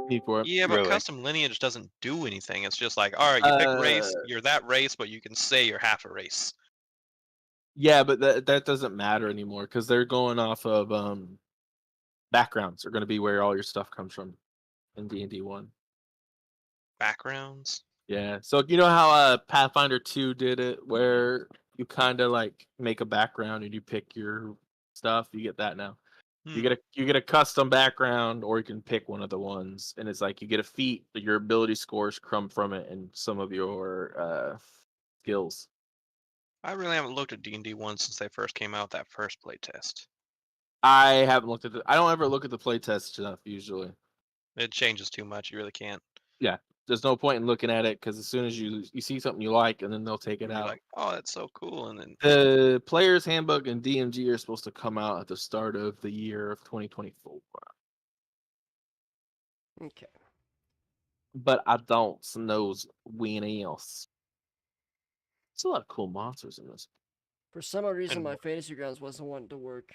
need for it. Yeah, but Really? custom lineage doesn't do anything. It's just like, all right, you pick Uh, race, you're that race, but you can say you're half a race. yeah, but that doesn't matter anymore because they're going off of backgrounds are going to be where all your stuff comes from in D&D 1. Backgrounds. Yeah. So you know how Pathfinder 2 did it where you kind of like make a background and you pick your stuff, you get that now. Hmm. You get a custom background or you can pick one of the ones and it's like you get a feat, but your ability scores come from it and some of your skills. I really haven't looked at D&D 1 since they first came out that first playtest. I haven't looked at I don't ever look at the playtest enough usually. It changes too much. You really can't. Yeah. There's no point in looking at it because as soon as you see something you like and then they'll take it You're out. like, oh, that's so cool, and then The player's handbook and DMG are supposed to come out at the start of the year of 2024. Okay. But I don't know when else. There's a lot of cool monsters in this. For some odd reason, And my Fantasy Grounds wasn't wanting to work.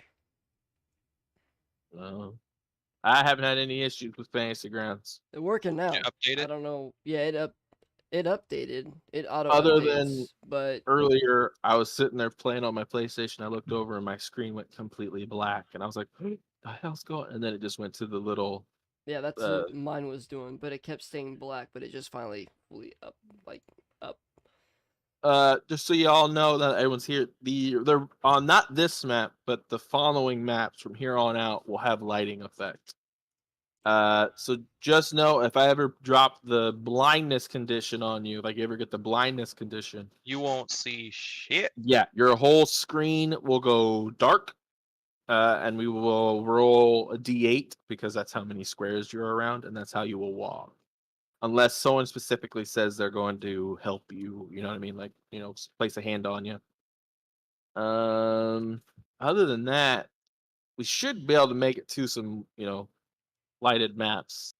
I haven't had any issues with Fantasy Grounds. They're working now. update I it. don't know. Yeah, it updated. It auto Other updates, than but earlier, I was sitting there playing on my PlayStation. I looked over and my screen went completely black, and I was like, "What the hell's going?" And then it just went to the little. yeah, that's what mine was doing. But it kept staying black, but it just finally fully up. Just so you all know that everyone's here, they're on not this map, but the following maps from here on out will have lighting effect. So just know if I ever drop the blindness condition on you, if I ever get the blindness condition, You won't see shit. yeah, your whole screen will go dark. And we will roll a d8 because that's how many squares you're around, and that's how you will walk. Unless someone specifically says they're going to help you, you know what I mean? Like, place a hand on you. Other than that, we should be able to make it to some, lighted maps.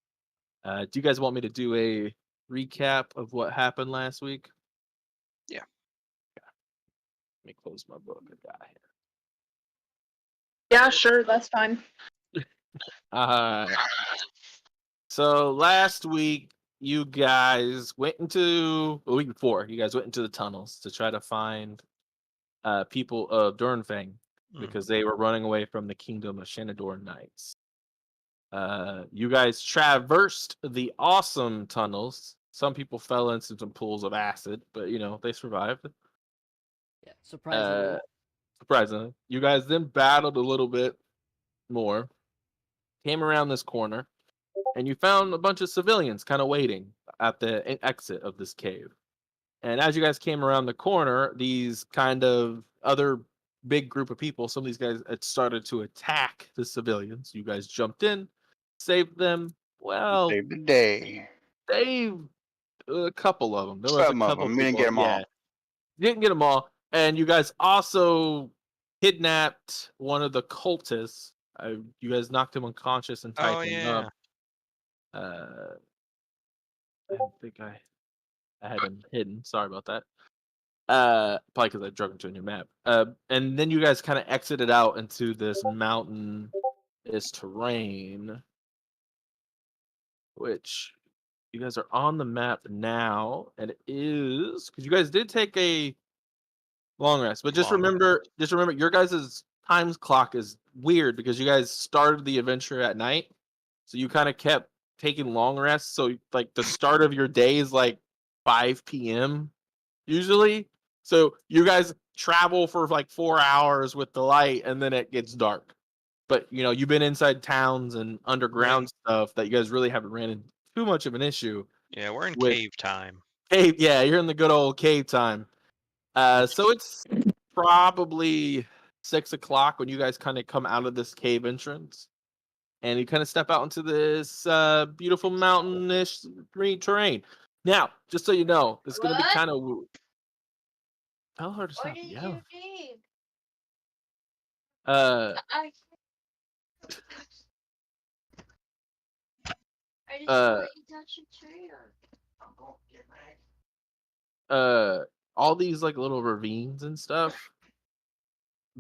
Do you guys want me to do a recap of what happened last week? Yeah. Let me close my book. I got here. Yeah, sure, that's fine. So last week, you guys went into the week before. You guys went into the tunnels to try to find people of Durnfang because they were running away from the kingdom of Shanador Knights. You guys traversed the awesome tunnels. Some people fell into some pools of acid, but they survived. Yeah, surprisingly. Surprisingly, you guys then battled a little bit more. Came around this corner, and you found a bunch of civilians kind of waiting at the exit of this cave. And as you guys came around the corner, these kind of other big group of people, some of these guys had started to attack the civilians. You guys jumped in, saved them. Well, Save the day. saved a couple of them. There was Some a of couple them. of We didn't people. get them all. Didn't get them all. And you guys also kidnapped one of the cultists. You guys knocked him unconscious and tied him up. I don't think I had him hidden. Sorry about that. Probably because I drug him to a new map. And then you guys kind of exited out into this mountainous terrain, which you guys are on the map now, and it is because you guys did take a long rest. But just remember, your guys' time clock is weird because you guys started the adventure at night, so you kind of kept taking long rests. So like the start of your day is like 5 p.m. usually. So you guys travel for like 4 hours with the light, and then it gets dark. But you've been inside towns and underground stuff that you guys really haven't ran into too much of an issue. Yeah, we're in with cave time. Cave, yeah, you're in the good old cave time. So it's probably 6 o'clock when you guys kind of come out of this cave entrance, and you kind of step out into this beautiful mountainish green terrain. Now, just so you know, it's going to be kind of. Tell her to stop yelling. All these like little ravines and stuff.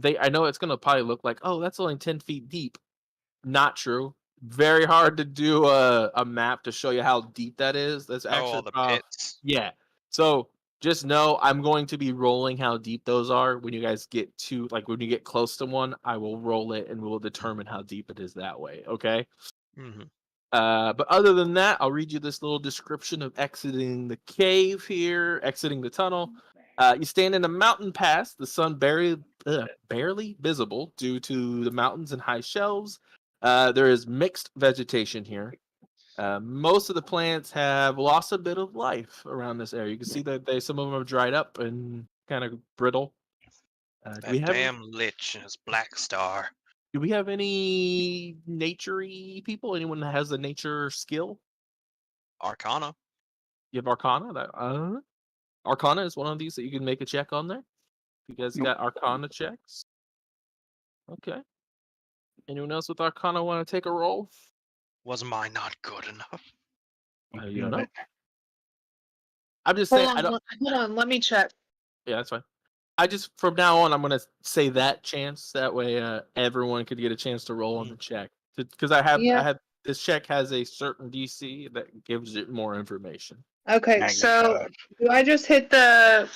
I know it's gonna probably look like, oh, that's only 10 feet deep. Not true. very hard to do a map to show you how deep that is. That's Oh, actually all the prob- pits. yeah. So just know I'm going to be rolling how deep those are when you guys get to like when you get close to one. I will roll it and we'll determine how deep it is that way. Okay. Hmm. But other than that, I'll read you this little description of exiting the cave here, exiting the tunnel. You stand in a mountain pass, the sun barely visible due to the mountains and high shelves. There is mixed vegetation here. Most of the plants have lost a bit of life around this area. You can see that some of them have dried up and kind of brittle. That damn lich and his black star. Do we have any nature-y people? Anyone that has a nature skill? Arcana. You have Arcana. Arcana is one of these that you can make a check on there. You guys got Arcana checks? Okay. Anyone else with Arcana want to take a roll? Was mine not good enough? You don't know. I'm just Hold saying. on, hold on. Let me check. Yeah, that's fine. I just from now on I'm gonna say that chance. That way, everyone could get a chance to roll on the check. Because I have this check has a certain DC that gives it more information. Okay, so do I just hit the?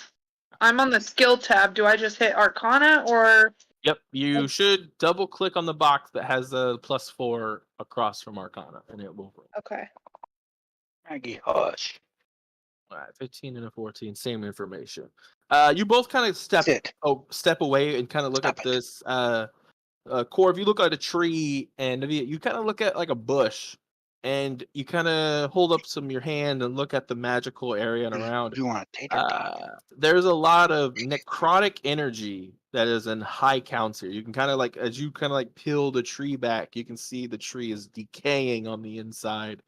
I'm on the skill tab. Do I just hit Arcana or? Yep, you should double click on the box that has a +4 across from Arcana, and it will roll. Okay. Maggie, hush. All right, 15 and a 14, same information. You both kind of step away and kind of look Stop at it. this. Core, if you look at a tree and you kind of look at like a bush, and you kind of hold up your hand and look at the magical area and around. You want a tater tot? There's a lot of necrotic energy that is in high counts here. You can kind of like as you kind of like peel the tree back, you can see the tree is decaying on the inside,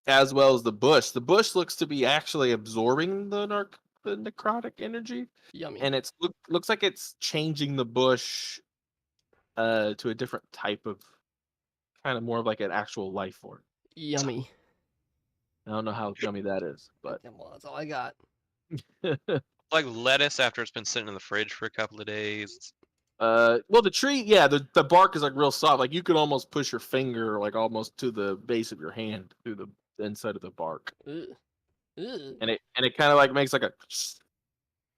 as well as the bush. The bush looks to be actually absorbing the necrotic energy, Yummy. and it looks like it's changing the bush to a different type of kind of more of like an actual life form. Yummy. I don't know how yummy that is, but Yeah, well, that's all I got. Like lettuce after it's been sitting in the fridge for a couple of days. well, the tree, yeah, the bark is like real soft. Like you could almost push your finger like almost to the base of your hand through the inside of the bark, Ugh. Ugh. and it kind of like makes like a,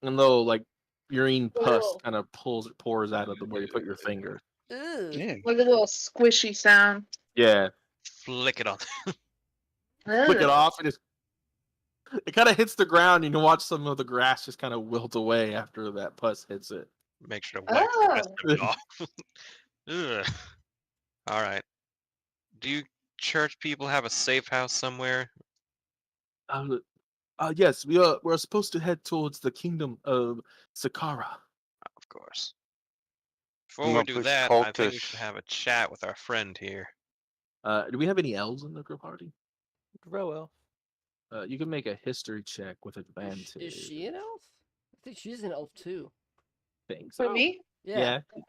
and though like urine pus Whoa. kind of pours out of the where you put your finger. Ugh. Yeah. Like a little squishy sound. Yeah, Flick it on. flick it Ugh. off and it kind of hits the ground. You can watch some of the grass just kind of wilt away after that pus hits it. Make sure to wipe the rest Oh. of it off. Ugh. All right. Do you church people have a safe house somewhere? Yes, we're supposed to head towards the kingdom of Sakara. Of course. Before I'm we gonna do push that, I think we should cultists. have a chat with our friend here. Do we have any elves in the group party? Real well. You can make a history check with advantage. Is she an elf? I think she's an elf too. Think For so? me? Yeah. You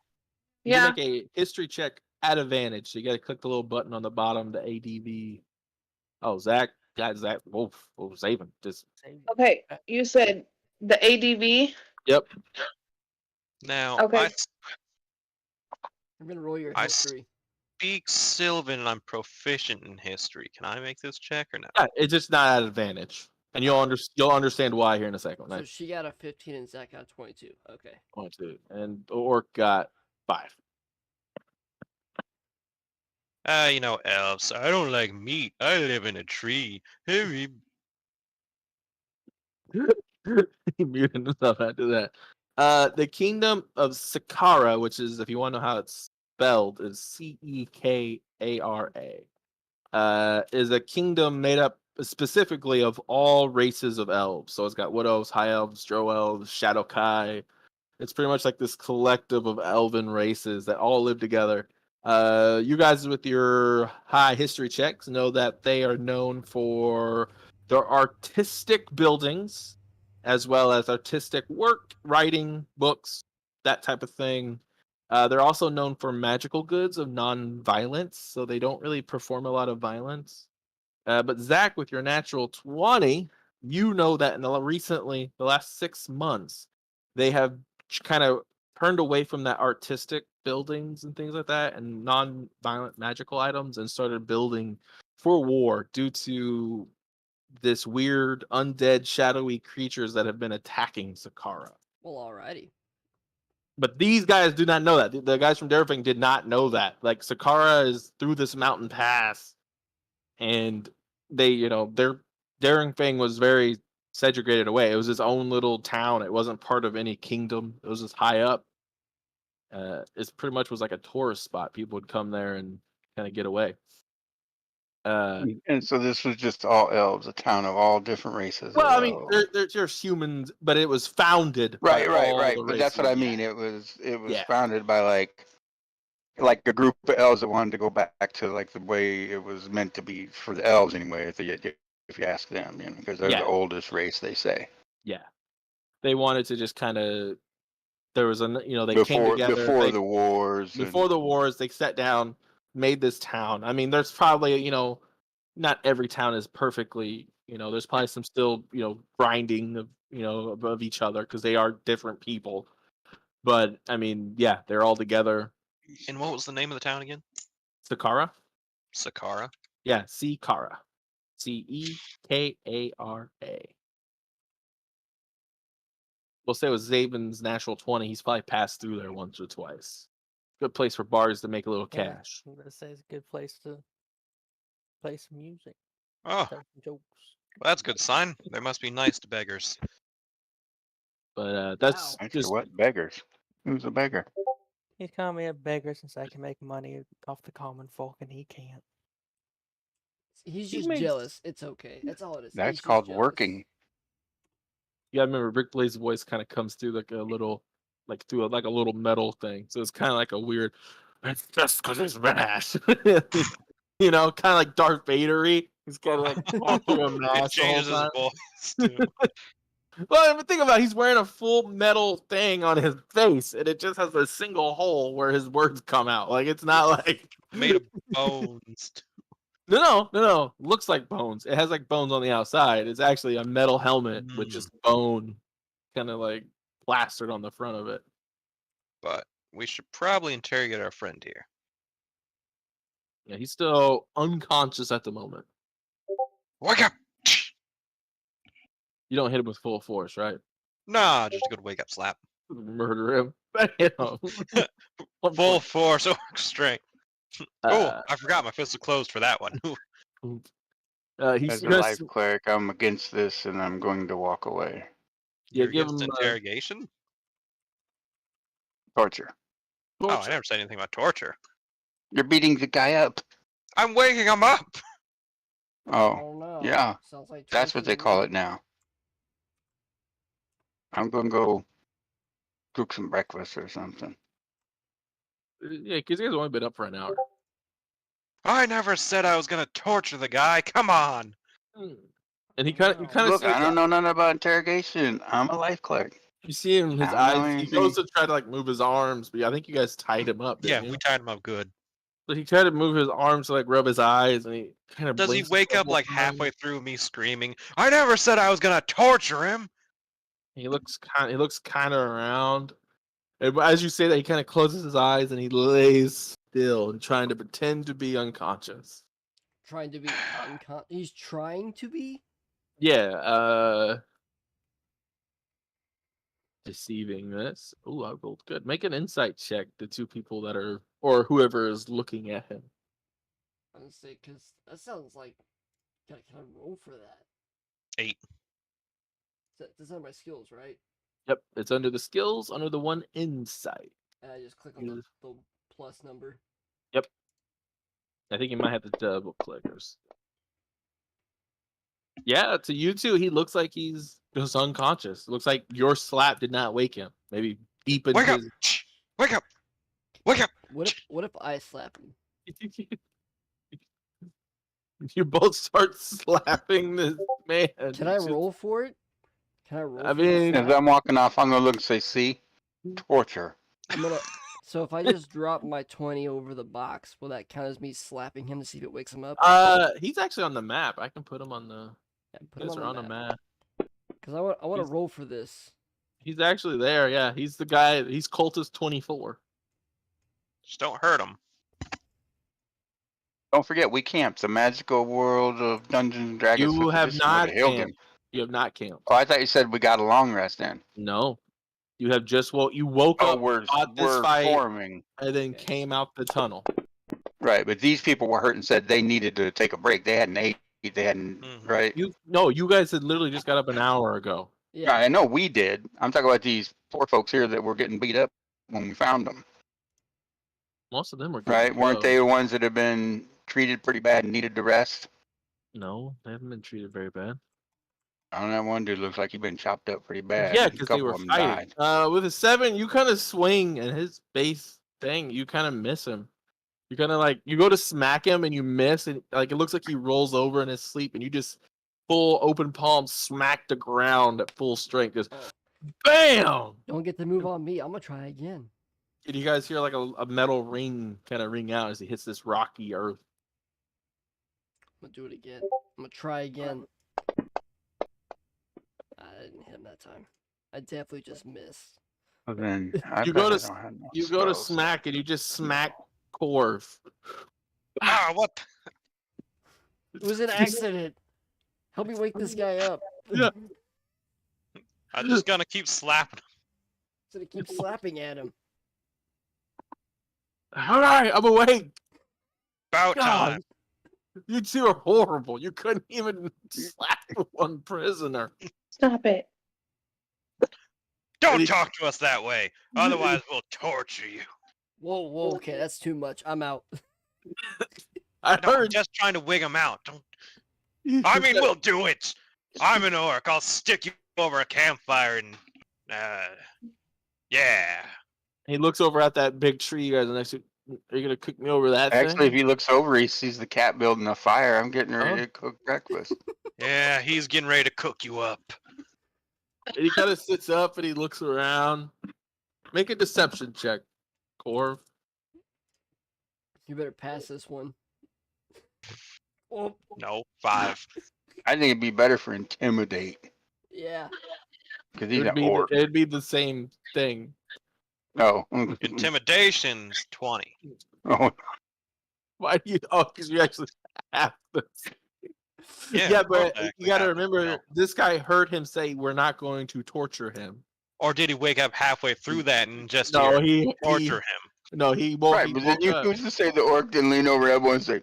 Yeah. can make a history check at advantage. So you got to click the little button on the bottom, the ADV. Oh, Zach. Zach. Wolf. Save him. Just. Okay. You said the ADV. Yep. Now, Okay. I'm gonna roll your I s- history. speak Sylvan and I'm proficient in history. Can I make this check or no? Yeah, it's just not at advantage, and you'll understand why here in a second. So Nice. she got a 15 and Zach got a 22. Okay. 22, and the orc got 5. You know, elves. I don't like meat. I live in a tree. Hey, He muted himself after that. The kingdom of Sakara, which is, if you want to know how it's spelled, is Cekara. Is a kingdom made up specifically of all races of elves. So it's got wood elves, high elves, drow elves, shadow kai. It's pretty much like this collective of elven races that all live together. You guys with your high history checks know that they are known for their artistic buildings, as well as artistic work, writing, books, that type of thing. They're also known for magical goods of non-violence, so they don't really perform a lot of violence. But Zach, with your natural 20, you know that in the last 6 months, they have kind of turned away from that artistic buildings and things like that and non-violent magical items and started building for war due to this weird undead shadowy creatures that have been attacking Sakara. Well, alrighty. But these guys do not know that. The guys from Darifang did not know that. Like Sakara is through this mountain pass, and they, their Darifang was very segregated away. It was its own little town. It wasn't part of any kingdom. It was just high up. It's pretty much was like a tourist spot. People would come there and kind of get away. And so this was just all elves, a town of all different races. Well, of I mean, elves. there's humans, but it was founded Right. by all the But that's what I races. mean. It was Yeah. founded by like a group of elves that wanted to go back to like the way it was meant to be for the elves anyway. If you ask them, because they're Yeah. the oldest race, they say. Yeah, they wanted to just kind of. There was they came together before the wars. Before the wars, they sat down, made this town. I mean, there's probably not every town is perfectly. There's probably some still grinding of each other because they are different people. But I mean, yeah, they're all together. And what was the name of the town again? Sakara, Sakara. yeah, Sekara, Cekara. We'll say it was Zabin's natural 20. He's probably passed through there once or twice. Good place for bars to make a little Yeah, cash. I'm gonna say it's a good place to play some music, Oh, tell some jokes. well, that's a good sign. They must be nice to beggars. But that's Actually, just what beggars? Who's a beggar? He's calling me a beggar since I can make money off the common folk and he can't. He's He just makes- jealous. It's okay. That's all it is. That's He's just called jealous. working. you gotta remember Rick Blaze's voice kind of comes through like a little, like through like a little metal thing. So it's kind of like a weird. It's just because it's badass, kind of like Darth Vader-y. He's kind of like going through a It mask the whole changes his time. voice. Too. Well, but think about it, he's wearing a full metal thing on his face, and it just has a single hole where his words come out. Like it's not like Made of bones. No. Looks like bones. It has like bones on the outside. It's actually a metal helmet with Mm. just bone kind of like plastered on the front of it. But we should probably interrogate our friend here. Yeah, he's still unconscious at the moment. Wake up! You don't hit him with full force, right? Nah, just a good wake up slap. Murder him. Full force, orc strength. Oh, Uh, I forgot my fists are closed for that one. he's As a gonna life cleric, I'm against this, and I'm going to walk away. yeah, You're give against him interrogation? Torture. Oh, I never said anything about torture. You're beating the guy up. I'm waking him up. Oh, Oh no. yeah. Sounds like that's what they torture to call me. it now. I'm going to go cook some breakfast or something. Yeah, because you guys have only been up for an hour. I never said I was gonna torture the guy. Come on. And you kind of Look, I don't know nothing about interrogation. I'm a life clerk. You see him, his I don't know eyes. He goes anything. to try to like move his arms, but I think you guys tied him up. Yeah, didn't you? we tied him up good. So he tried to move his arms to like rub his eyes, and he kind of Does he wake up like halfway through me screaming, I never said I was gonna torture him? He looks kind of around, and as you say that, he kind of closes his eyes and he lays still and trying to pretend to be unconscious. Trying to be unconscious. He's trying to be. Yeah. Deceiving this. Oh, I rolled good. Make an insight check. The two people that are, or whoever is looking at him. I was say because that sounds like. Can I roll for that? 8. That's not my skills, right? Yep, it's under the skills, under the one insight. And I just click on the plus number. I think you might have to double clickers. Yeah, to you two, he looks like he's just unconscious. Looks like your slap did not wake him. Maybe deep into Wake up! his. Shh! Wake up! Wake up! What if I slap him? You both start slapping this man. Can I It's just- roll for it? Can I roll? I for the mean- As slap? I'm walking off, I'm going to look and say, see? Torture. I'm gonna. So if I just drop my 20 over the box, will that count as me slapping him to see if it wakes him up? He's actually on the map. I can put him on the. Yeah, put You him guys are on the map. Because I want to He's- roll for this. He's actually there. Yeah, he's the guy. He's Cultist 24. Just don't hurt him. Don't forget, we camped the magical world of Dungeons and Dragons. You with have this not with Hilgen. camped. You have not camped. Oh, I thought you said we got a long rest then. No, you have just you woke Oh, up, we're fought this fight, forming. and then came out the tunnel. Right, but these people were hurt and said they needed to take a break. They hadn't ate. They hadn't. Mhm. Right. You guys had literally just got up an hour ago. Yeah. I know we did. I'm talking about these poor folks here that were getting beat up when we found them. Most of them were good Right? to Weren't go. they the ones that have been treated pretty bad and needed to rest? No, they haven't been treated very bad. I don't know. One dude looks like he'd been chopped up pretty bad. Yeah, A because they couple were of 'em fighting. died. With a 7, you kind of swing, and his base thing, you kind of miss him. You kind of like you go to smack him, and you miss, and like it looks like he rolls over in his sleep, and you just full open palm smack the ground at full strength. Just bam! Don't get the move on me. I'm gonna try again. And you guys hear like a metal ring kind of ring out as he hits this rocky earth. I'm gonna do it again. I'm gonna try again. I didn't hit him that time. I definitely just missed. But then I You bet go I to don't have no You go to spells. smack, and you just smack Corv. Ah, what? It was an accident. Help me wake this guy up. Yeah. I'm just gonna keep slapping him. So to keep slapping at him. All right, I'm awake. About God, time. you two are horrible. You couldn't even slap one prisoner. Stop it. Don't Any- talk to us that way. Otherwise, we'll torture you. Whoa, whoa, okay, that's too much. I'm out. I No, I'm heard. just trying to wig him out. Don't. I mean, we'll do it. I'm an orc. I'll stick you over a campfire and, yeah. He looks over at that big tree you guys are next to. Are you gonna cook me over that Actually, if thing? he looks over, he sees the cat building a fire. I'm getting ready Huh? to cook breakfast. Yeah, he's getting ready to cook you up. And he kind of sits up and he looks around. Make a deception check, Corv. You better pass this one. Oh, No, 5. I think it'd be better for intimidate yeah. because he's an It'd be, orc. it'd be the same thing. No. Intimidation's 20. Oh, Why do you? Oh, because you actually have this. Yeah, But exactly. you got to Yeah, remember, no. this guy heard him say, "We're not going to torture him." Or did he wake up halfway through that and just No, hear, he torture him? No, he woke. right, he but then woke you up. used to say the orc didn't lean over everyone and say,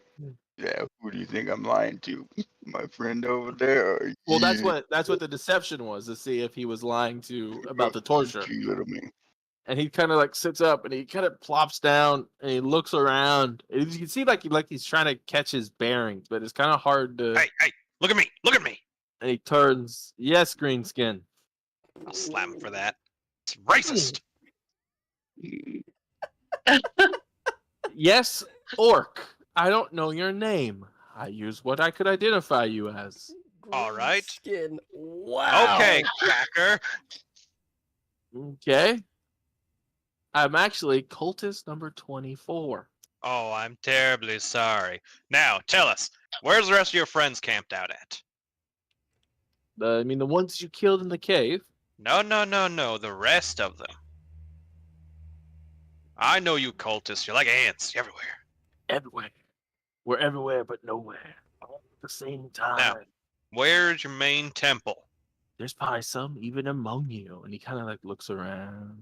"Yeah, who do you think I'm lying to? My friend over there?" Or Well, that's you, what the deception was, to see if he was lying to about the torture. you little me. And he kind of like sits up and he kind of plops down and he looks around. And you can see like he's trying to catch his bearings, but it's kind of hard to. Hey, hey, look at me. Look at me. And he turns, yes, Greenskin. I'll slam him for that. It's racist. Yes, Orc. I don't know your name. I use what I could identify you as. All right. Skin. Wow. Okay, cracker. Okay. I'm actually cultist number 24. Oh, I'm terribly sorry. Now, tell us, where's the rest of your friends camped out at? I mean, the ones you killed in the cave. No, no, no, no, the rest of them. I know you cultists. You're like ants. You're everywhere. Everywhere. We're everywhere but nowhere. All at the same time. Now. Where's your main temple? There's probably some even among you. And he kind of like looks around.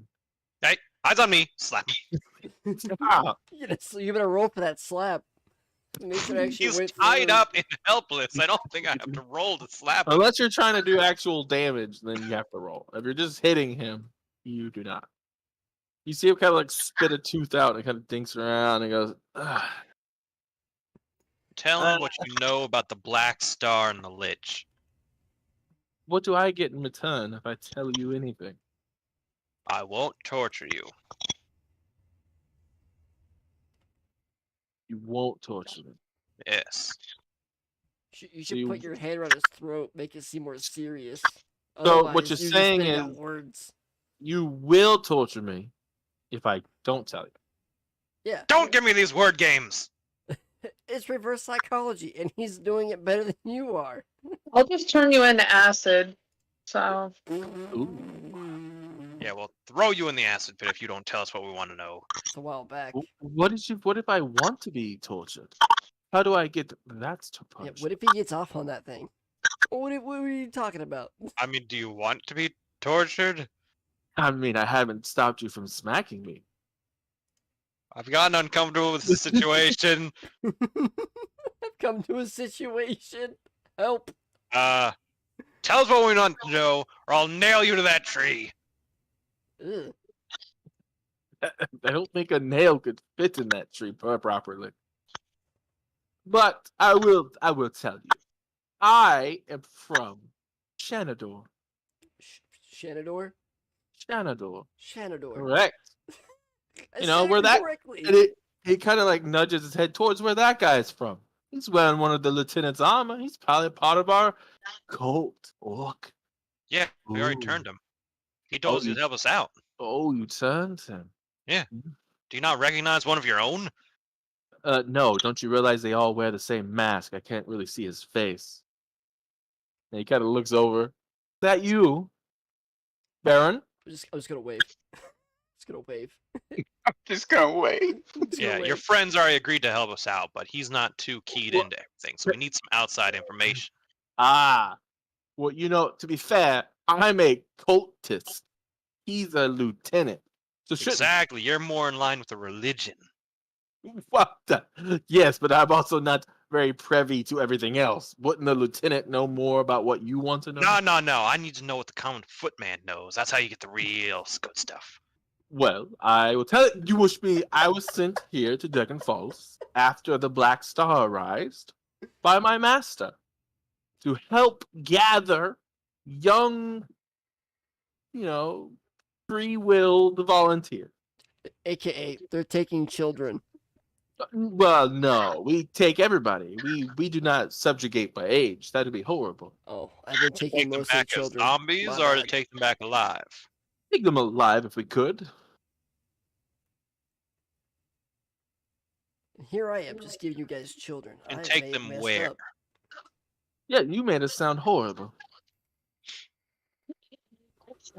Eyes on me. Slap him. Stop. You better roll for that slap. Make sure I actually He's went tied through. up and helpless. I don't think I have to roll to slap him. Unless you're trying to do actual damage, then you have to roll. If you're just hitting him, you do not. You see him kind of like spit a tooth out and kind of dinks around and goes, "Ugh." Tell me what you know about the Black Star and the Lich. What do I get in return if I tell you anything? I won't torture you. You won't torture me. Yes. You So should put your hand around his throat, make it seem more serious. So what Otherwise, you're just saying spit out is- words. You will torture me if I don't tell you. Yeah. Don't give me these word games. It's reverse psychology, and he's doing it better than you are. I'll just turn you into acid. So Ooh. Yeah, we'll throw you in the acid pit if you don't tell us what we want to know. It's a while back. What if I want to be tortured? How do I get that to Yeah, punch? what if he gets off on that thing? What are you talking about? I mean, do you want to be tortured? I mean, I haven't stopped you from smacking me. I've gotten uncomfortable with the situation. I've come to a situation. Help. Tell us what we want to know, or I'll nail you to that tree. Ugh. I don't think a nail could fit in that tree properly. But I will tell you. I am from Shanador. Shanador? Shanador. Shanador. Correct. I You know, said where it that- correctly. And he kind of like nudges his head towards where that guy's from. He's wearing one of the lieutenant's armor. He's probably part of our cult. Orc. Yeah, we already Ooh. turned him. He told us you- he'd help us out. Oh, you turned him. Do you not recognize one of your own? No, don't you realize they all wear the same mask? I can't really see his face. And he kind of looks over. Is that you, Baron? I'm just gonna wave. Just gonna wave. Just gonna wait. Just gonna Yeah, your wave. friends already agreed to help us out, but he's not too keyed Well- into everything, so we need some outside information. Ah. Well, you know, to be fair, I'm a cultist. He's a lieutenant. So shouldn't Exactly, you're more in line with the religion. What the? Yes, but I'm also not very privy to everything else. Wouldn't the lieutenant know more about what you want to know? No. I need to know what the common footman knows. That's how you get the real good stuff. Well, I will tell it. You wish me. I was sent here to Deacon Falls after the Black Star arisen by my master to help gather young, free-willed volunteers. AKA, they're taking children. Well, no, we take everybody. We do not subjugate by age. That'd be horrible. Oh, I've been taking Take them most of the back as children. zombies, My or to bad. take them back alive? Take them alive if we could. Here I am, just giving you guys children. And I take may have them messed where? up. Yeah, you made it sound horrible.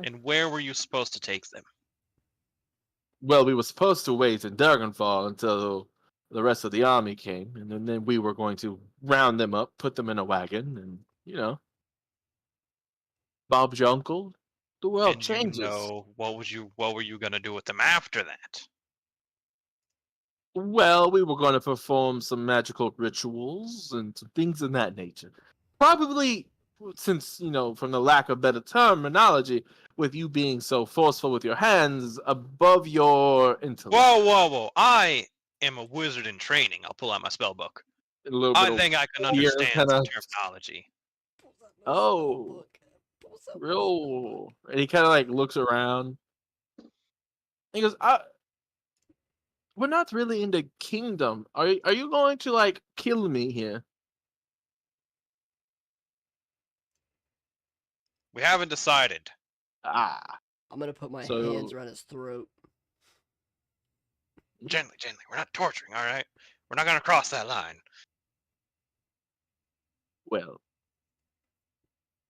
And where were you supposed to take them? Well, we were supposed to wait in Dragonfall until the rest of the army came, and then we were going to round them up, put them in a wagon, and Bob's your uncle. The world And changes. you know, what were you gonna do with them after that? Well, we were going to perform some magical rituals and some things of that nature. Probably, since, from the lack of better terminology, with you being so forceful with your hands, above your intellect. Whoa! I am a wizard in training. I'll pull out my spell book. A little bit I of think I can weird understand some kinda- terminology. Oh. real. And he kind of like looks around. He goes, we're not really in the kingdom. Are you going to like kill me here? We haven't decided. Ah. I'm gonna put my So- hands around his throat. Gently. We're not torturing, all right? We're not gonna cross that line. Well,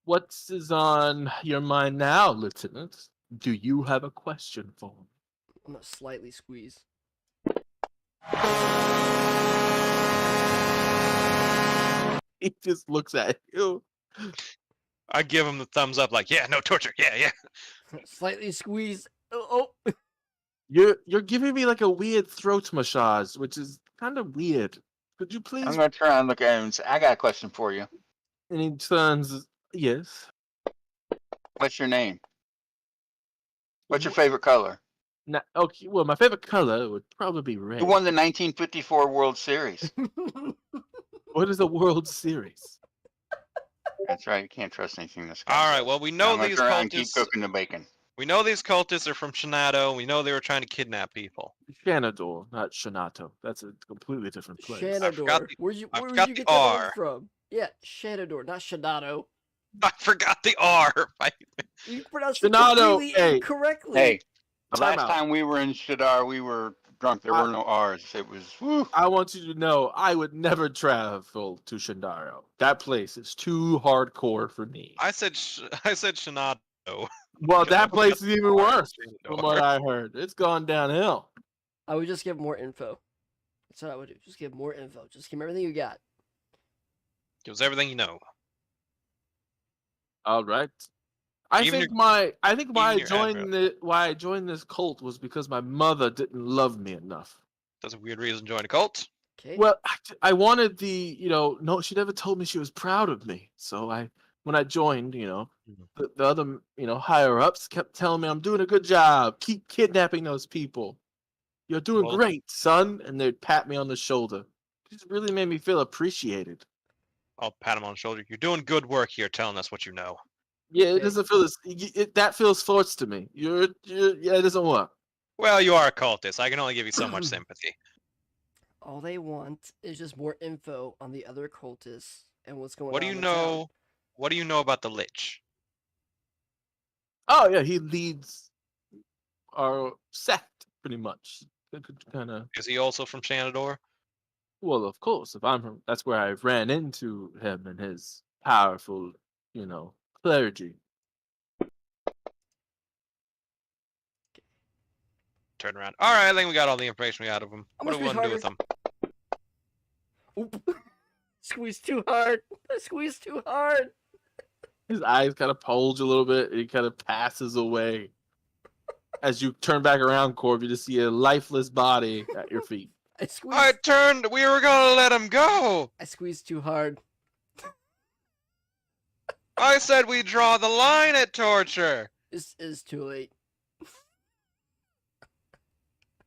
what is on your mind now, Lieutenant? Do you have a question for me? I'm gonna slightly squeeze. He just looks at you. I give him the thumbs up, like, yeah, no torture, yeah. Slightly squeeze. Oh. You're giving me like a weird throat massage, which is kind of weird. Could you please? I'm gonna try and look at him and say, I got a question for you. And he turns. Yes. What's your name? What's your favorite color? Okay. Well, my favorite color would probably be red. Who won the 1954 World Series? What is a World Series? That's right. You can't trust anything this guy All right, says. well, we know I'm gonna these turn around and keep cultists. cooking the bacon. We know these cultists are from Shinado. We know they were trying to kidnap people. Shanador, not Shanato. That's a completely different place. forgot Shanador. the- Where did forgot you the get that word R. from? Yeah, Shanador, not Shanato. I forgot the R. You pronounced it Shanato, completely hey. incorrectly. Hey, the Time last out. time we were in Shadar, we were drunk. There were no R's. It was, whew. I want you to know I would never travel to Shandaro. That place is too hardcore for me. I said Shinado. Well, Because that place is even worse, Shenandoah. from what I heard. It's gone downhill. I would just give more info. That's what I would do. Just give more info. Just give me everything you got. Give us everything you know. All right. I Even think why I even your address. why I joined this cult was because my mother didn't love me enough. That's a weird reason to join a cult. Okay. Well, I wanted no, she never told me she was proud of me. So when I joined, the other, higher ups kept telling me I'm doing a good job. Keep kidnapping those people. You're doing Well- great, son. And they'd pat me on the shoulder. It really made me feel appreciated. I'll pat him on the shoulder. You're doing good work here, telling us what you know. Yeah, it Okay. doesn't feel that feels forced to me. Yeah, it doesn't work. Well, you are a cultist. I can only give you so much sympathy. All they want is just more info on the other cultists and what's going What on. do you in town. know? What do you know about the Lich? Oh yeah, he leads our sect pretty much. Kind of. Is he also from Shenandoah? Well, of course, if I'm from, that's where I ran into him and his powerful, clergy. Turn around. All right, I think we got all the information we got of him. How What do much we want to do with harder- him? Oop. Squeezed too hard. I squeezed too hard. His eyes kind of bulge a little bit. And he kind of passes away. As you turn back around, Corb, you just see a lifeless body at your feet. I squeezed. I turned. We were gonna let him go. I squeezed too hard. I said we draw the line at torture. This is too late.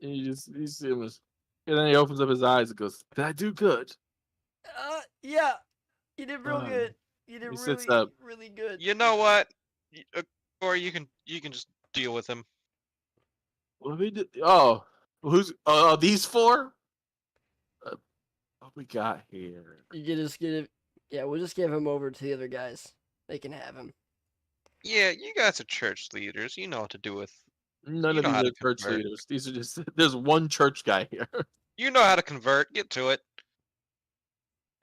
And you see him, and then he opens up his eyes and goes, "Did I do good?" Yeah. You did real Um, good. You did he really, sits up. really good. You know what? Or you can just deal with him. What we did? Who's these four? What we got here? You can just get it. Yeah, we'll just give him over to the other guys. They can have him. Yeah, you guys are church leaders. You know what to do with. None You of know these how are to church convert. leaders. These are just there's one church guy here. You know how to convert. Get to it.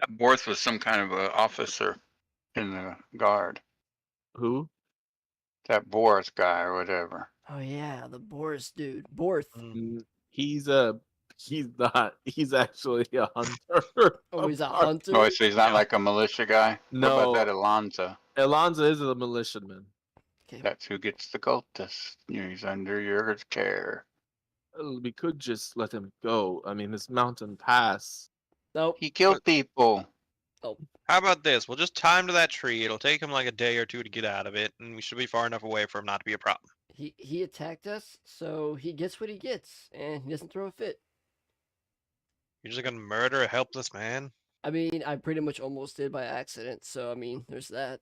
That Borth was some kind of a officer in the guard. Who? That Boris guy or whatever. Oh yeah, the Boris dude. Borth. He's not. He's actually a hunter. Oh, he's a Apart- hunter. Oh, so he's not Yeah. like a militia guy? What No. about that Alonzo? Alonzo is a militiaman. Okay. That's who gets the cultist. He's under your care. We could just let him go. I mean, this mountain pass. Nope. He killed people. How about this? We'll just tie him to that tree. It'll take him like a day or two to get out of it, and we should be far enough away for him not to be a problem. He attacked us, so he gets what he gets, and he doesn't throw a fit. You're just gonna murder a helpless man? I mean, I pretty much almost did by accident, so I mean, there's that.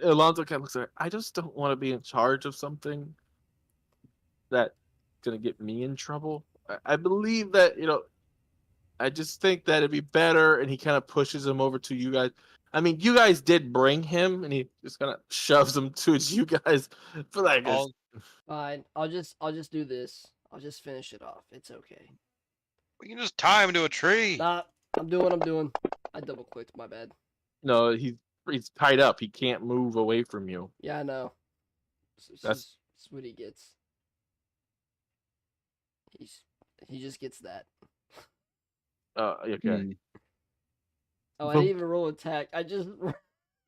Alonzo kind of looks at her. I just don't want to be in charge of something that's gonna get me in trouble. I believe that I just think that it'd be better, and he kind of pushes him over to you guys. I mean, you guys did bring him, and he just kind of shoves him towards you guys for like. All, Fine. I'll just do this. I'll just finish it off. It's okay. we can just tie him to a tree. Nah, I'm doing what I'm doing. I double clicked. My bad. No, he's tied up. He can't move away from you. Yeah, I know. This That's- is what he gets. He just gets that. Okay. Mm. Oh, I didn't even roll attack. I just.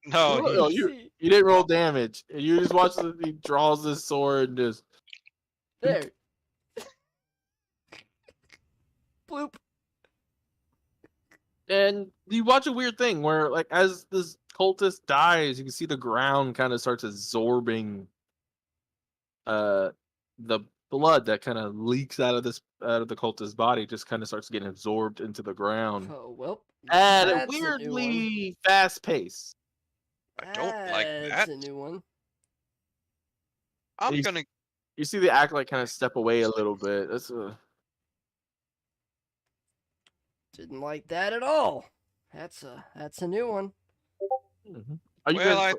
No, No, he- you didn't roll damage. You just watch he draws this sword and just. There. Bloop. And you watch a weird thing where, like, as this cultist dies, you can see the ground kind of starts absorbing the blood that kind of leaks out of the cultist's body, just kind of starts getting absorbed into the ground Oh well. at a that's new one. weirdly fast pace. I don't like That's that. a new one. I'm He's- gonna. You see the acolyte kind of step away a little bit. That's Didn't like that at all. That's a new one. Are you Well, guys? I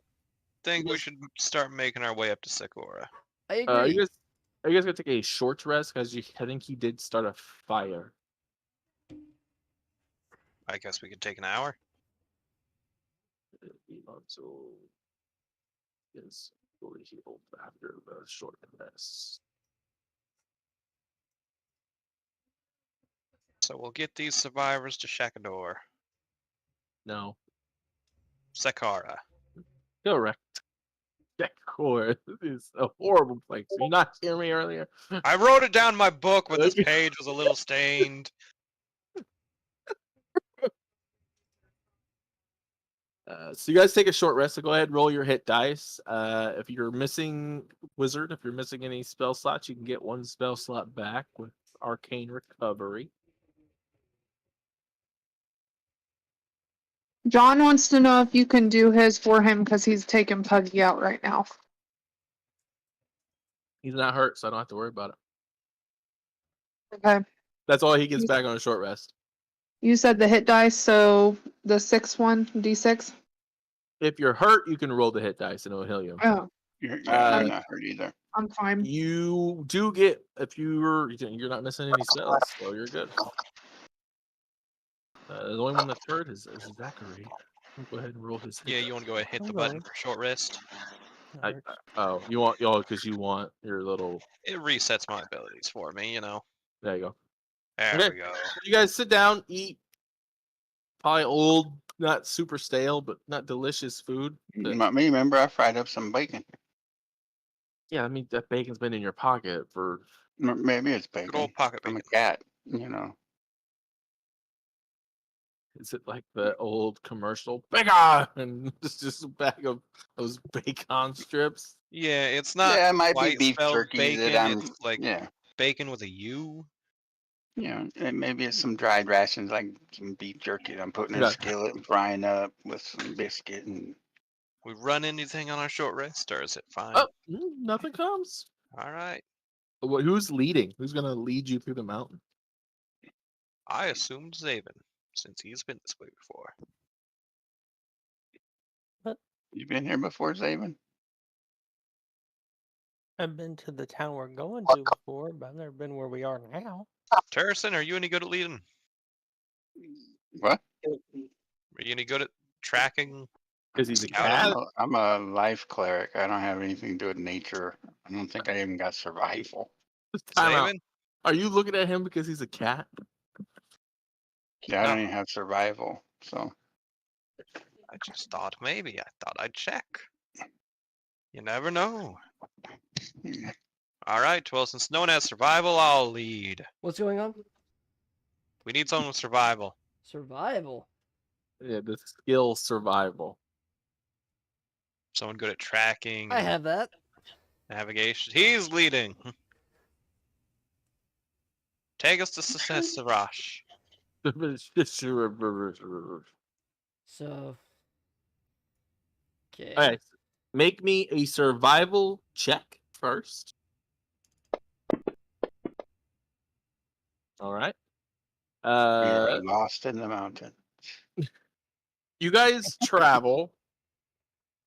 think we should start making our way up to Sakura. I agree. Are you guys gonna take a short rest? Because I think he did start a fire. I guess we could take an hour. until is fully healed after the short rest. So we'll get these survivors to Shakador. No, Sakara. correct. Decor is a horrible place. Did you not hear me earlier? I wrote it down in my book, but this Okay. page was a little stained. So you guys take a short rest. So go ahead, roll your hit dice. If you're missing wizard, if you're missing any spell slots, you can get one spell slot back with arcane recovery. John wants to know if you can do his for him because he's taking Puggy out right now. He's not hurt, so I don't have to worry about it. Okay. That's all he gets back on a short rest. You said the hit dice, so the 6th one, D6. If you're hurt, you can roll the hit dice and it'll heal you. Oh, I'm not hurt either. I'm fine. You do get if you're not missing any spells, so you're good. The only one that's hurt is Zachary. Go ahead and roll his. Hit Yeah, dice. you want to go ahead and hit the I'm button going. for short rest? That works. You want because you want your little. It resets my abilities for me, you know. There you go. There Okay. we go. You guys sit down, eat. Probably old, not super stale, but not delicious food. But- Not me, remember I fried up some bacon. yeah, I mean that bacon's been in your pocket for. Maybe it's Good bacon. old pocket I'm bacon. a cat, you know. Is it like the old commercial bacon and it's just a bag of those bacon strips? Yeah, it's not Yeah, it might be quite beef spelled jerky bacon. that I'm. It's like Yeah, bacon with a U. you know, and maybe it's some dried rations like some beef jerky that I'm putting in Yeah. a skillet and frying up with some biscuit and. We run anything on our short rest, or is it fine? Oh, nothing comes. All right. Who's leading? Who's gonna lead you through the mountain? I assumed Zaven, since he's been this way before. You been here before, Zaven? I've been to the town we're going to before, but I've never been where we are now. Terracin, are you any good at leading? What? Are you any good at tracking? Because he's a Scout. cat. I'm a life cleric. I don't have anything to do with nature. I don't think I even got survival. Time out. Zaven? Are you looking at him because he's a cat? Yeah, I don't No. even have survival. So I just thought maybe. I thought I'd check. You never know. yeah. All right, well, since no one has survival, I'll lead. What's going on? We need someone with survival. Survival. Yeah, the skill survival. Someone good at tracking, I have that. navigation. He's leading. Take us to Sarash. So. Okay. All right, make me a survival check first. All right. We are lost in the mountain. You guys travel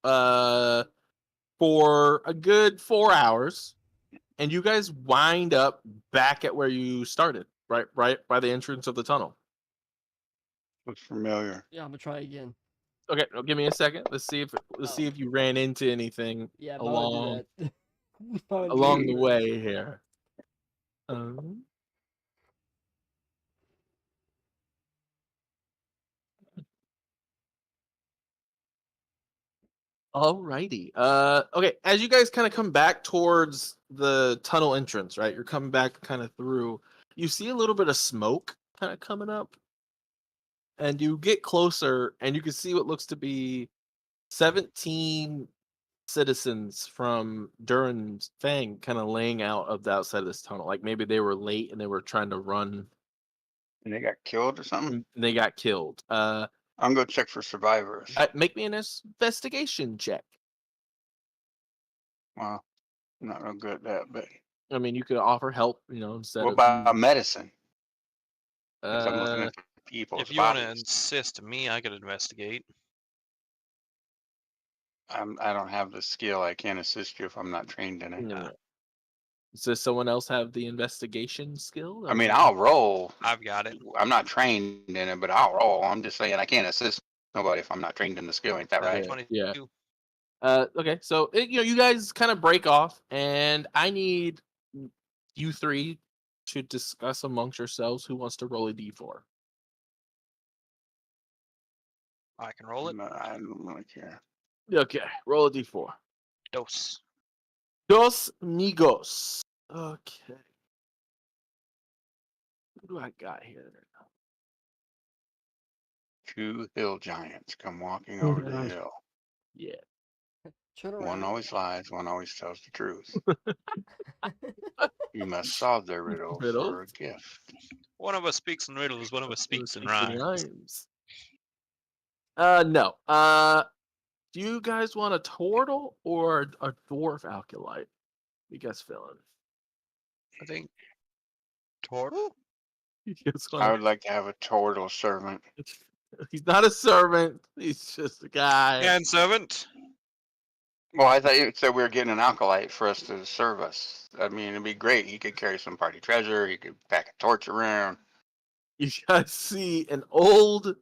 for a good 4 hours, and you guys wind up back at where you started, right by the entrance of the tunnel. Looks familiar. Yeah, I'm gonna try again. Okay, now give me a second. Let's see if you ran into anything Yeah, but along I'll do that. I'll do along that. the way here. Alrighty. Okay, as you guys kind of come back towards the tunnel entrance, right? You're coming back kind of through. You see a little bit of smoke kind of coming up. And you get closer and you can see what looks to be 17 citizens from Durin's Fang kind of laying out of the outside of this tunnel. Like maybe they were late and they were trying to run And they got killed or something? and they got killed. I'm going to check for survivors. Make me an investigation check. Well, I'm not real good at that, but I mean, you could offer help, instead what of about medicine? 'Cause I'm looking uh, at people's If you want to bodies. insist me, I could investigate. I don't have the skill. I can't assist you if I'm not trained in it. no. Does someone else have the investigation skill? I mean, I'll roll. I've got it. I'm not trained in it, but I'll roll. I'm just saying I can't assist Nobody if I'm not trained in the skill, ain't that right? 22. Okay, so you guys kind of break off, and I need you three to discuss amongst yourselves who wants to roll a d4. I can roll it. I don't really care. Okay, roll a d4. Dose. Dos Migos. Okay. What do I got here? 2 hill giants come walking over the hill. Yeah. Turn around. One always lies, one always tells the truth. You must solve their riddle Riddle? for a gift. One of us speaks in riddles, one of us speaks in rhymes. No. Do you guys want a turtle or a dwarf alkalite? You guys feeling? I think. Turtle? You guys I wanna- would like to have a turtle servant. He's not a servant. He's just a guy. And servant. Well, I thought you said we were getting an alkalite for us to serve us. I mean, it'd be great. He could carry some party treasure. He could pack a torch around. You guys see an old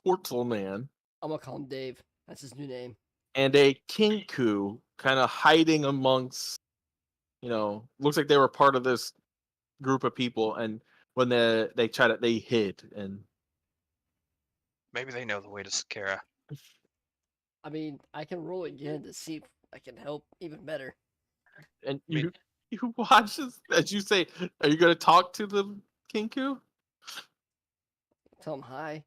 turtle man I'm gonna call him Dave. That's his new name. and a kinku kind of hiding amongst, looks like they were part of this group of people, and when they hid, and Maybe they know the way to Sakara. I mean, I can roll again to see if I can help even better. and I mean- you watch this as you say, are you going to talk to the kinku? Tell him hi.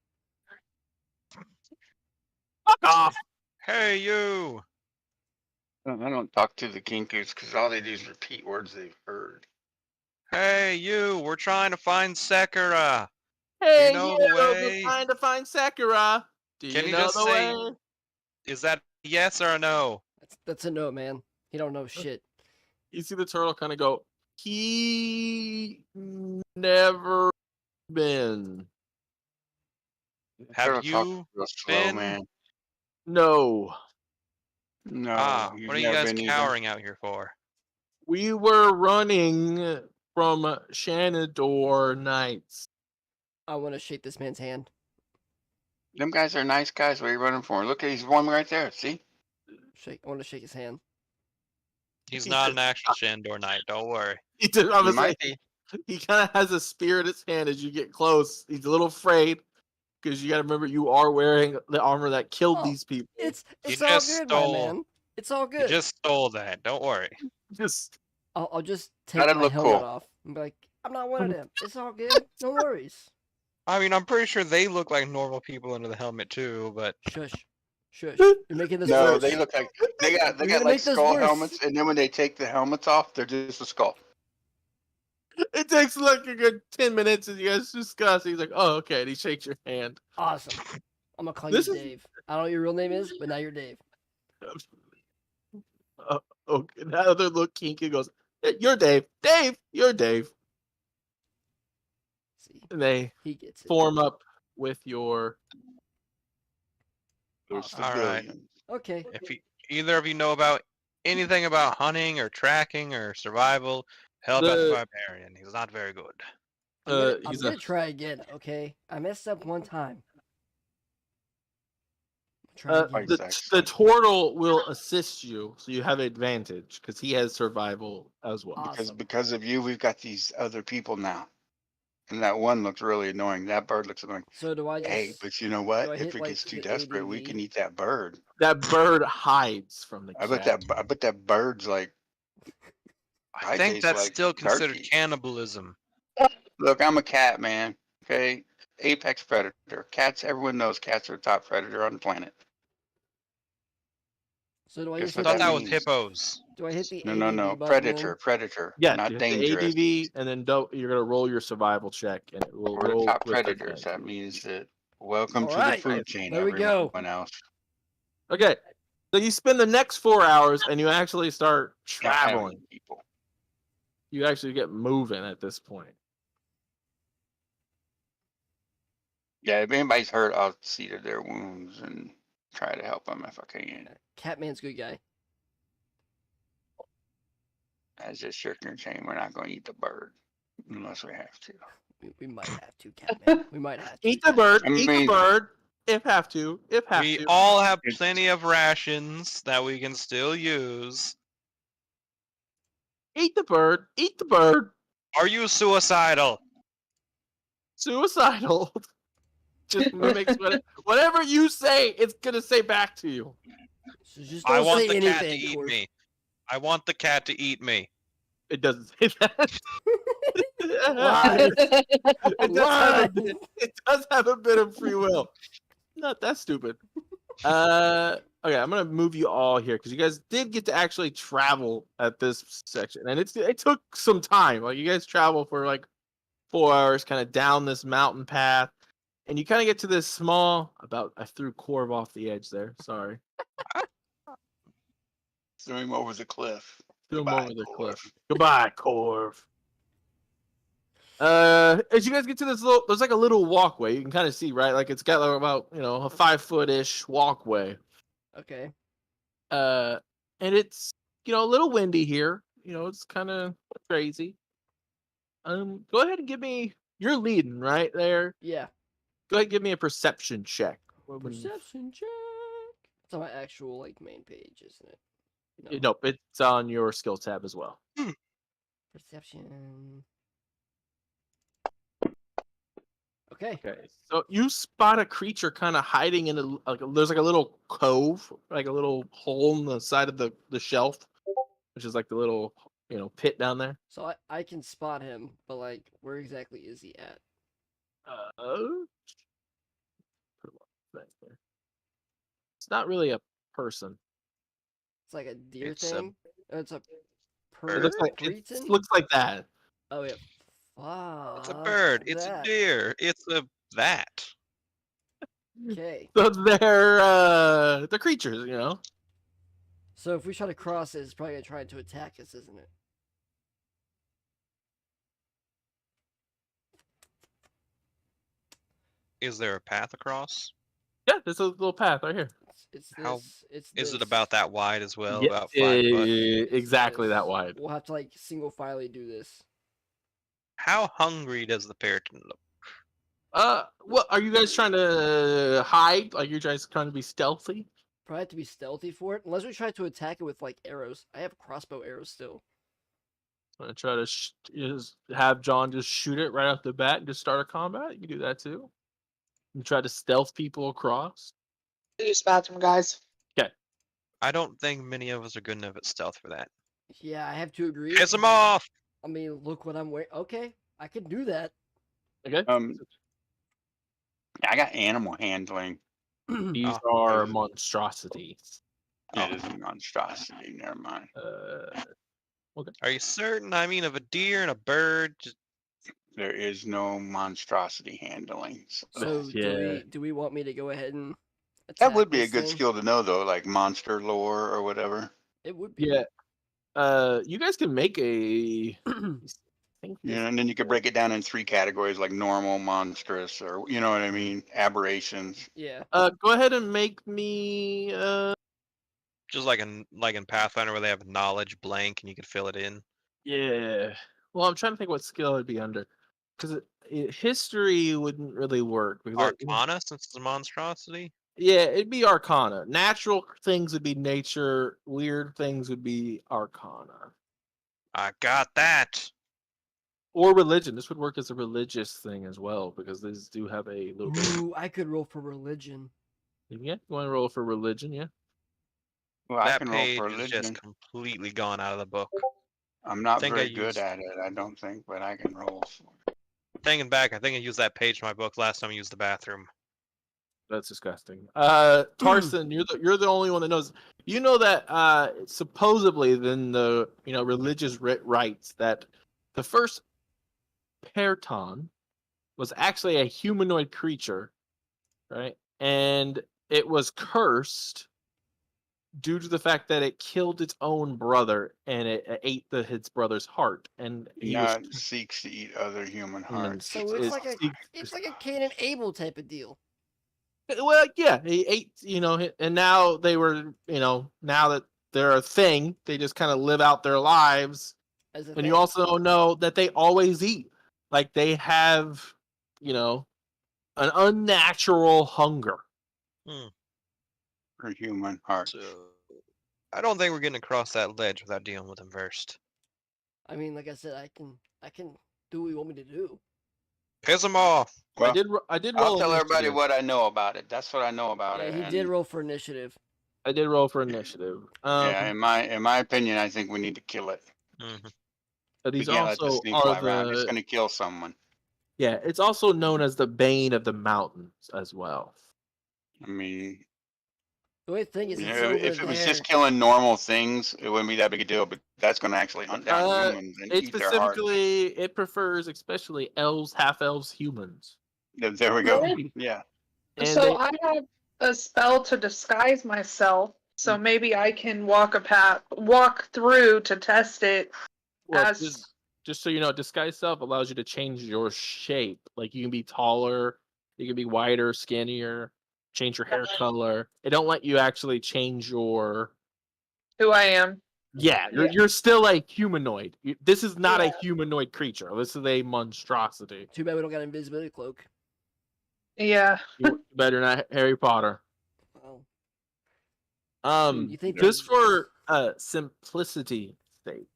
Fuck off! Hey, you! I don't talk to the kinkus because all they do is repeat words they've heard. Hey, you! We're trying to find Sakura. Hey, know you, the we're way? trying to find Sakura. Do Can you you know just the say- way? Is that a yes or a no? That's a no, man. He don't know shit. You see the turtle kind of go, he never been. Have Turtle talks you real slow, been- man. No. No, what are you guys cowering out here for? We were running from Shanador Knights. I want to shake this man's hand. Them guys are nice guys. What are you running for? Look, he's one right there. See? I want to shake his hand. He's not an actual Shandor Knight, don't worry. He did, I He was might like, be. he kind of has a spear in his hand as you get close. He's a little afraid because you got to remember you are wearing the armor that killed Oh, these people. It's You all just good, stole- my man. It's all You good. just stole that, don't worry. Just I'll just take That'd my look helmet cool. off and be like, I'm not one of them. It's all good. No worries. I mean, I'm pretty sure they look like normal people under the helmet too, but Shush. Shush. You're making this No, worse. they look like they You're got gonna like make this skull worse. helmets, and then when they take the helmets off, they're just a skull. it takes like a good 10 minutes and you guys discuss. He's like, oh, okay. And he shakes your hand. Awesome. I'm gonna call This you is- Dave. I don't know what your real name is, but now you're Dave. Okay. Now they look kinky. Goes, you're Dave. Dave, you're Dave. See, And they he gets it. form up with your. Those Awesome. All right. civilians. Okay. if either of you know about anything about hunting or tracking or survival, help out the The- barbarian. He's not very good. I'm he's gonna a- try again, okay? I messed up one time. Try Uh, again. the, Sex. the turtle will assist you, so you have advantage because he has survival as well. Awesome. Because of you, we've got these other people now, and that one looks really annoying. That bird looks annoying. So do I just Hey, but you know do what? I If hit, it like, gets too the desperate, we ADV? can eat that bird. That bird hides from the I bet cat. that bird's like, I I think taste that's like still considered turkey. cannibalism. look, I'm a cat man. Okay, apex predator. Cats. Everyone knows cats are the top predator on the planet. So do I Guess just I what hit thought that that was means. hippos. do I hit the No, ADV no, no. button Predator, then? predator. Yeah, not you hit dangerous. the ADV, and then you're gonna roll your survival check, and it will We're roll top with predators. advantage. That means that welcome to Alright, the food chain, there we go. everyone else. Okay, so you spend the next 4 hours, and you actually start Not having traveling. people. You actually get moving at this point. Yeah, if anybody's hurt, I'll see to their wounds and try to help them if I can. Catman's good guy. As just sugar chain, we're not going to eat the bird unless we have to. We might have to, Catman. We might have to. Eat the bird. I Eat the mean- bird. If have to. We all have plenty of rations that we can still use. Eat the bird. Eat the bird. Are you suicidal? Suicidal. Just mimics whatever you say, it's gonna say back to you. So just I don't want say the cat to anything, eat Corv. me. I want the cat to eat me. It doesn't say that. Lies. It does have a bit of free will. Not that stupid. Okay, I'm gonna move you all here because you guys did get to actually travel at this section, and it took some time. Like you guys travel for like 4 hours, kind of down this mountain path, and you kind of get to this small. I threw Corv off the edge there. Sorry, Threw him over the cliff. threw him Goodbye, over the Corv. cliff. Goodbye, Corv. As you guys get to this there's like a little walkway. You can kind of see, right? Like it's got like about a 5-foot-ish walkway. Okay. And it's a little windy here. It's kind of crazy. Go ahead and give me. You're leading right there. Yeah. Go ahead and give me a perception check. Perception check. It's on my actual main page, isn't it? Nope, it's on your skill tab as well. Perception. Okay. Okay, so you spot a creature kind of hiding in there's like a little cove, like a little hole in the side of the shelf, which is like the little pit down there. So I can spot him, but where exactly is he at? Put him up there. It's not really a person. It's like a deer It's a thing. It's a It bird. looks like that. Oh yeah. Fuck. It's a bird. It's a that. deer. It's a that. Okay. So they're creatures, So if we try to cross it, it's probably gonna try to attack us, isn't it? Is there a path across? Yeah, there's a little path right here. It's How- this. It's Is it this. about that wide as well? Yeah, About 5 foot? It's exactly this. that wide. We'll have to single filely do this. How hungry does the Puritan look? What are you guys trying to hide? Like you're guys trying to be stealthy? Probably have to be stealthy for it, unless we try to attack it with arrows. I have crossbow arrows still. I'm gonna try to just have John just shoot it right off the bat and just start a combat. You can do that too. You try to stealth people across. Use bathroom, guys. I don't think many of us are good enough at stealth for that. Yeah, I have to agree. Piss them off! I mean, look what I'm wearing. Okay, I can do that. Okay. I got animal handling. These Oh. are monstrosities. It is a monstrosity. Never mind. Are you certain? I mean, of a deer and a bird. There is no monstrosity handling. So Yeah. do we want me to go ahead and That attack would be a this good thing? skill to know, though, like monster lore or whatever. It would be. Yeah. You guys can make a. I think Yeah, and then you could break it down in 3 categories, like normal, monstrous, or you know what I mean, aberrations. Yeah. Go ahead and make me. Just like in Pathfinder where they have knowledge blank and you can fill it in. Yeah. Well, I'm trying to think what skill it'd be under, because history wouldn't really work. Because Arcana, since it's a monstrosity. yeah, it'd be Arcana. Natural things would be nature. Weird things would be Arcana. I got that. Or religion. This would work as a religious thing as well, because these do have a little bit. Ooh, I could roll for religion. Yeah, you want to roll for religion? Yeah. Well, I That can roll page for is religion. just completely gone out of the book. I'm not think I very good used- at it, I don't think, but I can roll for it. Thinking back, I think I used that page in my book last time I used the bathroom. That's disgusting. Tarson, you're the only one that knows. You know that supposedly, then the religious rites that the first Perton was actually a humanoid creature, right? And it was cursed due to the fact that it killed its own brother and it ate its brother's heart, and he was Not seeks to eat other human Humans. hearts. So It's- it's like a Cain and Abel type of deal. well, yeah, he ate, and now they were, now that they're a thing, they just kind of live out their lives. As a And you thing. also know that they always eat. Like they have, an unnatural hunger. or human heart. So I don't think we're getting across that ledge without dealing with him first. I mean, like I said, I can do what you want me to do. Piss him off. Well, I did I'll roll tell everybody initiative. what I know about it. That's what I know about Yeah, it. he and, did roll for initiative. I did roll for initiative. Yeah, in my opinion, I think we need to kill it. But We these can't let the also snake are fly around. It's the going to kill someone. yeah. It's also known as the Bane of the Mountains as well. I mean, The only thing is, you it's know, over if it was there. just killing normal things, it wouldn't be that big a deal. But that's going to actually hunt down humans and It eat their heart. specifically it prefers especially elves, half elves, humans. There we go. Really? Yeah. And So they- I have a spell to disguise myself, so maybe I can walk through to test it. well, as- just so you know, disguise self allows you to change your shape. Like you can be taller, you can be wider, skinnier, change your hair color. It don't let you actually change your Who I am. yeah, Yeah. you're still a humanoid. This is not a Yeah. humanoid creature. This is a monstrosity. Too bad we don't got an invisibility cloak. Yeah. You better not Harry Potter. Well, you think Just for simplicity sake,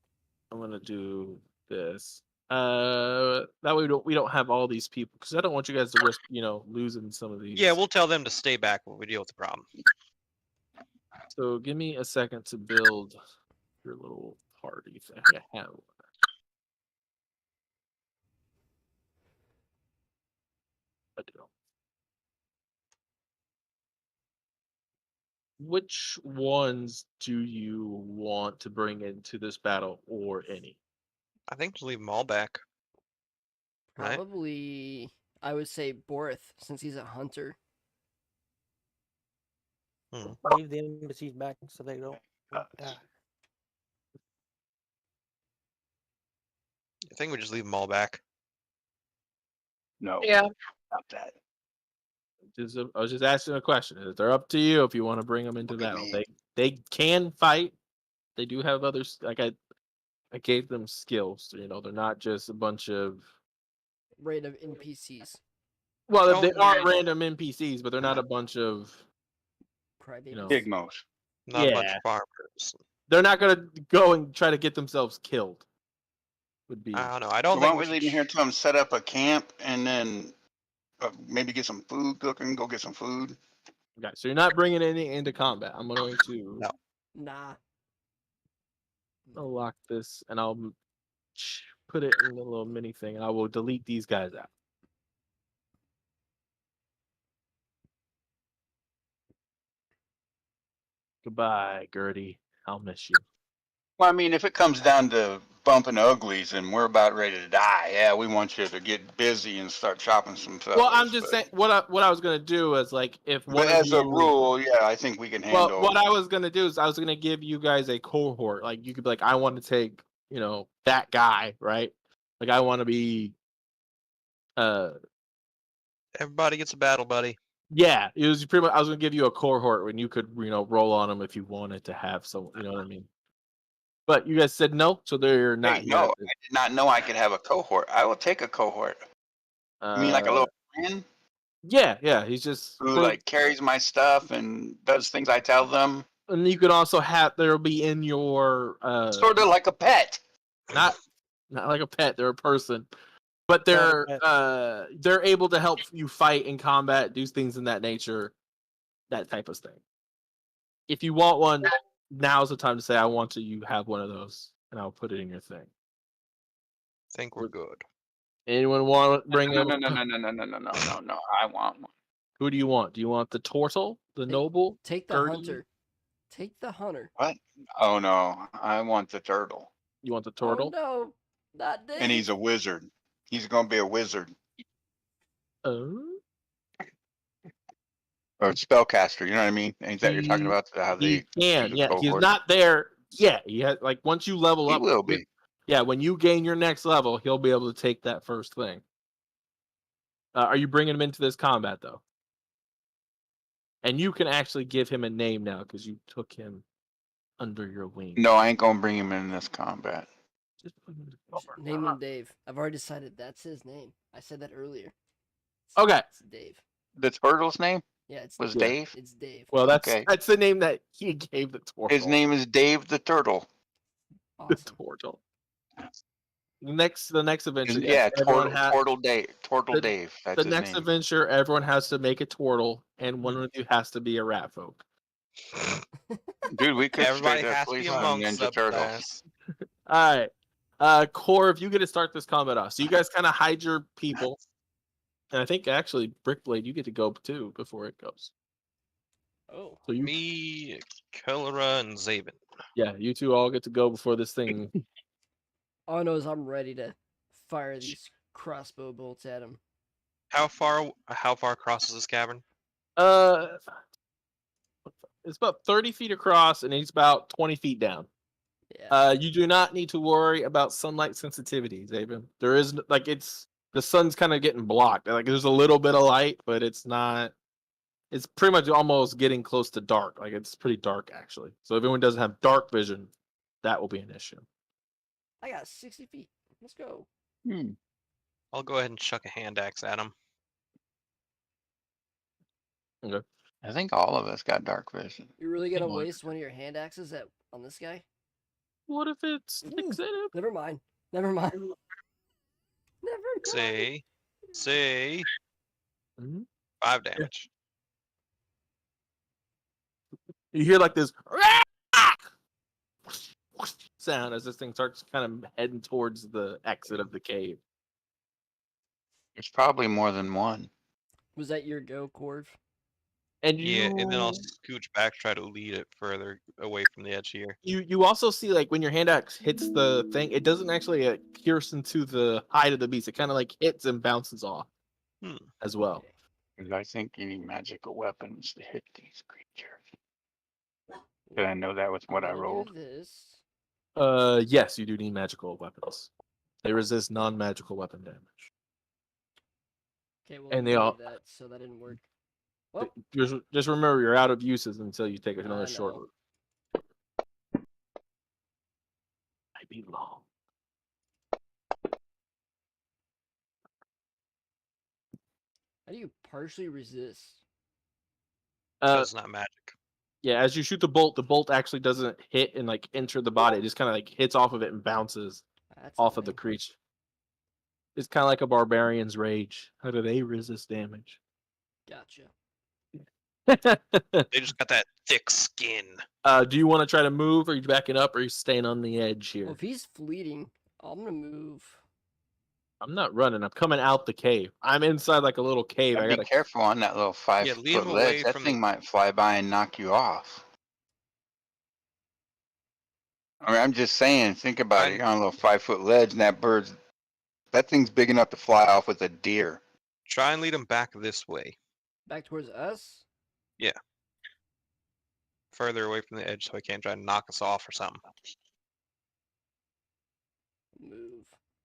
I'm gonna do this. That way we don't have all these people because I don't want you guys to risk, losing some of these. Yeah, we'll tell them to stay back while we deal with the problem. So give me a second to build your little party thing. I have one. I do. Which ones do you want to bring into this battle, or any? I think just leave them all back. Right. Probably, I would say Borth, since he's a hunter. Leave the embassies back so they don't die. I think we just leave them all back. No. Yeah. Stop that. I was just asking a question. They're up to you if you want to bring them into Look at battle. me. They can fight. They do have others. Like I gave them skills. They're not just a bunch of. Random NPCs. Well, they Don't are worry. random NPCs, but they're not a bunch of. Crybabies. Gigmos. Not a bunch Yeah. of farmers. They're not gonna go and try to get themselves killed. Would be. I don't know. I don't Why think don't we should leave them here until them set up a camp and then maybe get some food cooking, go get some food? Okay, so you're not bringing any into combat. I'm going to. No. Nah. I'll lock this and I'll put it in a little mini thing, and I will delete these guys out. Goodbye, Gertie. I'll miss you. Well, I mean, if it comes down to bumping uglies and we're about ready to die, yeah, we want you to get busy and start chopping some stuff. Well, I'm just saying what I was gonna do is like if one But of as a you, rule, yeah, I think we can handle. well, what I was gonna do is I was gonna give you guys a cohort. Like you could be like, I want to take that guy, right? Like I want to be, Everybody gets a battle buddy. yeah. It was pretty much. I was gonna give you a cohort when you could roll on them if you wanted to have some. You know what I mean? But you guys said no, so they're not. Hey, no, I did not know I could have a cohort. I will take a cohort. You mean like a little friend Yeah. He's just who like carries my stuff and does things I tell them? and you could also have there'll be in your Sort of like a pet. not like a pet, they're a person. But they're able to help you fight in combat, do things in that nature, that type of thing. If you want one, now's the time to say I want to you have one of those, and I'll put it in your thing. Think we're good. Anyone want to bring No, them? no. I want one. Who do you want? Do you want the turtle, the noble? Take the Gertie? hunter. Take the hunter. What? Oh no, I want the turtle. You want the turtle? Oh no, not Dave. And he's a wizard. He's gonna be a wizard Oh. or a spellcaster. You know what I mean? Ain't that you're talking about? How He they can, the yeah. He's cohort? not there yet. He has like once you level He up, will be. yeah. When you gain your next level, he'll be able to take that first thing. Are you bringing him into this combat though? And you can actually give him a name now because you took him under your wing. No, I ain't gonna bring him in this combat. Just put him in- Name him Dave. I've already decided that's his name. I said that earlier. Okay. It's Dave. The turtle's name? Yeah, it's Was Yeah. Dave? It's Dave. Well, Okay. that's the name that he gave the turtle. His name is Dave the Turtle. The Awesome. turtle. The next adventure. Yeah, Yes, everyone Turtle Dave. Turtle the- Dave. That's the his next name. adventure, everyone has to make a turtle, and one of you has to be a rat folk. Dude, we could Everybody straight up has to play be some among Ninja Turtles. subclass. All right, Corv, you get to start this combat off. So you guys kind of hide your people, and I think actually Brickblade, you get to go too before it goes. Oh. So you, Me, Kelra, and Zaven. yeah, you two all get to go before this thing. All I know is I'm ready to fire these crossbow bolts at him. How far across is this cavern? Uh, it's about 30 feet across, and he's about 20 feet down. Yeah. You do not need to worry about sunlight sensitivity, Zabin. There is like the sun's kind of getting blocked. Like there's a little bit of light, but it's not. It's pretty much almost getting close to dark. Like it's pretty dark actually. So if anyone doesn't have dark vision, that will be an issue. I got 60 feet. Let's go. I'll go ahead and chuck a hand axe at him. I think all of us got dark vision. You're really gonna Come on. waste one of your hand axes on this guy? What if it sticks in him? Never mind. Never mind. Never mind. Say Mhm. 5 damage. You hear like this sound as this thing starts kind of heading towards the exit of the cave. There's probably more than one. Was that your go, Corv? And Yeah, and then I'll you- scooch back, try to lead it further away from the edge here. you also see like when your hand axe hits the thing, it doesn't actually pierce into the hide of the beast. It kind of like hits and bounces off Hmm. as well. Okay. 'Cause I think you need magical weapons to hit these creatures. But I know that was what I I'm gonna do rolled. This. Yes, you do need magical weapons. They resist non-magical weapon damage. Okay, well, And I they all- did that, so that didn't work. Well, Just remember you're out of uses until you take another I short know. route. Might be long. how do you partially resist? Uh, It's not magic. yeah, as you shoot the bolt actually doesn't hit and like enter the body. It just kind of like hits off of it and bounces That's off of the annoying. creature. It's kind of like a barbarian's rage. How do they resist damage? Gotcha. They just got that thick skin. Do you want to try to move? Or are you backing up? Or are you staying on the edge here? Well, if he's fleeting, I'm gonna move. I'm not running. I'm coming out the cave. I'm inside like a little cave. I I'd gotta. be careful on that little 5 Yeah, lead foot him away ledge. That from thing the- might fly by and knock you off. I mean, I'm just saying, think about it. You're on a little 5 foot ledge and that thing's big enough to fly off with a deer. Try and lead him back this way, Back towards us. further away from the edge, so he can't try and knock us off or something. Move.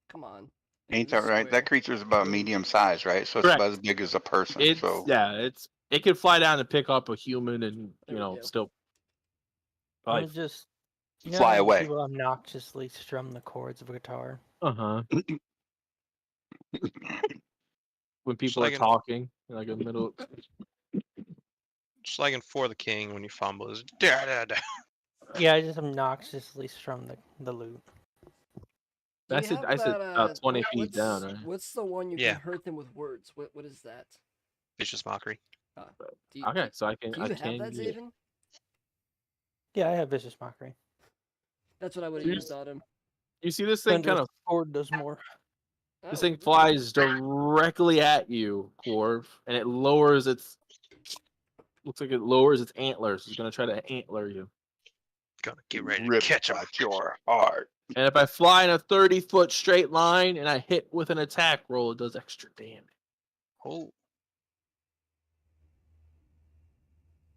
Come on. Ain't Move that right? square. That creature's about medium size, right? So it's Correct. about as big as a person. It's So it can fly down and pick up a human and There we go. still. I'm Like, gonna just you know Fly how away. People obnoxiously strum the chords of a guitar. uh-huh. When people like are an- talking, like in the middle. Just like in For the King when you fumble, is da da da. Yeah, I just obnoxiously strum the lute. Do you I said have that, 20 feet what's- down, right? What's the one you Yeah. can hurt them with words? What is that? Vicious mockery. Do you, Okay, so I can. Do I you have can that, use it. Zaven? Yeah, I have vicious mockery. That's what I would have Here's- used on him. You see this thing Thunder kind of. Sword does more. This Oh, thing really? flies directly at you, Corv, and it lowers its. Looks like it lowers its antlers. It's gonna try to antler you. Gonna get ready to rip catch him. at your heart. And if I fly in a 30-foot straight line and I hit with an attack roll, it does extra damage. Oh,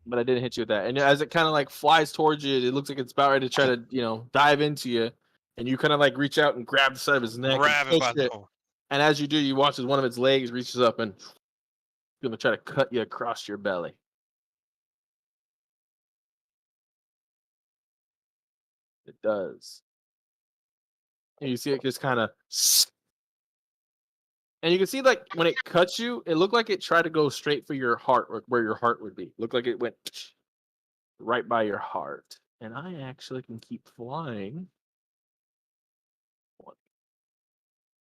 But I didn't hit you with that. And as it kind of like flies towards you, it looks like it's about ready to try to, dive into you. And you kind of like reach out and grab the side of his neck. grab and him by push the. it. Oh, And as you do, you watch as one of its legs reaches up and gonna try to cut you across your belly. It does. And you see it just kind of And you can see like when it cuts you, it looked like it tried to go straight for your heart, or where your heart would be. Looked like it went right by your heart. And I actually can keep flying.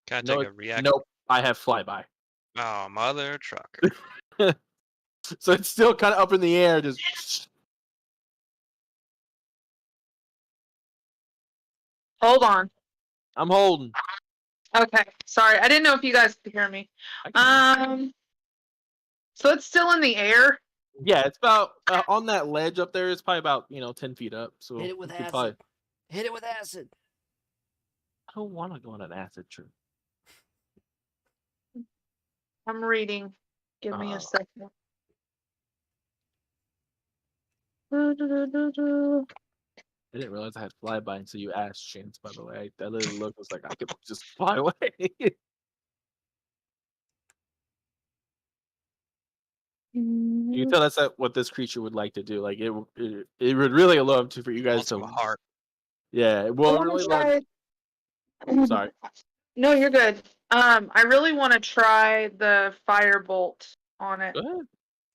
Can I No, take a react? nope. I have flyby. Oh, mother trucker. So it's still kind of up in the air, just Hold on. I'm holding. Okay, sorry. I didn't know if you guys could hear me. I can- So it's still in the air. yeah, it's about on that ledge up there. It's probably about 10 feet up. So Hit it with you could acid. probably- Hit it with acid. I don't want to go on an acid trip. I'm reading. Give me a second. I didn't realize I had flyby until you asked, Chance. By the way, that little look was like I could just fly away. You can tell that's what this creature would like to do. Like it would really love to for you guys Want some to. heart. Yeah, it will really love. Sorry. No, you're good. I really want to try the firebolt on it. Go ahead.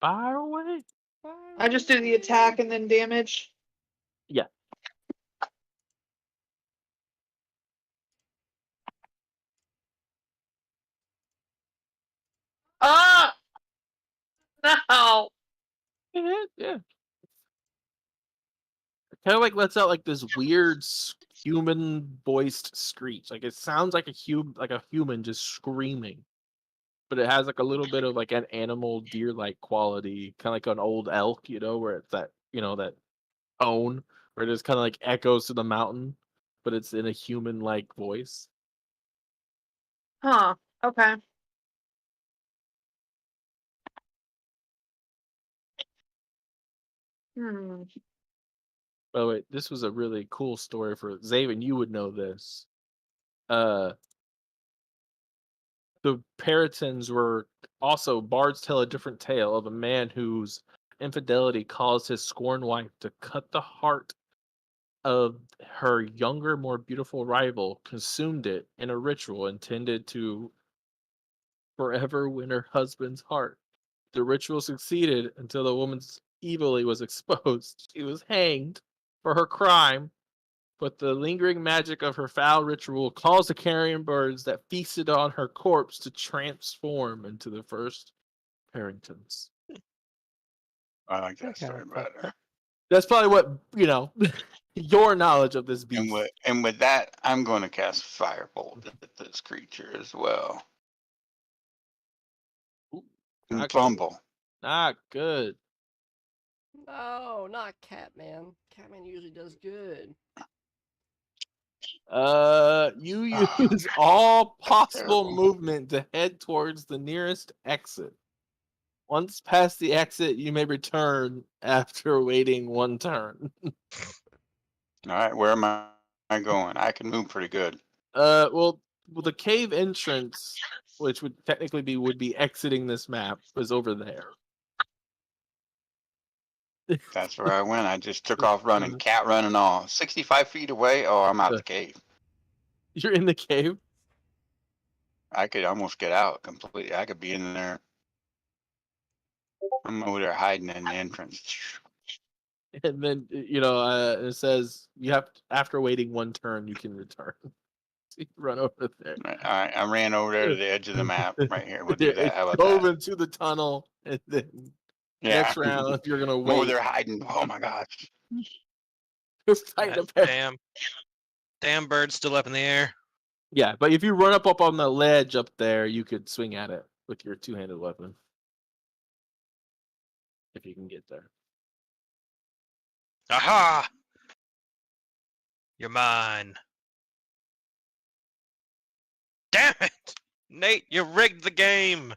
Fire away. I just do the attack and then damage. Yeah. Ah! No! Yeah. Kind of like lets out like this weird human voiced screech. Like it sounds like a human just screaming. But it has like a little bit of like an animal deer like quality, kind of like an old elk, where it's that, that tone where it just kind of like echoes to the mountain, but it's in a human like voice. Huh. Okay. Hmm. By the way, this was a really cool story for Zaven. You would know this. The Peritons were also bards tell a different tale of a man whose infidelity caused his scorned wife to cut the heart of her younger, more beautiful rival, consumed it in a ritual intended to forever win her husband's heart. The ritual succeeded until the woman's evilly was exposed. She was hanged for her crime, but the lingering magic of her foul ritual caused the carrion birds that feasted on her corpse to transform into the first Peritons. I like that Okay, story fuck better. That's probably what, your knowledge of this beast. And with that, I'm going to cast Firebolt at this creature as well. And not fumble. Not good. No, not Catman. Catman usually does good. You use all possible Terrible. movement to head towards the nearest exit. Once past the exit, you may return after waiting one turn. All right, where am I going? I can move pretty good. Well, the cave entrance, which would technically would be exiting this map, is over there. That's where I went. I just took off running, cat running all. 65 feet away. Oh, I'm out the cave. You're in the cave. I could almost get out completely. I could be in there. I'm over there hiding in the entrance. And then it says you have after waiting one turn you can return. So you run over there. All right, I ran over there to the edge of the map right here. We'll do that. How about Dove that? into the tunnel, and then Yeah. next round you're gonna I'm over wait. there hiding. Oh my gosh. Just tighten That up. damn bird's still up in the air. Yeah, but if you run up on the ledge up there, you could swing at it with your two-handed weapon. If you can get there. Aha! You're mine. Damn it! Nate, you rigged the game.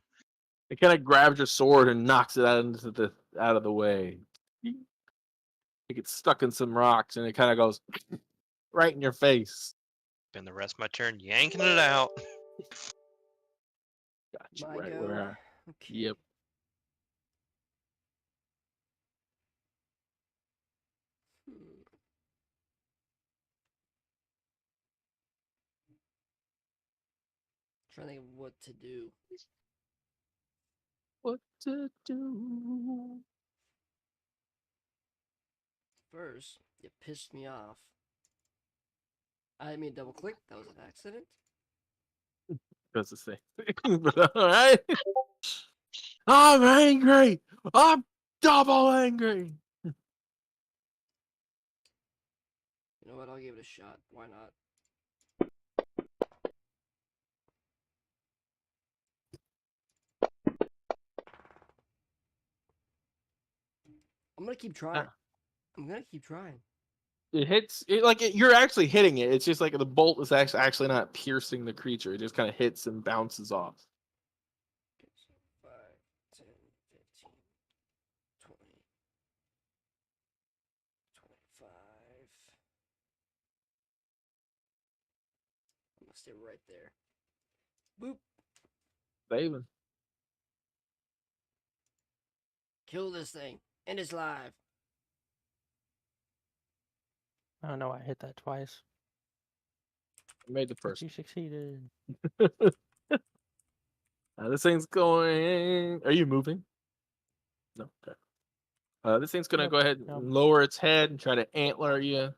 It kind of grabs your sword and knocks it out of the way. It gets stuck in some rocks and it kind of goes right in your face. Spend the rest of my turn yanking it out. Got you My right go. where. Okay. Yep. Hmm. trying to think of what to do. What to do? First, you pissed me off. I didn't mean to double click. That was an accident. That's the same thing. But all right. I'm angry. I'm double angry. You know what? I'll give it a shot. Why not? I'm gonna keep trying. Ah. I'm gonna keep trying. It hits it like you're actually hitting it. It's just like the bolt is actually not piercing the creature. It just kind of hits and bounces off. Okay, so 5, 10, 15, 20, 25. I'm gonna stay right there. Boop. Saving. Kill this thing. End its life. I don't know. I hit that twice. I made the But first. you succeeded. This thing's going. Are you moving? No. Okay. This thing's gonna Nope, go ahead and nope. lower its head and try to antler you.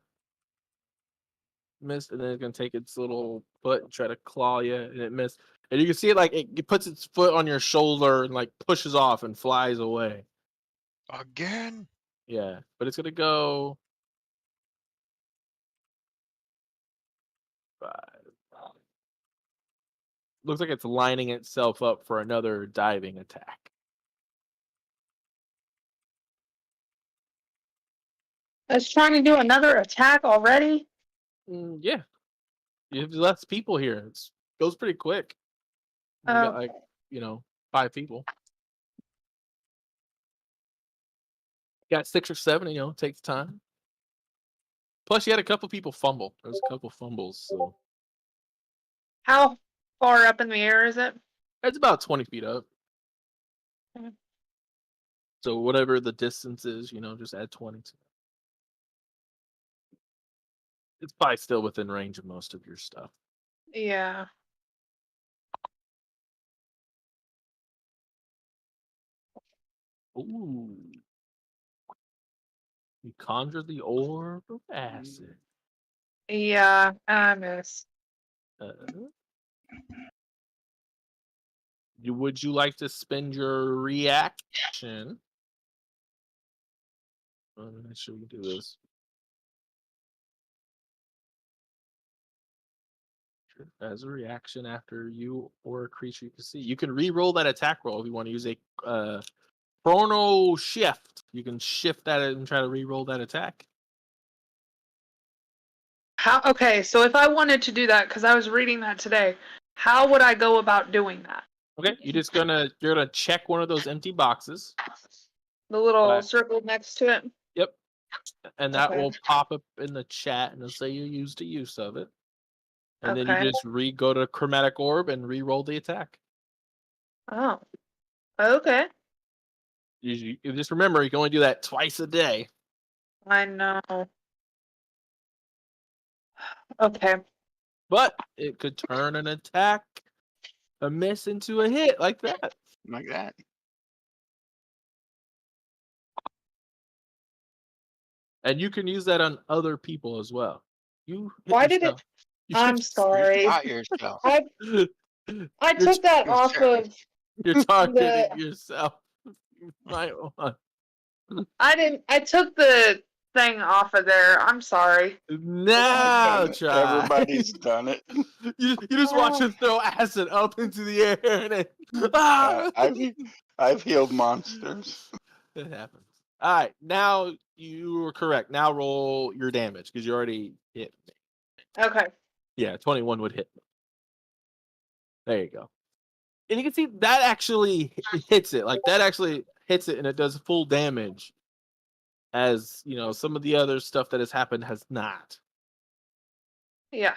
Missed, and then it's gonna take its little foot and try to claw you, and it missed. And you can see it like it puts its foot on your shoulder and like pushes off and flies away. Again? Yeah, but it's gonna go 5. Looks like it's lining itself up for another diving attack. It's trying to do another attack already. Yeah, you have less people here. It goes pretty quick. We got like 5 people. Got 6 or 7. It takes time. Plus, you had a couple people fumble. There's a couple fumbles, so How far up in the air is it? it's about 20 feet up. Mhm. So whatever the distance is, just add 20 to it. It's probably still within range of most of your stuff. Yeah. Ooh. You conjure the orb of acid. Yeah, I miss. Would you like to spend your reaction? Make sure we can do this. As a reaction after you or a creature you can see. You can re-roll that attack roll if you want to use a chrono shift. You can shift that and try to re-roll that attack. Okay, so if I wanted to do that, because I was reading that today, how would I go about doing that? Okay, you're gonna check one of those empty boxes. The little Right. circle next to it? Yep. And that Okay. will pop up in the chat and it'll say you used a use of it. And then Okay. you just go to chromatic orb and re-roll the attack. Oh. Okay. You just remember you can only do that twice a day. I know. Okay. But it could turn an attack, a miss into a hit like that. Like that. And you can use that on other people as well. You hit Why did it? yourself. You I'm hit sorry. Shot yourself. I You're took that you're off sorry. of. You're targeting The- yourself. You might want. I took the thing off of there. I'm sorry. Now try. Everybody's done it. You just watch him throw acid up into the air and then I've healed monsters. it happens. All right, now you were correct. Now roll your damage because you already hit me. Okay. Yeah, 21 would hit me. There you go. And you can see that actually hits it. Like that actually hits it and it does full damage. As some of the other stuff that has happened has not. Yeah.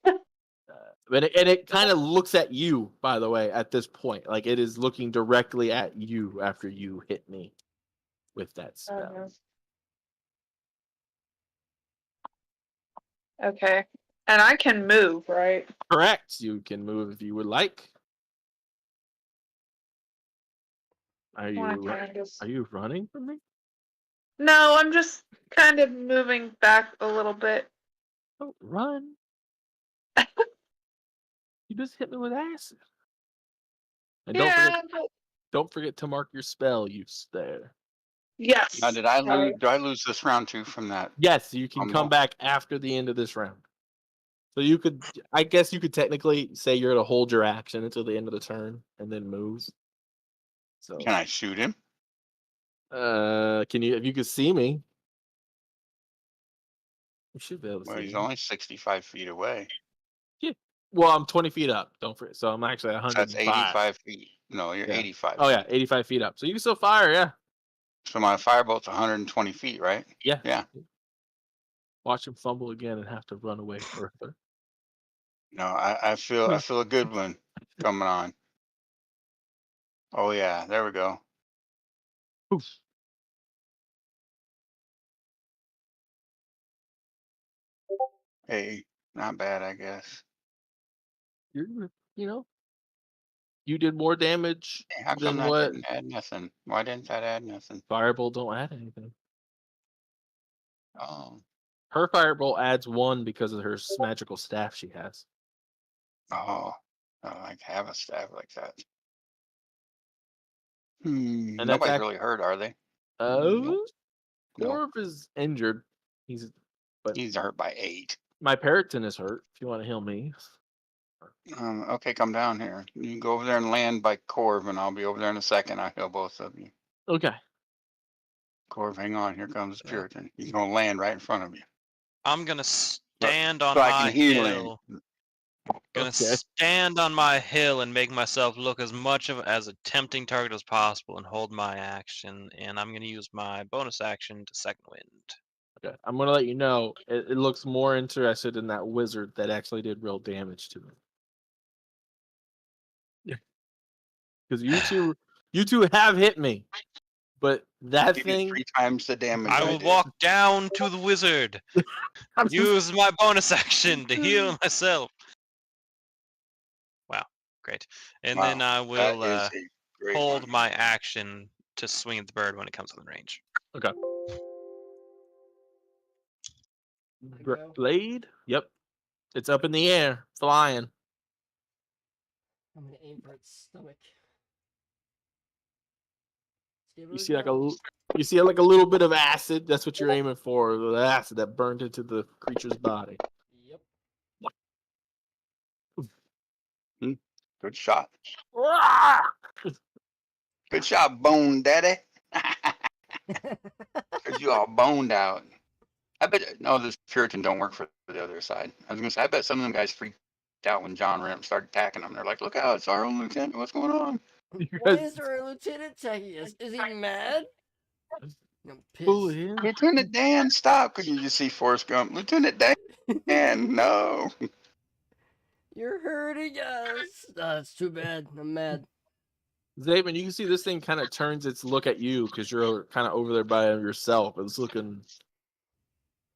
And it kind of looks at you, by the way, at this point. Like it is looking directly at you after you hit me with that spell. Okay. And I can move, right? Correct. You can move if you would like. Are Why you can't I just- are you running from me? No, I'm just kind of moving back a little bit. Don't run. You just hit me with acid. And Yeah, but don't forget to mark your spell use there. yes. Now, did I sorry. lose? Do I lose this round too from that? Yes, you can come no. back after the end of this round. So you could, I guess you could technically say you're to hold your action until the end of the turn and then move. So, Can I shoot him? can you, if you could see me, you should be able to Well, see he's me. only 65 feet away. Well, I'm 20 feet up. Don't forget. So I'm actually So 105. that's 85 feet. No, you're Yeah. 85. Oh yeah, 85 feet up. So you can still fire. Yeah. So my firebolt's 120 feet, right? Yeah. Yeah. Watch him fumble again and have to run away further. No, I feel a good one coming on. Oh yeah, there we go. Poof. Hey, not bad, I guess. You know, you did more damage Hey, how come than that what didn't add nothing? Why didn't that add nothing? Firebolt don't add anything. Oh, Her Firebolt adds 1 because of her magical staff she has. oh, I don't like have a staff like that. And that's Nobody's act- really hurt, are they? Oh, Nope. Corv is injured. But He's hurt by 8. my Periton is hurt. If you want to heal me, Okay, come down here. You can go over there and land by Corv, and I'll be over there in a second. I'll heal both of you. okay. Corv, hang on. Here comes Puritan. He's gonna land right in front of you. I'm gonna stand on So I my can heal hill. him. Gonna Okay. stand on my hill and make myself look as much of as a tempting target as possible and hold my action. And I'm gonna use my bonus action to second wind. Okay. I'm gonna let you know. It looks more interested in that wizard that actually did real damage to him. Because you two have hit me, but that Give you thing. 3 times the damage. I will did. walk down to the wizard. I'm just- Use my bonus action to heal myself. Wow, great. And then Wow, I will that is a great hold one. my action to swing at the bird when it comes within range. Okay. I go. Blade. Yep. It's up in the air, flying. I'm gonna aim for its stomach. Give it You a see like go. you see like a little bit of acid. That's what you're aiming for. The acid that burned into the creature's body. Yep. Good shot. Good shot, Bone Daddy. Because you all boned out. I bet no, this Puritan don't work for the other side. I was gonna say, I bet some of them guys freaked out when John Rim started attacking them. They're like, "Look out! It's our own lieutenant. What's going on?" Why is our lieutenant attacking us? Is he mad? I'm Pull pissed. it in. Lieutenant Dan, stop! Because you just see Forrest Gump. Lieutenant Dan, no. You're hurting us. That's too bad. I'm mad. Zabin, you can see this thing kind of turns its look at you because you're kind of over there by yourself. It's looking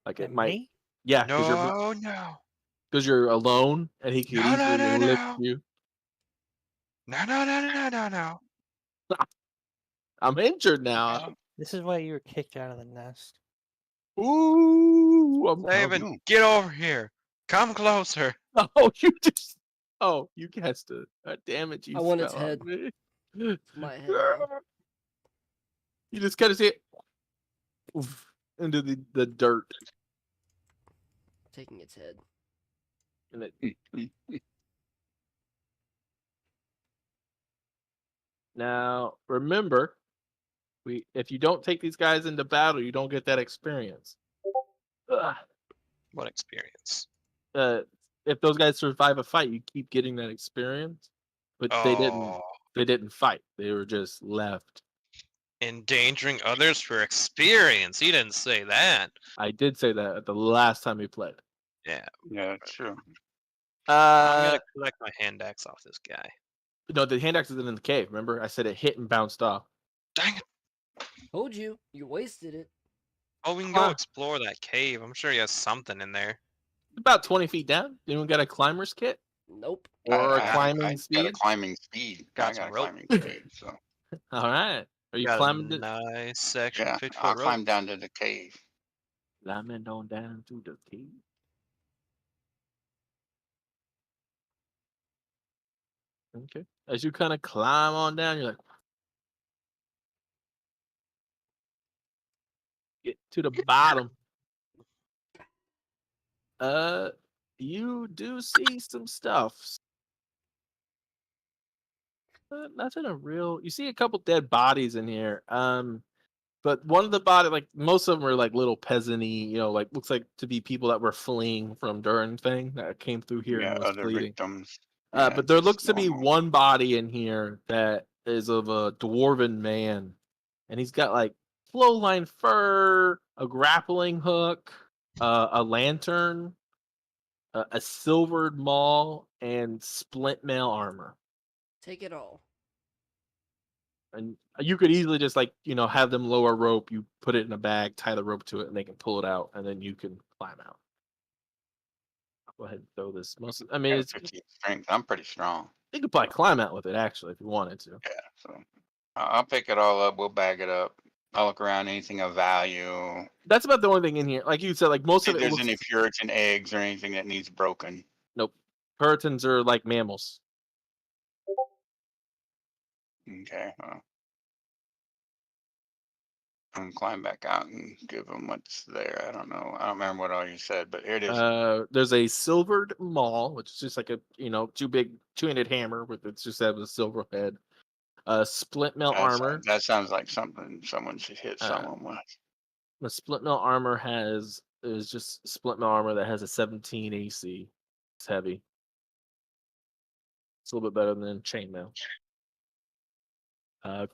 like it At might. me? Yeah, No. because you're alone and he could No, no, easily no, lift no. you. No. I'm injured now. This is why you were kicked out of the nest. Ooh, I'm David, no. get over here. Come closer. Oh, you just. Oh, you cast a damage. You I want its spell on head. me. My head. now. You just kind of see it oof, into the dirt. Taking its head. And it, now, remember, if you don't take these guys into battle, you don't get that experience. Ugh. What experience? If those guys survive a fight, you keep getting that experience. But they didn't. Oh, They didn't fight. They were just left. endangering others for experience. He didn't say that. I did say that at the last time we played. Yeah. Yeah, true. I'm gonna collect my hand axe off this guy. No, the hand axe is in the cave. Remember, I said it hit and bounced off. Dang it. Told you. You wasted it. Oh, we can go Huh. explore that cave. I'm sure he has something in there. About 20 feet down. Anyone got a climber's kit Nope. or a I climbing got a speed? climbing speed. Got I some got a rope. climbing speed. So All right. Are you Got climbing? a nice section yeah, of 50 I'll foot climb rope. down to the cave. Climbing on down to the cave. Okay. As you kind of climb on down, you're like, get to the bottom. You do see some stuff. Nothing a real. You see a couple dead bodies in here. But one of the body, like most of them are like little peasant-y, like looks like to be people that were fleeing from Durn thing that came through here Yeah, and was other fleeing. victims. Yeah, But there just looks to be normal. one body in here that is of a dwarven man, and he's got like flowline fur, a grappling hook, a lantern, a silvered maul, and splint mail armor. Take it all. And you could easily just like have them lower rope. You put it in a bag, tie the rope to it, and they can pull it out, and then you can climb out. I'll go ahead and throw this. I mean, I got it's 15 strength. I'm pretty strong. you could probably climb out with it actually if you wanted to. Yeah, so I'll pick it all up. We'll bag it up. I'll look around, anything of value. That's about the only thing in here. Like you said, like most See of if it there's looks. any Puritan eggs or anything that needs broken. Nope. Puritans are like mammals. Okay. I'm gonna climb back out and give them what's there. I don't know. I don't remember what all you said, but here it is. There's a silvered maul, which is just like a two-handed hammer with it's just have a silver head. Split mail armor. That sounds like something someone should hit Uh, someone with. The split mail armor is just split mail armor that has a 17 AC. It's heavy. It's a little bit better than chainmail.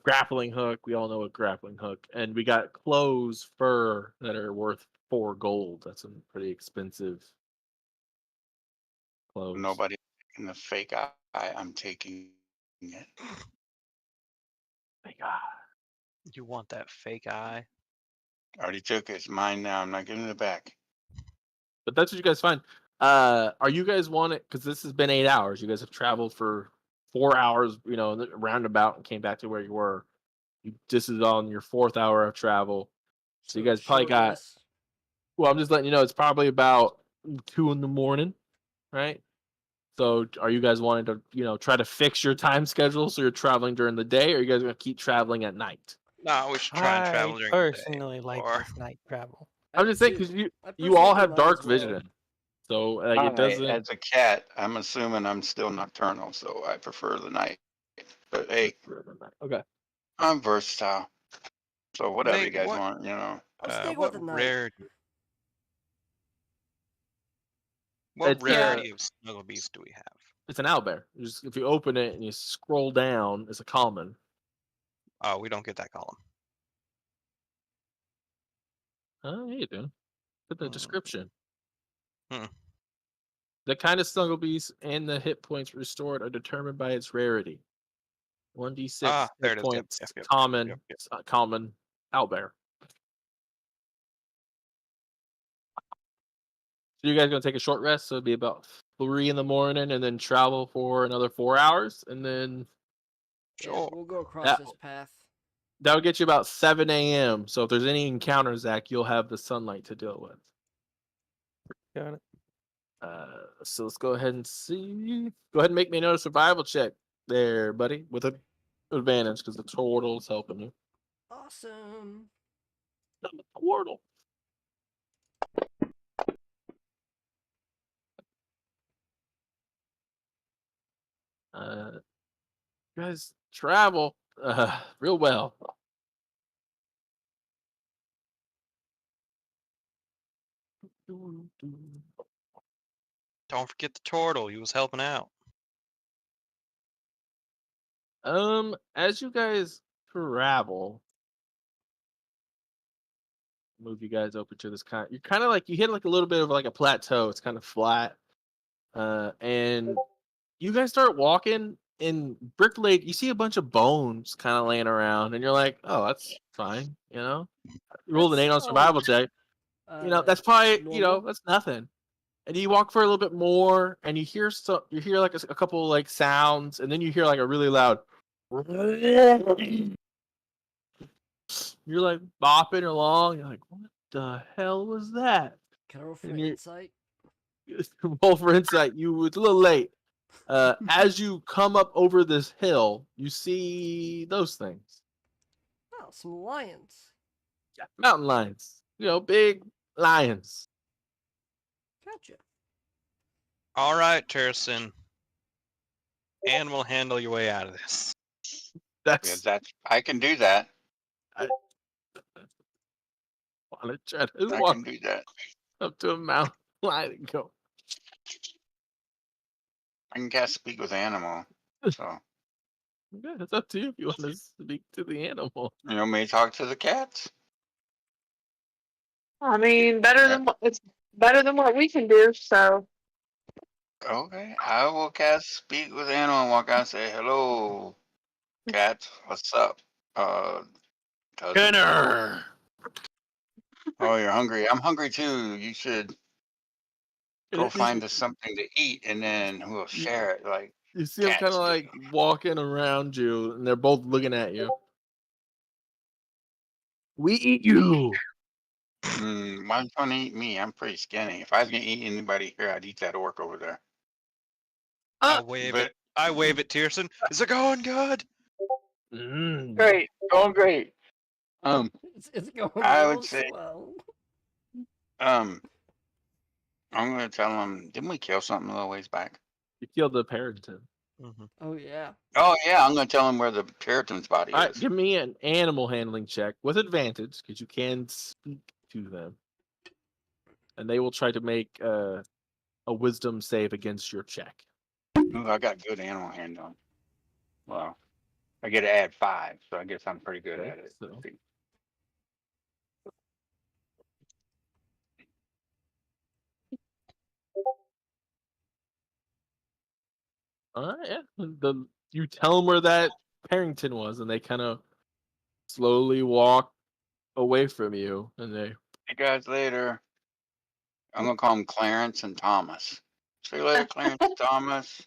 Grappling hook. We all know a grappling hook, and we got clothes fur that are worth 4 gold. That's some pretty expensive clothes. Nobody in the fake eye. I'm taking it. My God. You want that fake eye? Already took it. It's mine now. I'm not giving it back. But that's what you guys find. Are you guys want it? Because this has been 8 hours. You guys have traveled for 4 hours, roundabout, and came back to where you were. This is on your 4th hour of travel. So you guys probably short got. rest. Well, I'm just letting you know it's probably about 2 a.m, right? So are you guys wanting to, try to fix your time schedule so you're traveling during the day, or are you guys gonna keep traveling at night? No, we should try and travel I during the day. personally like or- this night travel. I'm just saying because you all have dark vision, so like it doesn't. As a cat, I'm assuming I'm still nocturnal, so I prefer the night. But hey, Okay. I'm versatile. So whatever you Nate, guys what- want, I'll stick what with the night. rarity? What It's, rarity of snuggle beast do we have? It's an owlbear. If you open it and you scroll down, it's a common. Oh, we don't get that column. Oh, yeah, you do. Put the Hmm. description. Hmm. The kind of snuggle beast and the hit points restored are determined by its rarity. 1d6 there hit it is. Yep, points, yep, common, yep, yep. common, owlbear. So you guys gonna take a short rest? So it'd be about 3 a.m, and then travel for another 4 hours, and then Yeah, Sure. we'll go across That- this path. that would get you about 7 a.m. So if there's any encounters, Zach, you'll have the sunlight to deal with. Got it. So let's go ahead and see. Go ahead and make me another survival check there, buddy, with an advantage because the turtle's helping you. Awesome. I'm a turtle. You guys travel real well. Don't forget the turtle. He was helping out. As you guys travel, move you guys over to this you're kind of like you hit like a little bit of like a plateau. It's kind of flat. And you guys start walking in Brick Lake. You see a bunch of bones kind of laying around, and you're like, "Oh, that's fine." You roll the That's, 8 on survival check. That's probably normal. that's nothing. And you walk for a little bit more, and you hear like a couple like sounds, and then you hear like a really loud. You're like bopping along. You're like, what the hell was that? Can I roll for And an you're- insight? Roll for insight. It's a little late. As you come up over this hill, you see those things. Oh, some lions. Yeah, mountain lions. Big lions. Gotcha. All right, Turson. Animal handle your way out of this. Because That's I can do that. want to try to I walk can do that. up to a mountain lion and go. I can cast speak with animal. So Yeah, it's up to you if you want to speak to the animal. you know me talk to the cats. I mean, it's better than what we can do. So Okay, I will cast speak with animal and walk out and say, "Hello, cats. What's up? Cousin. Dinner. Oh, you're hungry. I'm hungry too. You should go find us something to eat, and then we'll share it." Like, You see them cats kind of do. like walking around you, and they're both looking at you. We eat you. Why don't you eat me? I'm pretty skinny. If I was gonna eat anybody here, I'd eat that orc over there. I wave but- it. I wave at Tierson. Is it going good? Mm. Great, going great. It's going I real would say- swell. I'm gonna tell them. Didn't we kill something a little ways back? You killed the Parrington. Mm-hmm. Oh yeah. Oh yeah, I'm gonna tell them where the Puritan's body All right, is. give me an animal handling check with advantage because you can speak to them, and they will try to make a wisdom save against your check. Ooh, I got good animal handling. Well, I get to add 5, so I guess I'm pretty good Okay, at it. so- All right, yeah. You tell them where that Parrington was, and they kind of slowly walk away from you, and they See you guys later. I'm gonna call them Clarence and Thomas. See you later, Clarence and Thomas.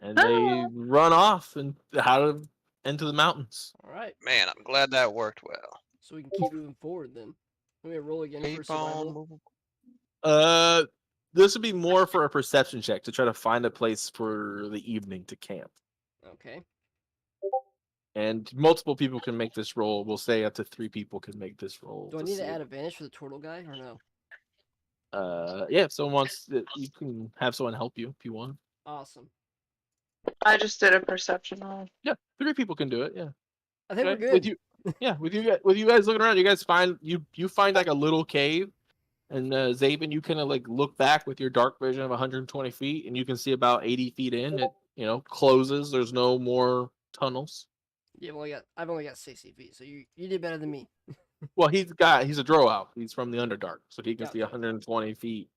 run off and out of into the mountains. All right. Man, I'm glad that worked well. So we can keep moving forward then. Let me roll again for Keep on survival. moving. This would be more for a perception check to try to find a place for the evening to camp. Okay. And multiple people can make this roll. We'll say up to 3 people can make this roll. Do I to need see to add it. advantage for the turtle guy or no? Yeah, if someone wants it, you can have someone help you if you want. Awesome. I just did a perception roll. Yeah, 3 people can do it. Yeah. I think Okay, we're With good. you, yeah, with you guys looking around, you guys find you find like a little cave, and Zaven, you kind of like look back with your dark vision of 120 feet, and you can see about 80 feet in. It closes. There's no more tunnels. Yeah, I've only got 60 feet, so you did better than me. Well, he's a drow elf. He's from the Underdark, so he can see Gotcha. 120 feet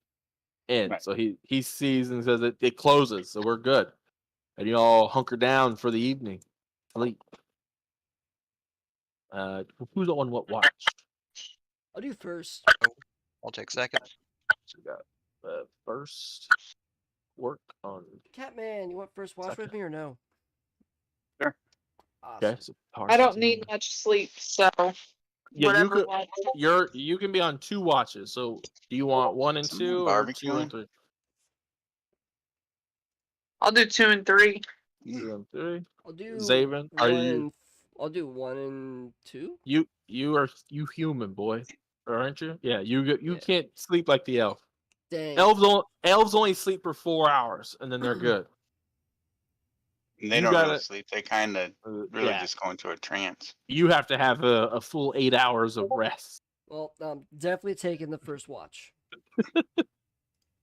in. Right. So he sees and says it closes, so we're good. And you all hunker down for the evening. Sleep. Who's on what watch? I'll do first. I'll take second. So we got first work on. Catman, you want first watch with me or no? Sure. Awesome. Okay, so I don't need much sleep, so Yeah, you whatever. could. watch- You can be on 2 watches. So do you want 1 and 2 or 2 and 3? I'll do 2 and 3. 2 and 3. I'll do Zaven, are one you and I'll do 1 and 2. you are human boy, aren't you? Yeah, you Yeah. can't sleep like the elf. Dang. Elves only sleep for 4 hours and then they're good. And they You don't gotta- really sleep. They kind of really yeah, just go into a trance. you have to have a full 8 hours of rest. Well, I'm definitely taking the first watch.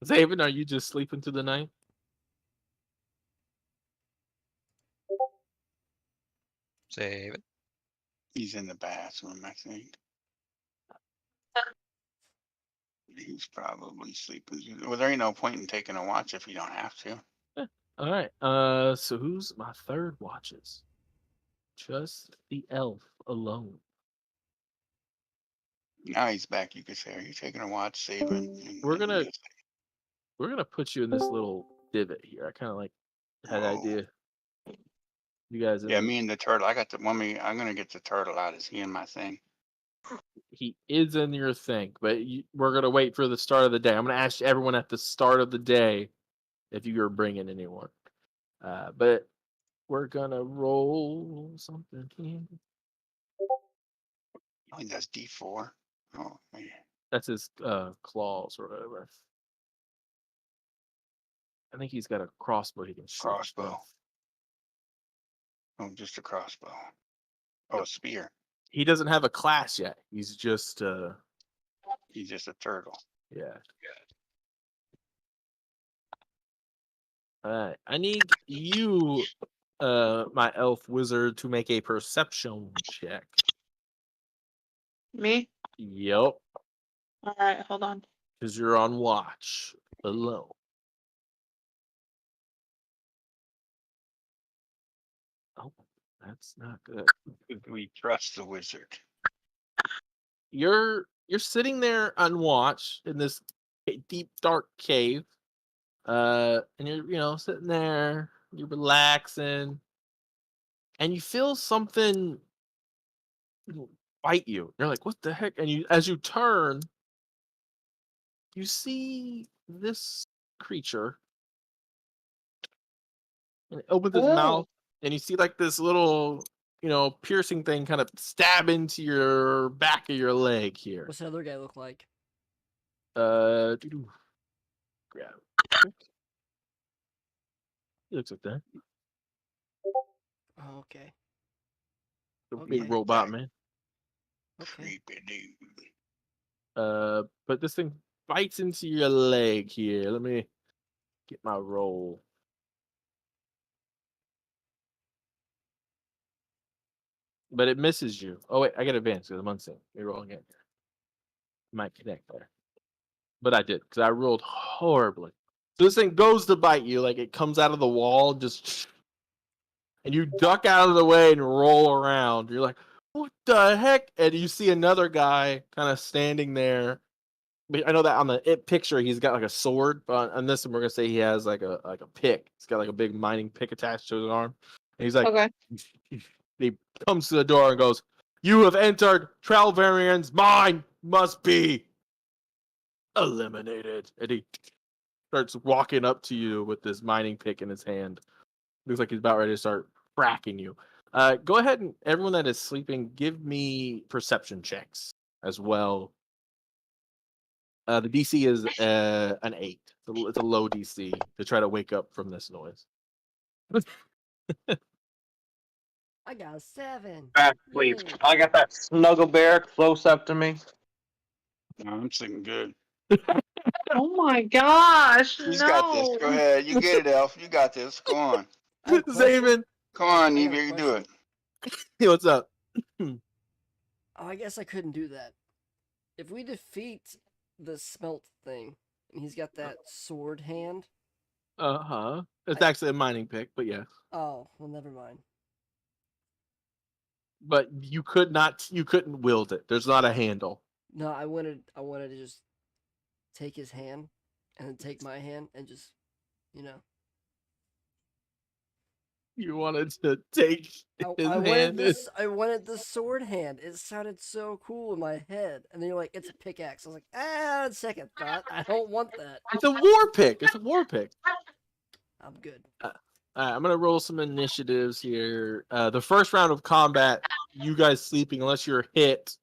Zaven, are you just sleeping through the night? Save it. He's in the bathroom, I think. He's probably sleeping. Well, there ain't no point in taking a watch if you don't have to. All right. So who's my third watches? Just the elf alone. Now he's back. You could say, "Are you taking a watch, saving?" We're gonna- we're gonna put you in this little divot here. I kind of like had an Whoa. idea. You guys, Yeah, me and the turtle. I got the I'm gonna get the turtle out. Is he in my thing? he is in your thing, but we're gonna wait for the start of the day. I'm gonna ask everyone at the start of the day if you are bringing anyone. But we're gonna roll something here. Oh, he does D4. Oh man. That's his claws or whatever. I think he's got a crossbow he can shoot. and Crossbow. stuff. Oh, just a crossbow. Oh, a spear. He doesn't have a class yet. He's just He's just a turtle. yeah. Alright. I need you, my elf wizard, to make a perception check. Me? Yep. All right, hold on. Because you're on watch alone. Oh, that's not good. We trust the wizard. You're sitting there on watch in this deep dark cave. And you're sitting there, you're relaxing, and you feel something bite you. You're like, what the heck? And as you turn, you see this creature. And it opens its mouth, and you see like this little, piercing thing kind of stab into your back of your leg here. What's the other guy look like? Grab. He looks like that. Oh, okay. The Okay. big robot man. Okay. Creepy dude. But this thing bites into your leg here. Let me get my roll. But it misses you. Oh wait, I get advantage because I'm unseen. Let me roll again. Might connect there. But I did, because I rolled horribly. So this thing goes to bite you, like it comes out of the wall, just and you duck out of the way and roll around. You're like, what the heck? And you see another guy kind of standing there. I know that on the picture he's got like a sword, but on this one we're gonna say he has like a pick. He's got like a big mining pick attached to his arm. And he's like, Okay. he comes to the door and goes, "You have entered Tralvarian's mine. Must be eliminated." And he starts walking up to you with this mining pick in his hand. Looks like he's about ready to start fracking you. Go ahead and everyone that is sleeping, give me perception checks as well. The DC is an 8. It's a low DC to try to wake up from this noise. I got a 7. Please. Yay. I got that snuggle bear close up to me. No, I'm sleeping good. Oh my gosh. Who's got this? Go ahead. You get it, Elf. You got this. Go on. I have a question. Zaven, Come on, I got a Evie. You can do it. hey, what's up? Oh, I guess I couldn't do that. If we defeat the smelt thing, and he's got that sword hand. It's actually a mining pick, but yeah. Oh, well, never mind. But you couldn't wield it. There's not a handle. No, I wanted to just take his hand, and then take my hand, and just, You wanted to take his I wanted hand. this. I wanted the sword hand. It sounded so cool in my head. And then you're like, it's a pickaxe. I was like, second thought, I don't want that. It's a war pick. It's a war pick. I'm good. I'm gonna roll some initiatives here. The first round of combat, you guys sleeping, unless you're hit,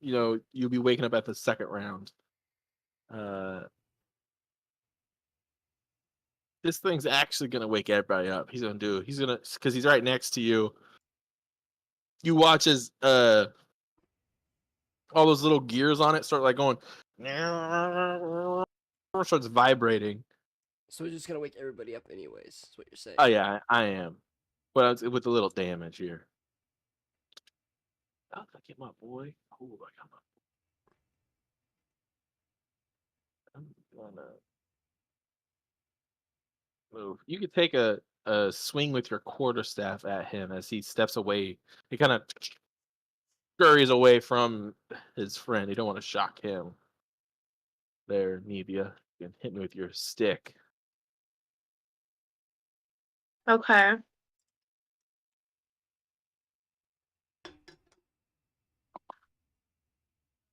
you'll be waking up at the second round. This thing's actually gonna wake everybody up. He's gonna because he's right next to you. You watch as all those little gears on it start like going, starts vibrating. So we're just gonna wake everybody up anyways, is what you're saying. Oh yeah, I am, but with a little damage here. Oh, I get my boy. Oh, I got my. I'm gonna move. You could take a swing with your quarterstaff at him as he steps away. He kind of scurries away from his friend. You don't want to shock him. There, Nevia. You can hit me with your stick. Okay.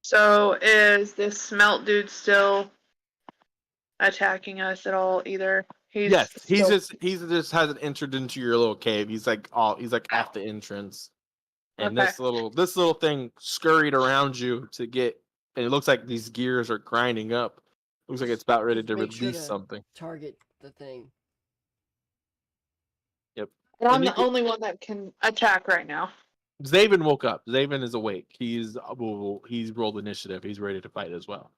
So is this smelt dude still attacking us at all either? Yes, still- he just hasn't entered into your little cave. He's like at the entrance. And Okay. this little thing scurried around you to get, and it looks like these gears are grinding up. Looks like it's about ready Just to make sure release to something. target the thing. Yep. And I'm And you the can- only one that can attack right now. Zaven woke up. Zaven is awake. He's rolled initiative. He's ready to fight as well.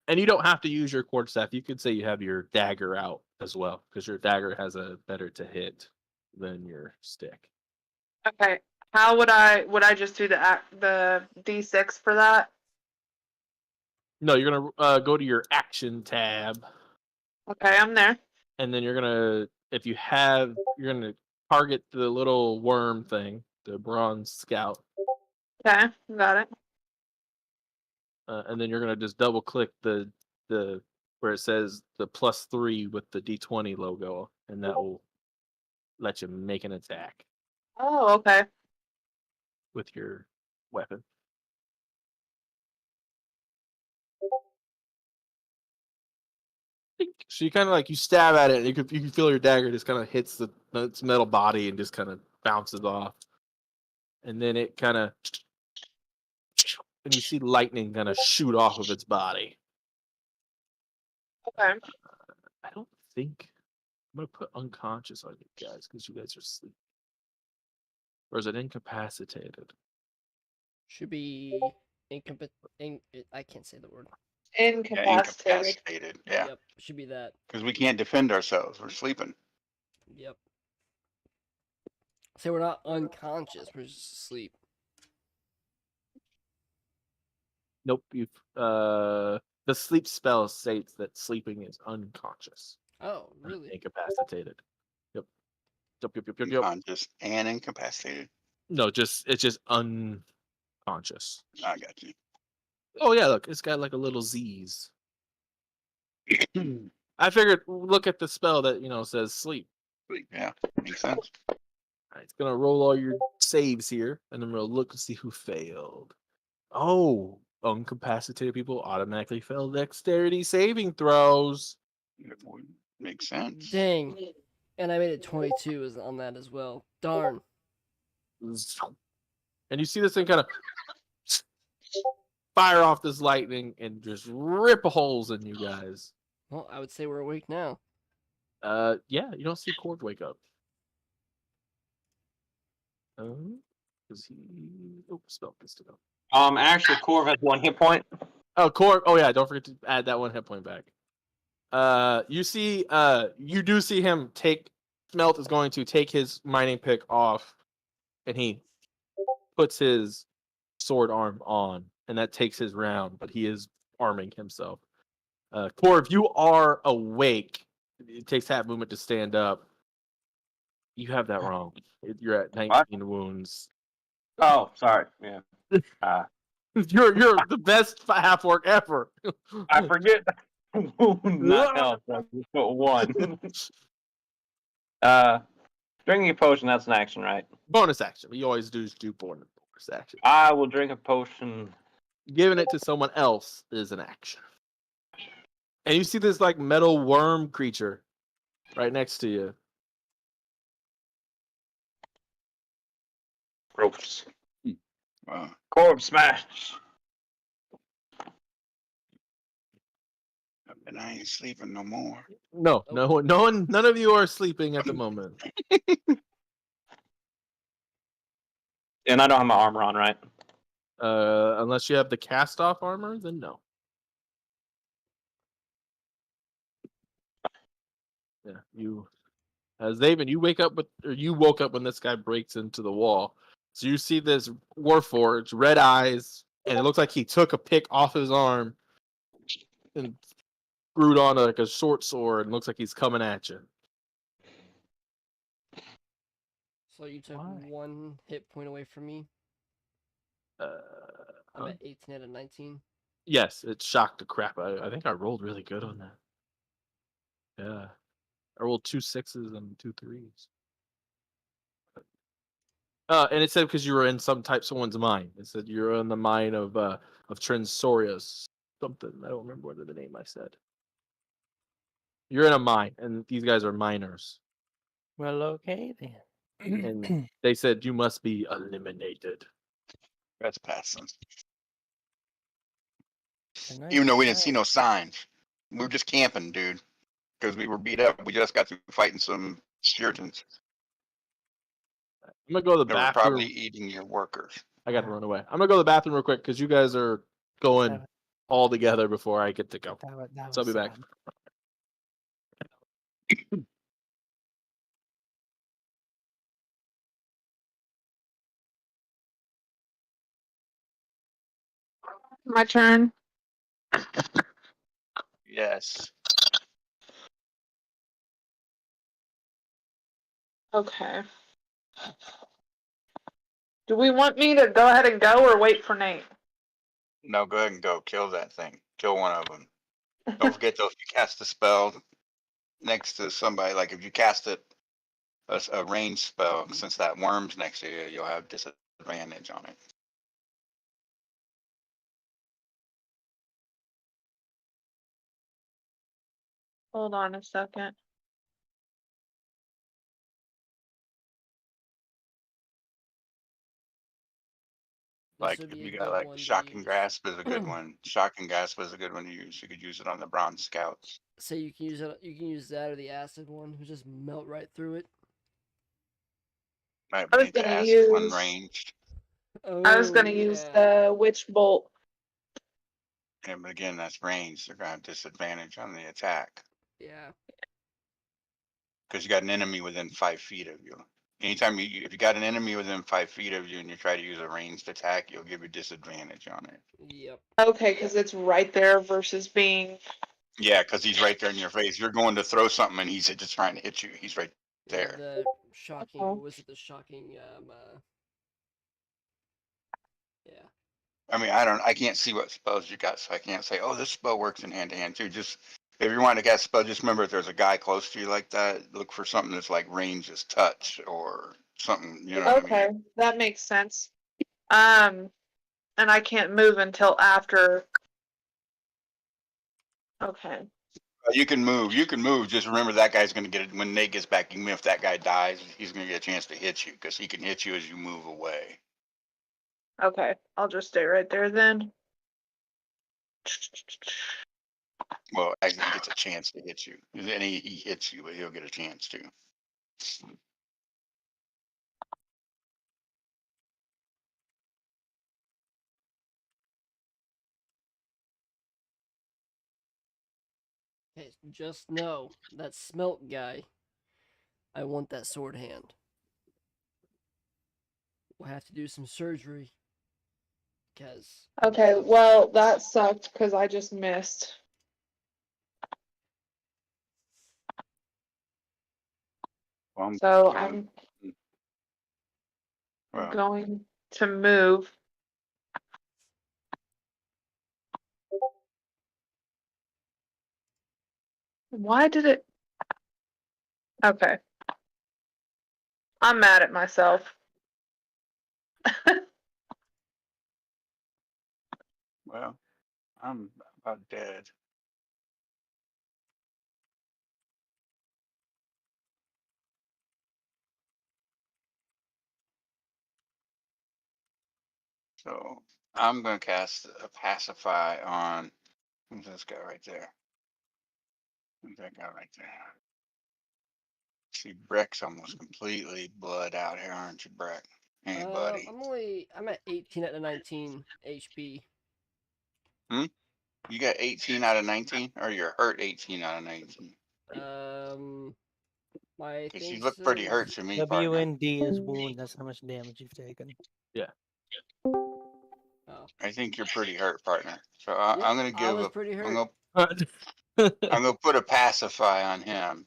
And you don't have to use your quarterstaff. You could say you have your dagger out as well, because your dagger has a better to hit than your stick. Okay. How would I just do the D6 for that? No, you're gonna go to your action tab, Okay, I'm there. and then you're gonna target the little worm thing, the bronze scout, Okay, got it. and then you're gonna just double click the where it says the +3 with the D20 logo, and that will let you make an attack Oh, okay. with your weapon. So you kind of like you stab at it, and you can feel your dagger just kind of hits its metal body and just kind of bounces off, and then it kind of, and you see lightning kind of shoot off of its body. Okay. I don't think I'm gonna put unconscious on you guys because you guys are asleep, or is it incapacitated? Should be I can't say the word. Yeah, Incapacitated. incapacitated. Yeah, Yep, should be that. because we can't defend ourselves. We're sleeping. Yep. So we're not unconscious. We're just asleep. Nope. You've the sleep spell states that sleeping is unconscious, Oh, not really? incapacitated. Yep. Yep. Unconscious and incapacitated. No, it's just unconscious. I got you. Oh yeah, look, it's got like a little Z's. I figured look at the spell that says sleep. Yeah, makes sense. Alright, it's gonna roll all your saves here, and then we'll look and see who failed. Oh, incapacitated people automatically fail dexterity saving throws. It would make sense. Dang. And I made it 22 on that as well. Darn. And you see this thing kind of fire off this lightning and just rip holes in you guys. Well, I would say we're awake now. Yeah, you don't see Corv wake up. Is he? Oh, spell pissed it up. Actually, Corv has 1 hit point. Oh, Corv. Oh yeah, don't forget to add that 1 hit point back. You do see him take. Smelt is going to take his mining pick off, and he puts his sword arm on, and that takes his round. But he is arming himself. Corv, you are awake. It takes half movement to stand up. You have that wrong. You're at 19 wounds. Oh, sorry. Yeah. You're the best half orc ever. I forget. Not else. I just put 1. Drinking a potion, that's an action, right? Bonus action. We always do bonus action. I will drink a potion. Giving it to someone else is an action. And you see this like metal worm creature right next to you. Gross. Wow. Corv smash. And I ain't sleeping no more. No, none of you are sleeping at the moment. And I don't have my armor on, right? Unless you have the cast off armor, then no. Yeah, Zaven, you woke up when this guy breaks into the wall. So you see this Warforged, red eyes, and it looks like he took a pick off his arm and screwed on like a short sword, and looks like he's coming at you. So you took Why? 1 hit point away from me. I'm at 18 out of 19. Yes, it shocked the crap out of you. I think I rolled really good on that. Yeah. I rolled 2 6s and 2 3s. And it said because you were in someone's mind. It said you're in the mind of Trensorius something. I don't remember what the name I said. You're in a mine, and these guys are miners. Well, okay then. And they said you must be eliminated. That's passing. And I Even though we said, didn't see no signs. We were just camping, dude. Because we were beat up. We just got through fighting some Puritans. I'm gonna go to the They were bathroom. probably eating your workers. I gotta run away. I'm gonna go to the bathroom real quick because you guys are going That- all together before I get to go. that So I'll was be back. sad. My turn. Yes. Okay. Do we want me to go ahead and go or wait for Nate? No, go ahead and go. Kill that thing. Kill one of them. Don't forget though, if you cast a spell next to somebody, like if you cast it a range spell, since that worm's next to you, you'll have disadvantage on it. Hold on a second. Like This would if be you a got good like one to shocking use. grasp is a good one. Shocking grasp is a good one to use. You could use it on the bronze scouts. So you can use it. You can use that or the acid one, who just melt right through it. Might I was need to gonna ask use- unranged. I was gonna Oh, use yeah. the witch bolt. Yeah, but again, that's ranged. They're gonna have disadvantage on the attack Yeah. because you got an enemy within 5 feet of you. Anytime if you got an enemy within 5 feet of you and you try to use a ranged attack, you'll give you disadvantage on it. Yep. Okay, because it's right there versus being. Yeah, because he's right there in your face. You're going to throw something and he's just trying to hit you. He's right Yeah, there. the shocking. Oh. What was it? The shocking. Yeah. I mean, I can't see what spells you got, so I can't say, oh, this spell works in hand to hand too. Just if you want to cast a spell, just remember if there's a guy close to you like that, look for something that's like range as touch or something. You know what I Okay, mean? that makes sense. And I can't move until after. Okay. You can move. You can move. Just remember that guy's going to get it when Nate gets back. Even if that guy dies, he's going to get a chance to hit you because he can hit you as you move away. Okay, I'll just stay right there then. Well, actually, he gets a chance to hit you. And he hits you, but he'll get a chance to. Okay, just know that smelt guy. I want that sword hand. We'll have to do some surgery. Because. Okay, well, that sucked because I just missed. Well, So killing- I'm well, going to move. Why did it? Okay. I'm mad at myself. well, I'm about dead. So I'm going to cast a pacify on who's this guy right there? Who's that guy right there? See, Breck's almost completely blood out here, aren't you, Breck? Hey, buddy. I'm at 18 out of 19 HP. You got 18 out of 19, or you're hurt 18 out of 19? My Because you thing look pretty says- hurt to me, partner. WND is wound. That's how much damage you've taken. Oh. I think you're pretty hurt, partner. So Yep, I'm gonna I give was a. pretty I'm hurt. gonna put a pacify on him,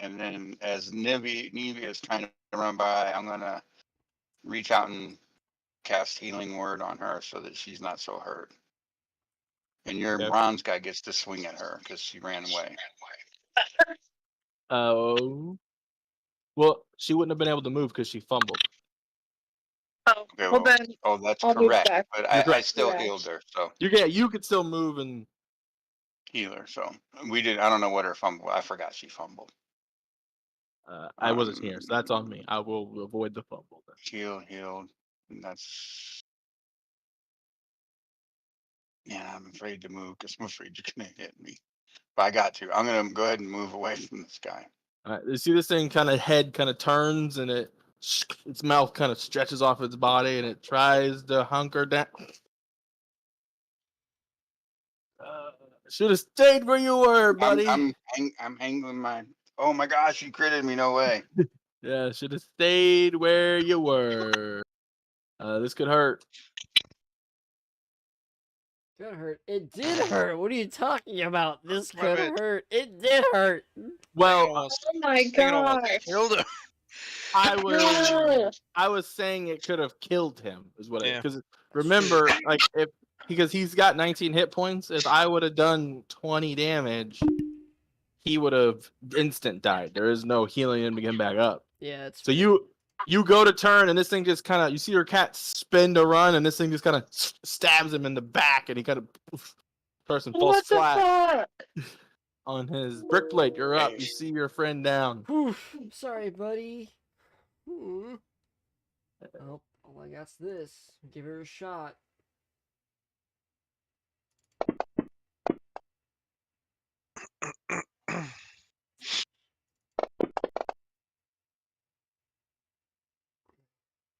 and then as Nivea is trying to run by, I'm gonna reach out and cast healing word on her so that she's not so hurt. And your Yep. bronze guy gets to swing at her because she ran away. Oh. Well, she wouldn't have been able to move because she fumbled. Oh, Okay, well then oh, that's I'll move correct. back. But You're I correct. still Yeah. healed her, so You could still move and heal her. So we did. I don't know what her fumble. I forgot she fumbled. I wasn't here, so that's on me. I will avoid the fumble. Then. Healed. And that's. Yeah, I'm afraid to move because I'm afraid you're gonna hit me. But I got to. I'm gonna go ahead and move away from this guy. All right, you see this thing kind of head kind of turns and its mouth kind of stretches off its body and it tries to hunker down. Should have stayed where you were, buddy. I'm hanging my. Oh my gosh, you critted me! No way. Yeah, should have stayed where you were. This could hurt. It could hurt. It did hurt. What are you talking about? This My could bad. hurt. It did hurt. Well, Oh my Thing almost gosh. killed him. No. I was saying it could have killed him, is what Yeah. because remember, like because he's got 19 hit points. If I would have done 20 damage, he would have instant died. There is no healing him to get him back up. Yeah, it's So you go to turn, and this thing just kind of you see your cat spin to run, and this thing just kind of stabs him in the back, and he kind of person falls What the flat fuck? on his brick plate. You're up. You Hey. see your friend down. Whew, I'm sorry, buddy. Oh, all I got's this. Give her a shot.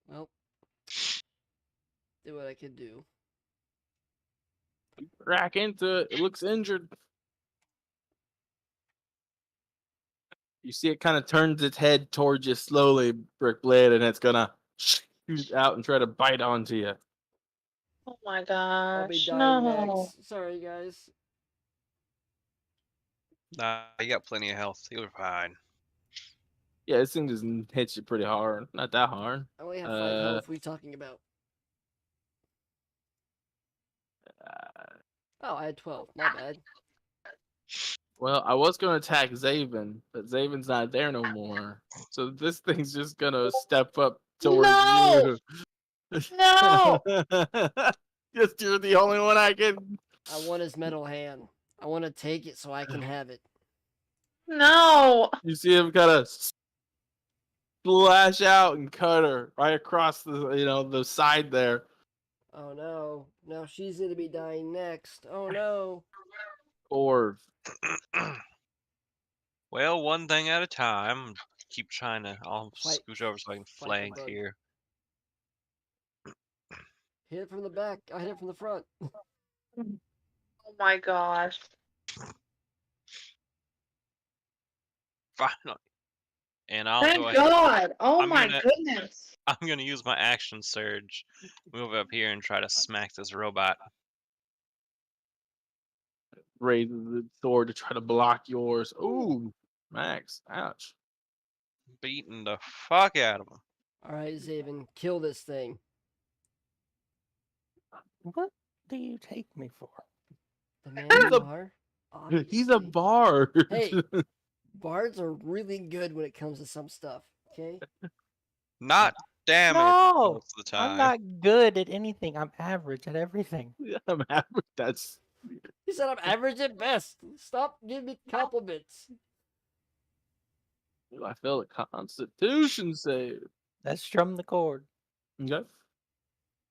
Well, do what I could do. Rack into it. It looks injured. You see it kind of turns its head towards you slowly, Brick Blade, and it's gonna shoot out and try to bite onto you. Oh my I'll be gosh. dying No. next. Sorry, guys. Nah, you got plenty of health. You're fine. Yeah, this thing just hits you pretty hard. Not that hard. I only have 5 health. What are you talking about? Oh, I had 12. My bad. Well, I was gonna attack Zaven, but Zaven's not there no more. So this thing's just gonna step up towards No! you. No! Just you're the only one I can. I want his metal hand. I want to take it so I can have it. No. You see him kind of splash out and cut her right across the side there. Oh no. Now she's gonna be dying next. Oh no. Or Well, one thing at a time. Keep trying to. I'll Fight- scooch over so I can fight the flank bug. here. Hit it from the back. I hit it from the front. Oh my gosh. Finally. And I'll Thank go ahead. God. Oh I'm my gonna- goodness. I'm gonna use my action surge, move up here, and try to smack this robot. raises the sword to try to block yours. Ooh, Max. Ouch. Beating the fuck out of him. Alright, Zaven, kill this thing. What do you take me for? The man He's you a- are. He's a obviously. bard. Hey. Bards are really good when it comes to some stuff, okay? Not damage No, most of the time. I'm not good at anything. I'm average at everything. I'm happy. That's He said I'm average at best. Stop giving me compliments. Ooh, I feel a Constitution save. Let's strum the chord. Okay.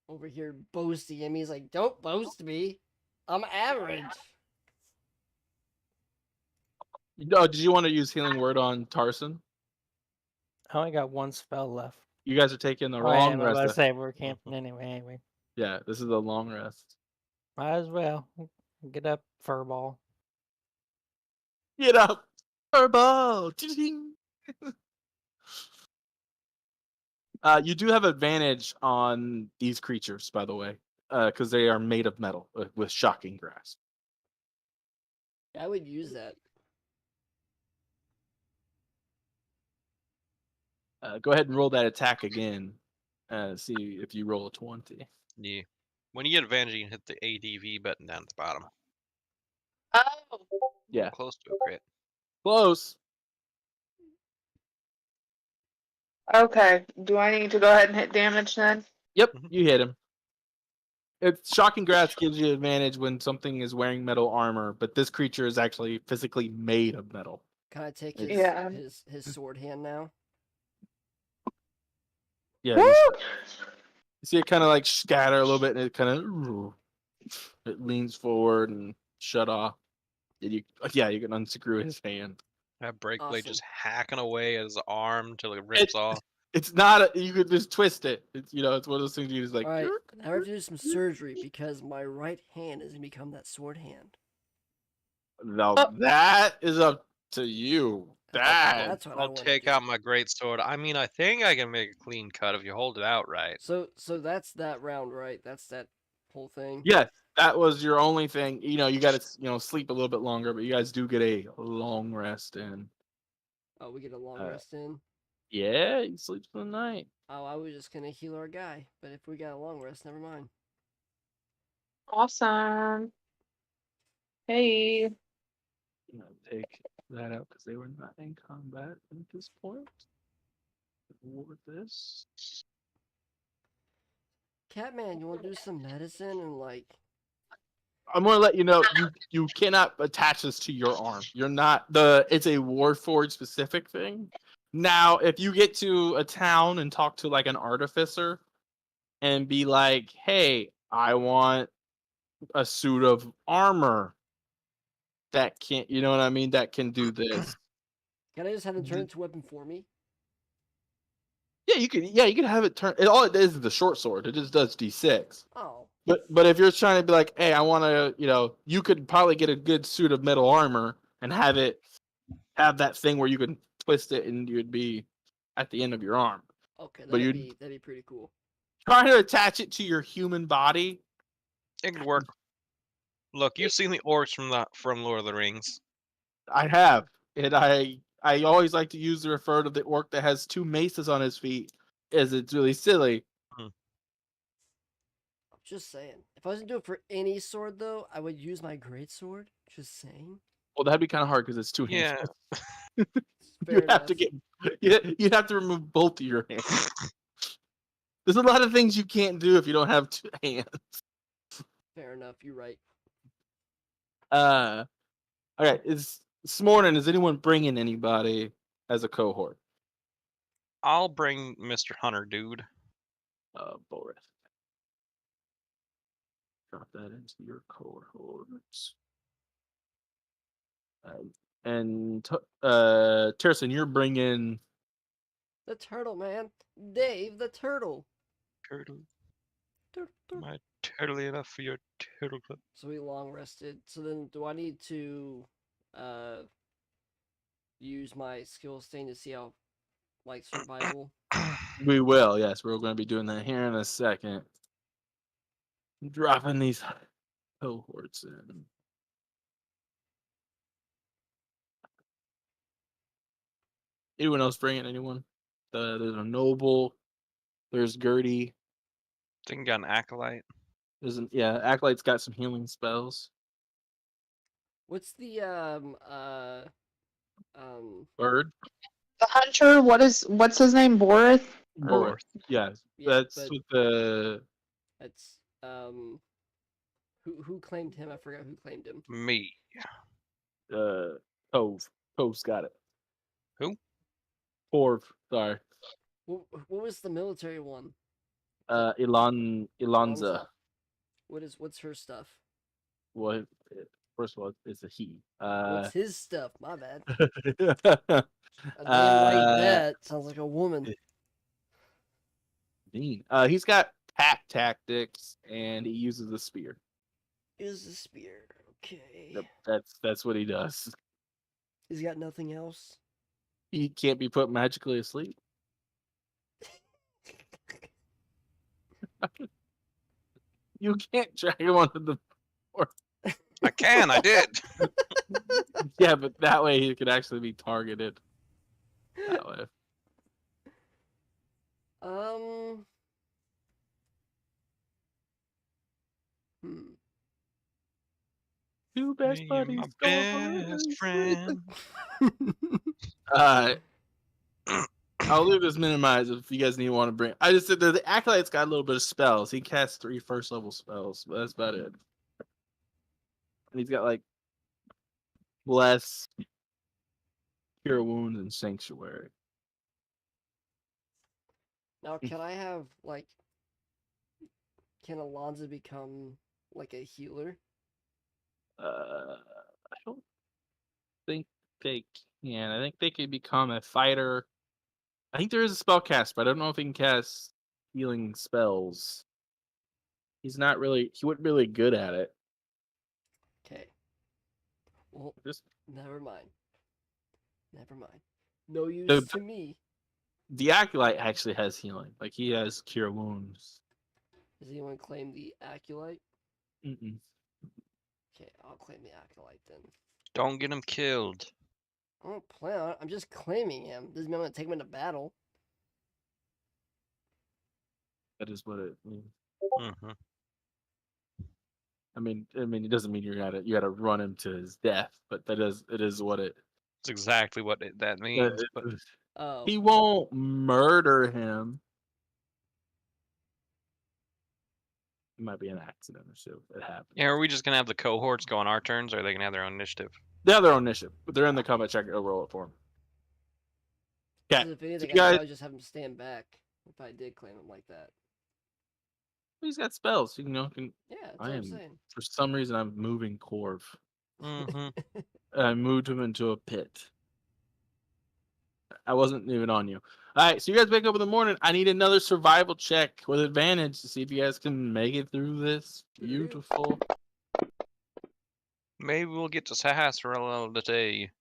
Over here boasting at me. He's like, don't boast me. I'm average. Oh, did you want to use healing word on Tarson? I only got one spell left. You guys are taking the Oh, I long am. I was about to rest. say we're camping anyway. Yeah, this is a long rest. Might as well. Get up, furball. Get up, Furball. Ching. You do have advantage on these creatures, by the way, because they are made of metal with shocking grasp. I would use that. Go ahead and roll that attack again. See if you roll a 20. Yeah. When you get advantage, you can hit the ADV button down at the bottom. Oh. Yeah. Close to a crit. Close. Okay. Do I need to go ahead and hit damage then? Yep, Mhm. you hit him. It's shocking grasp gives you advantage when something is wearing metal armor, but this creature is actually physically made of metal. Can I take It's- his Yeah. his sword hand now? Yeah, Woo! you see it kind of like scatter a little bit, and it kind of it leans forward and shut off. And you can unscrew his hand. That break blade Awesome. just hacking away at his arm till it rips off. It's not you could just twist it. It's it's one of those things you just like. All right, now I have to do some surgery because my right hand is gonna become that sword hand. Now Oh. that is up to you. That's what I I'll want take to do. out my great sword. I mean, I think I can make a clean cut if you hold it out right. So that's that round, right? That's that whole thing. Yes, that was your only thing. You got to sleep a little bit longer, but you guys do get a long rest in. Oh, we get a long Uh, rest in. Yeah, you sleep for the night. Oh, I was just gonna heal our guy, but if we got a long rest, never mind. Awesome. Hey. Take that out because they were not in combat at this point. Reward this. Catman, you want to do some medicine and like? I'm gonna let you know you cannot attach this to your arm. You're not it's a Warforged specific thing. Now, if you get to a town and talk to like an artificer and be like, hey, I want a suit of armor that can that can do this. Can I just have him turn it into a weapon for me? Yeah, you can have it turn all it is the short sword. It just does D6. Oh, But if you're trying to be like, hey, I want to, you could probably get a good suit of metal armor and have that thing where you can twist it and you'd be at the end of your arm. okay, But that'd be pretty cool. Trying to attach it to your human body. It could work. Look, you've seen the orcs from Lord of the Rings. I have, and I always like to use the refer to the orc that has two maces on his feet, as it's really silly. I'm just saying. If I was gonna do it for any sword, though, I would use my great sword. Just saying. Well, that'd be kind of hard because it's two hands. Yeah. Fair You'd have enough. to you'd have to remove both of your hands. There's a lot of things you can't do if you don't have two hands. Fair enough. You're right. Okay. This morning, is anyone bringing anybody as a cohort? I'll bring Mr. Hunter, dude. Boris. Drop that into your cohorts. Terrison, you're bringing. The turtle, man. Dave, the turtle. Turtle. Tur- tur- Am I turtly enough for your turtle club? So we long rested. So then, do I need to, use my skill stain to see how, like, survival? We will, yes. We're going to be doing that here in a second. Dropping these cohorts in. Anyone else bringing anyone? There's a noble. There's Gertie. Think got an acolyte. Acolyte's got some healing spells. What's the Bird. The hunter, what's his name? Boris? Boris. Yes, Yeah, that's but- with the. That's who claimed him? I forgot who claimed him. Me. Cove. Cove's got it. Who? Corv. Sorry. What was the military one? Ilonza. What's her stuff? Well, first of all, it's a he. What's his stuff? My bad. A A name like that sounds like a woman. Dean. He's got pack tactics and he uses a spear. Is a spear. Okay. Yep, that's what he does. He's got nothing else. He can't be put magically asleep. You can't drag him onto the floor. I can. I did. Yeah, but that way he could actually be targeted. That way. Two best Me and buddies my going best for friend. Alright. I'll leave this minimized if you guys need to want to bring. I just said that the Acolyte's got a little bit of spells. He casts 3 first level spells, but that's about it. And he's got like Bless, Cure Wounds, and Sanctuary. Now, can I have like? Can Alonzo become like a healer? I don't think they can. I think they could become a fighter. I think there is a spell cast, but I don't know if he can cast healing spells. He's not really. He wasn't really good at it. Okay. Well, Just never mind. Never mind. No use The- to me. the Acolyte actually has healing. Like he has Cure Wounds. Does anyone claim the Acolyte? Mm-mm. Okay, I'll claim the Acolyte then. Don't get him killed. I don't plan on it. I'm just claiming him. Doesn't mean I'm gonna take him into battle. That is what it means. Hmm. I mean, it doesn't mean you gotta run him to his death, but it is what it. It's exactly what that means. But Oh. He won't murder him. It might be an accident or so. It happens. yeah, are we just gonna have the cohorts go on our turns, or are they gonna have their own initiative? They have their own initiative, but they're in the combat check. I'll roll it for them. 'Cause Okay. if anything, you I'd guys- probably just have him stand back if I did claim him like that. He's got spells. You know, Yeah, that's I what I'm am- saying. for some reason, I'm moving Corv. Hmm. I moved him into a pit. I wasn't even on you. All right, so you guys wake up in the morning. I need another survival check with advantage to see if you guys can make it through this. Beautiful. Maybe we'll get to Sahasrara today.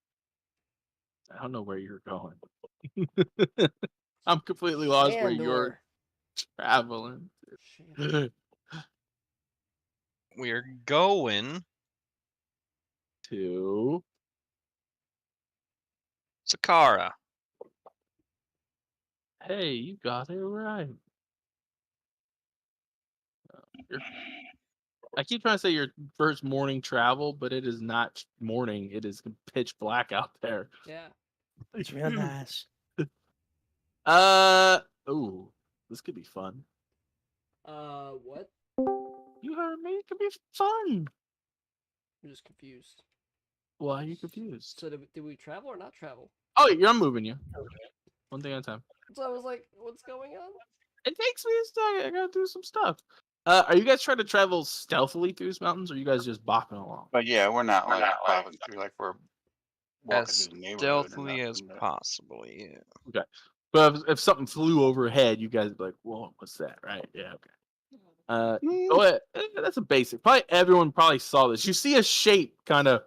I don't know where you're going. I'm completely lost where you're Shandor. traveling. Shandor. We're going To Sakara. hey, you got it right. I keep trying to say your first morning travel, but it is not morning. It is pitch black out there. Yeah. It's real nice. Ooh, this could be fun. What? You heard me. It could be fun. I'm just confused. Why are you confused? So did we travel or not travel? Oh, I'm moving you. One thing at a time. So I was like, what's going on? It takes me a second. I gotta do some stuff. Are you guys trying to travel stealthily through these mountains, or are you guys just bopping along? But yeah, we're not like bobbing through like we're walking As through the neighborhood. or stealthily as nothing, but- possible, yeah. But if something flew overhead, you guys would be like, "Whoa, what's that?" Right? Yeah. Okay. Go ahead. That's a basic. Probably everyone probably saw this. You see a shape kind of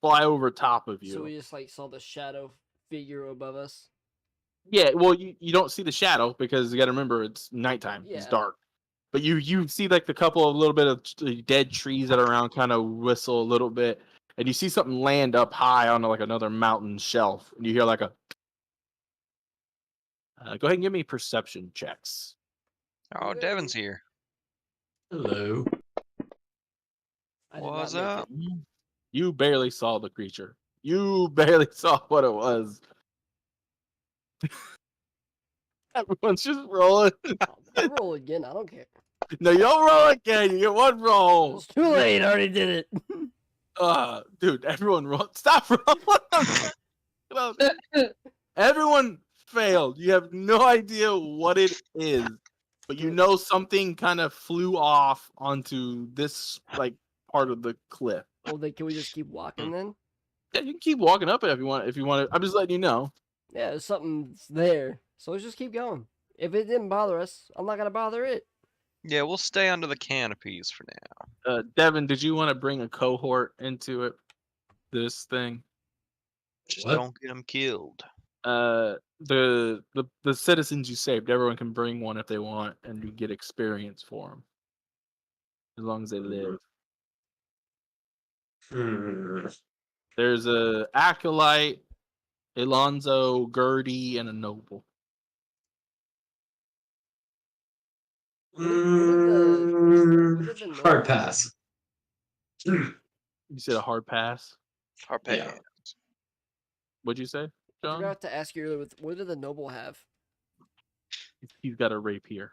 fly over top of you. So we just like saw the shadow figure above us. Yeah, well, you don't see the shadow because you got to remember it's nighttime. It's Yeah. dark. But you see like the couple of little bit of dead trees that are around kind of whistle a little bit, and you see something land up high on like another mountain shelf, and you hear like a. Go ahead and give me perception checks. Oh, Okay. Devin's here. Hello. I did not What's make up? it. You barely saw the creature. You barely saw what it was. Everyone's just rolling. I'll roll again. I don't care. No, you don't roll again. You get one roll. It's too late. I already did it. Dude, everyone roll. Stop rolling. Everyone failed. You have no idea what it is, but you know something kind of flew off onto this like part of the cliff. Well, then can we just keep walking then? Yeah, you can keep walking up it if you want. If you want to, I'm just letting you know. Yeah, there's something's there. So let's just keep going. If it didn't bother us, I'm not gonna bother it. Yeah, we'll stay under the canopies for now. Devin, did you want to bring a cohort into it? This thing. Just What? don't get them killed. The citizens you saved, everyone can bring one if they want, and you get experience for them as long as they live. There's a acolyte, Alonzo, Gertie, and a noble. What did the Hard noble- pass. You said a hard pass. Harpay. Yeah. What'd you say, I John? forgot to ask you earlier. What did the noble have? He's got a rapier.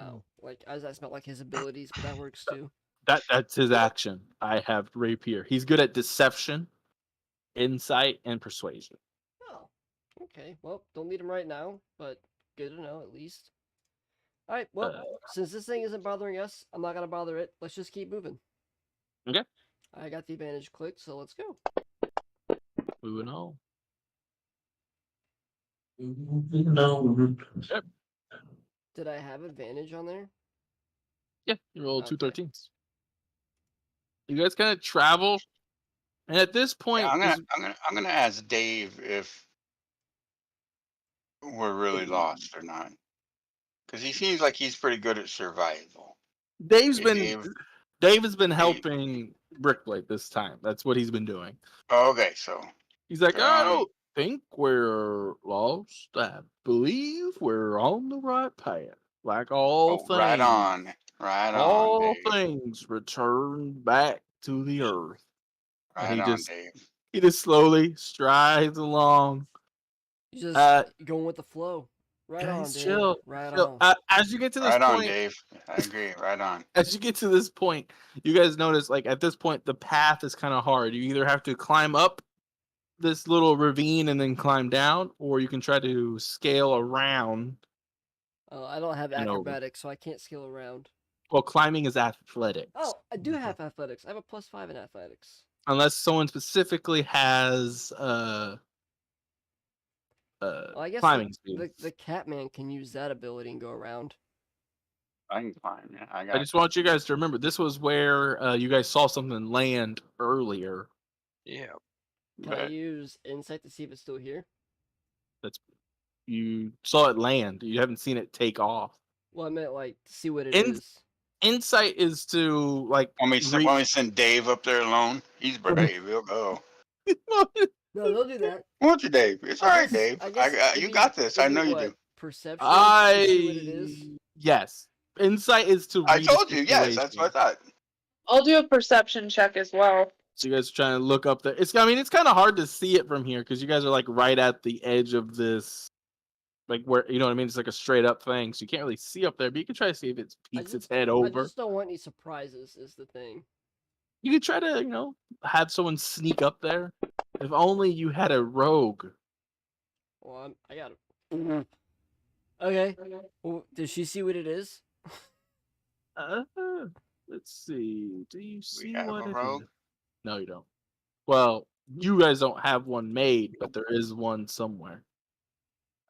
Oh, like as I smelled like his abilities, but that works too. That's his action. I have rapier. He's good at deception, insight, and persuasion. Oh, okay. Well, don't need him right now, but good to know at least. All right. Well, Uh, since this thing isn't bothering us, I'm not gonna bother it. Let's just keep moving. Okay. I got the advantage clicked, so let's go. Moving on. No. Did I have advantage on there? Yeah, you roll two Okay. 13s. You guys kind of travel, and at this point, Yeah, I'm gonna ask Dave if we're really lost or not, because he seems like he's pretty good at survival. Dave's Hey, been Dave has been helping Brickblade this time. That's what he's been doing. Okay, so He's like, Yeah, I don't think we're lost. I believe we're on the right path. Like all things, right on, all Dave, things return back to the earth. right he on, just- Dave. He just slowly strides along. You just Uh, going with the flow. Right on, Guys, Dave. chill. Right chill. on. As you get to this Right on, point, Dave. I agree. Right on. as you get to this point, you guys notice like at this point the path is kind of hard. You either have to climb up this little ravine and then climb down, or you can try to scale around. Oh, I don't have You know- acrobatics, so I can't scale around. Well, climbing is athletics. Oh, I do have athletics. I have a +5 in athletics. Unless someone specifically has Well, I guess climbing speed. the Catman can use that ability and go around. I can climb. Yeah, I I got. just want you guys to remember this was where you guys saw something land earlier. Yeah. Can I use insight to see if it's still here? You saw it land. You haven't seen it take off. Well, I meant like to see what it In- is. Insight is to like. Want me to send Dave up there alone? He's brave. He'll go. No, they'll do that. Won't you, Dave? It's I all right, guess- Dave. I guess You it'd got be- this. it'd I be know you what, do. Perception to see what it is. Yes. Insight is to. I read a told you. Yes, that's what I situation. thought. I'll do a perception check as well. So you guys are trying to look up there. It's kind of hard to see it from here because you guys are like right at the edge of this, like where you know what I mean. It's like a straight up thing, so you can't really see up there. But you can try to see if it peeks its head I over. just don't want any surprises. Is the thing. You could try to have someone sneak up there. If only you had a rogue. Well, I got it. Okay. Well, does she see what it is? Let's see. Do you see have what a it rogue? is? No, you don't. Well, you guys don't have one made, but there is one somewhere.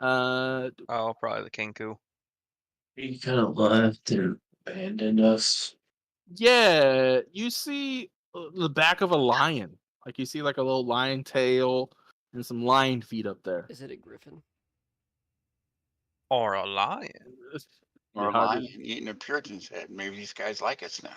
Oh, probably the Kenku. He kind of left and abandoned us. Yeah, you see the back of a lion. Like you see like a little lion tail and some lion feet up there. Is it a griffin? Or a lion. Or a Yeah, hard lion to- eating a Puritan's head. Maybe these guys like us now.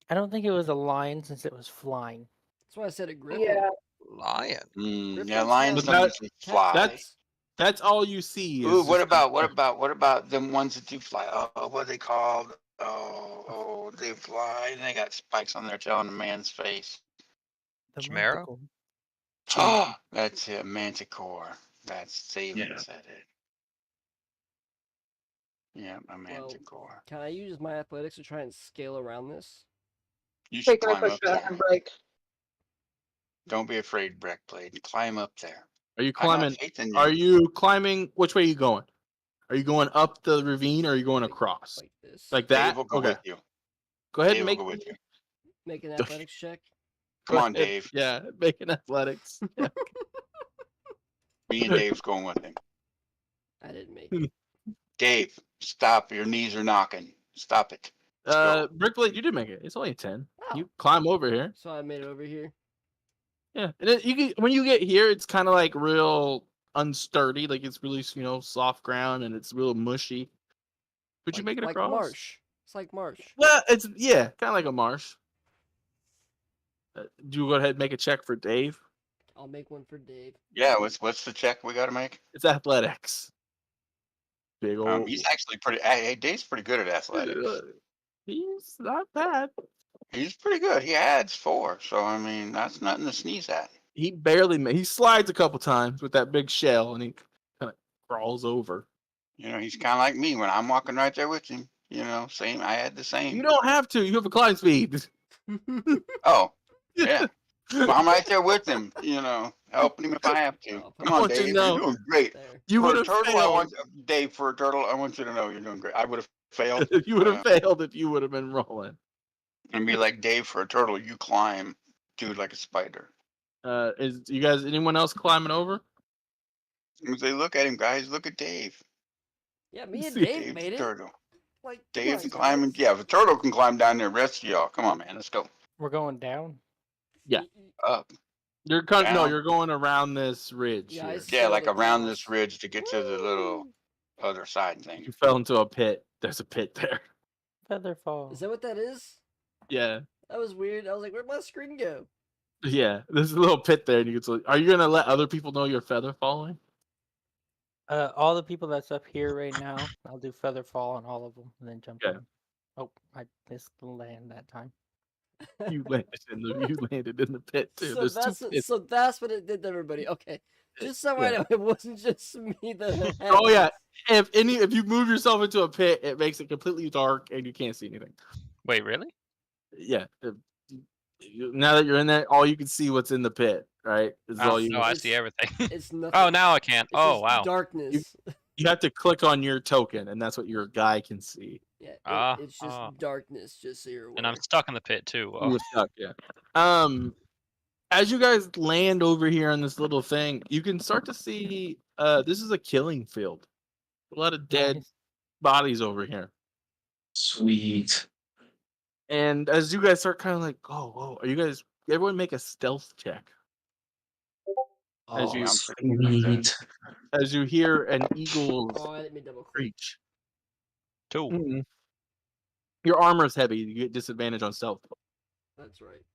I don't think it was a lion since it was flying. That's why I said a griffin. Yeah. Lion. Yeah, Griffins lions have don't usually Cat fly. tails. That's all you see. Is Ooh, what just the- about them ones that do fly? Oh, what are they called? Oh, they fly and they got spikes on their tail on the man's face. The Chimera? manticore. Oh, that's it, manticore. That's Saban Yeah. said it. Yeah, a manticore. Can I use my athletics to try and scale around this? You should Take my climb up pushback there. and break. Don't be afraid, Breckblade. Climb up there. Are you I got climbing? faith in you. Are you climbing? Which way are you going? Are you going up the ravine or are you going across? Like this. Like Dave that? will go Okay. with you. Go ahead Dave and will make. go with you. Make an athletics check. Come go on, ahead. Dave. Yeah, make an athletics. Yeah. Me and Dave's going with him. I didn't make it. Dave, stop. Your knees are knocking. Stop it. go. Brickblade, you did make it. It's only 10. Oh. You climb over here. So I made it over here. Yeah, and then when you get here, it's kind of like real unsturdy. Like it's really soft ground and it's real mushy. But you make it like across. marsh. It's like marsh. Well, it's kind of like a marsh. Do you go ahead and make a check for Dave? I'll make one for Dave. Yeah, what's the check we got to make? It's athletics. Big old. He's actually pretty. Hey, Dave's pretty good at athletics. He's not bad. He's pretty good. He adds 4, so I mean that's nothing to sneeze at. He barely he slides a couple times with that big shell, and he kind of crawls over. You know, he's kind of like me when I'm walking right there with him. You know, same. I had the You same. don't have to. You have a climb speed. Oh, yeah. Well, I'm right there with him. You know, helping him if I have to. Oh, Come I on, want you to Dave. know. You're doing great. There. You For would a have turtle, I failed. want Dave. For a turtle, I want you to know you're doing great. I would have failed. You would have failed if you would have been rolling. And be like Dave for a turtle. You climb, dude, like a spider. Is you guys anyone else climbing over? As they look at him, guys, look at Dave. Yeah, me and See, Dave Dave's made the it. turtle. Like, come Dave's on, climbing. guys. Yeah, if a turtle can climb down there, rest of y'all. Come on, man. Let's go. We're going down. Yeah. Up. No, Down. you're going around this ridge Yeah, I here. see. Yeah, Still like the around cross. this ridge to get to the little other side thing. You fell into a pit. There's a pit there. Featherfall. Is that what that is? Yeah. That was weird. I was like, where'd my screen go? Yeah. There's a little pit there, and you can. Are you gonna let other people know you're feather falling? All the people that's up here right now, I'll do Featherfall on all of them and then jump Okay. down. Oh, I missed the land that time. You landed in the pit too. So There's two that's pits. what it did to everybody. Okay, just so I Yeah. know, it wasn't just me that. Oh yeah. If you move yourself into a pit, it makes it completely dark and you can't see anything. Wait, really? Yeah. Now that you're in there, all you can see what's in the pit, right? Is all Oh, you. no, I see everything. It's nothing. Oh, now I can. It's Oh, just wow. darkness. You have to click on your token, and that's what your guy can see. Yeah, Ah, it's just ah. darkness. Just so you're aware. And I'm stuck in the pit too. You Oh. were stuck, yeah. As you guys land over here on this little thing, you can start to see. This is a killing field. A lot of dead Nice. bodies over here. Sweet. And as you guys start kind of like, oh, whoa, are you guys? Everyone make a stealth check As Oh, you- I'm pretty good at sweet. as you hear an eagle's Oh, I didn't mean double click. screech. 2. Mm-mm. Your armor is heavy. You get disadvantage on stealth. That's right.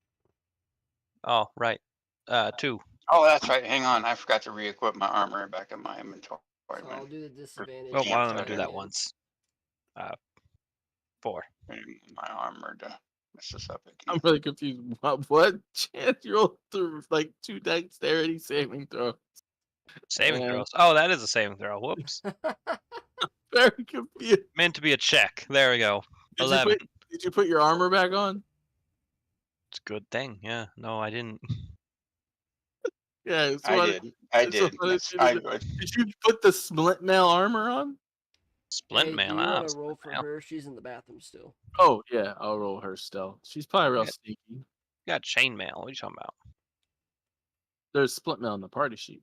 Oh, right. 2. Oh, that's right. Hang on. I forgot to re-equip my armor back in my inventory. So I'll do the disadvantage. Oh, Damn, well, I'm gonna sorry. do that once. 4. My armor to mess this up again. I'm really confused. What chance you rolled through like 2 dexterity saving throw? Saving Yeah. throws. Oh, that is a saving throw. Whoops. Very confused. Meant to be a check. There we go. Did 11. Did you put your armor back on? It's a good thing. Yeah. No, I didn't. Yeah, it's I what- did. I it's what did. I Yes, did. I would. Did you put the splint mail armor on? Splint Hey, mail. do you Ah, want to roll for mail. her? She's in the bathroom still. Oh yeah, I'll roll her still. She's probably real Yeah. sneaky. You got chainmail. What are you talking about? There's split mail in the party sheet.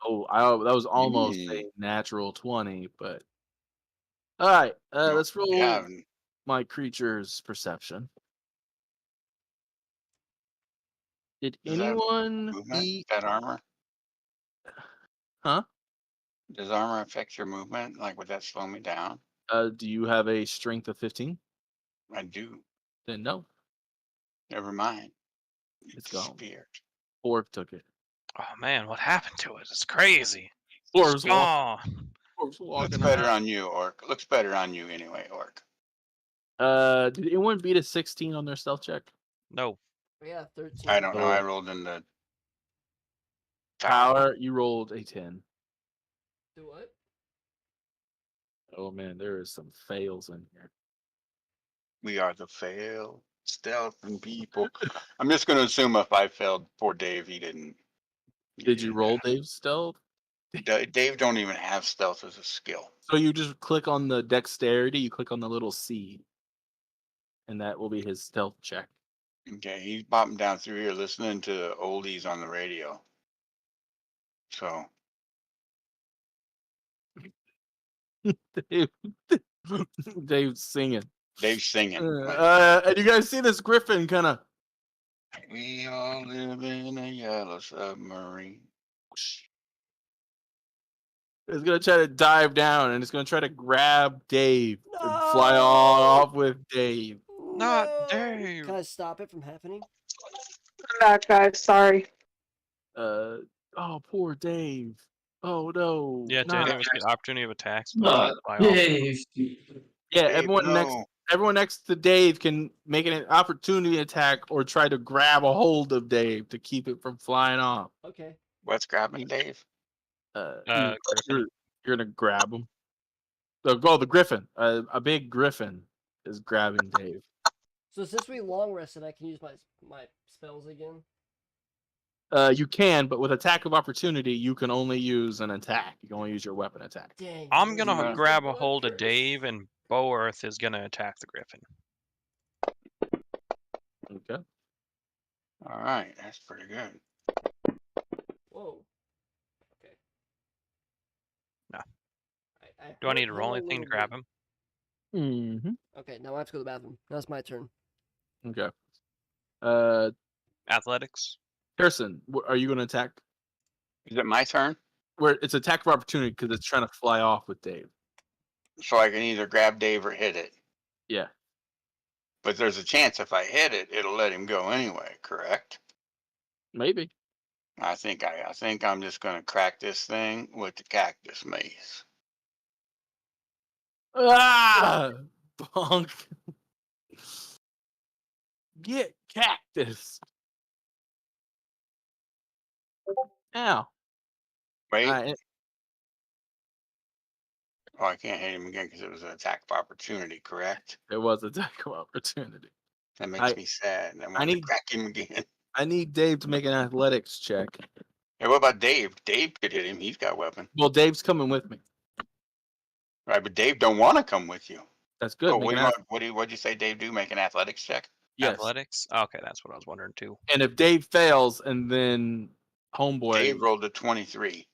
Oh, that was almost a natural 20, but all right. Let's roll Yeah, and my creature's perception. Did Does that have anyone movement, eat? that armor. Huh? Does armor affect your movement? Like, would that slow me down? Do you have a strength of 15? I do. Then no. Never mind. It's gone. disappeared. Orb took it. Oh man, what happened to it? It's crazy. Orb's Oh, Looks walking better around. on you, Orc. Looks better on you anyway, Orc. Did anyone beat a 16 on their stealth check? no. Yeah, 13. I don't know. I Oh. rolled in the Power, you rolled a 10. Do what? Oh man, there is some fails in here. We are the failed stealthing people. I'm just going to assume if I failed, poor Dave, he didn't. he Did you didn't roll have- Dave's stealth? Dave don't even have stealth as a skill. So you just click on the dexterity, you click on the little C, and that will be his stealth check. Okay, he's popping down through here listening to oldies on the radio. So Dave's singing. Dave's singing. like, And you guys see this griffin kind of. we all live in a yellow submarine. It's gonna try to dive down, and it's gonna try to grab Dave and fly off with Dave. Not No! Dave. Can I stop it from happening? I'm back, guys. Sorry. Oh, poor Dave. Oh no. Yeah, not- Dave was the opportunity of attacks. Not Fly off. Dave. Yeah, Dave, everyone next to Dave can make an opportunity attack or try to grab a hold of Dave to keep it from flying off. Okay. What's grabbing Dave? Griffin. You're gonna grab him. The griffin. A big griffin is grabbing Dave. So since we long rested, I can use my spells again. You can, but with attack of opportunity, you can only use an attack. You can only use your weapon attack. Dang. I'm I gonna used grab the a hold of blood Dave, curse. and Boearth is gonna attack the Griffin. Okay. All right, that's pretty good. Whoa. Okay. No. Do Do I need to roll anything to grab him? Mm-hmm. Okay, now I have to go to the bathroom. Now it's my turn. Okay. Athletics. Harrison, are you going to attack? Is it my turn? Where it's attack of opportunity because it's trying to fly off with Dave. So I can either grab Dave or hit it. Yeah. But there's a chance if I hit it, it'll let him go anyway, correct? Maybe. I think I'm just gonna crack this thing with the cactus mace. Ah! Bonk. Get cactus. Ow. Wait, Alright, oh, I can't hit him again because it was an attack of opportunity, correct? it was attack of opportunity. That makes I- me sad. I want to need- crack him again. I need Dave to make an athletics check. Hey, what about Dave? Dave could hit him. He's got a weapon. Well, Dave's coming with me. Right, but Dave don't want to come with you. That's good. Oh, Make an what'd you say, Dave? Do make an athletics check? yes. Athletics. Okay, that's what I was wondering too. And if Dave fails and then homeboy Dave rolled a 23.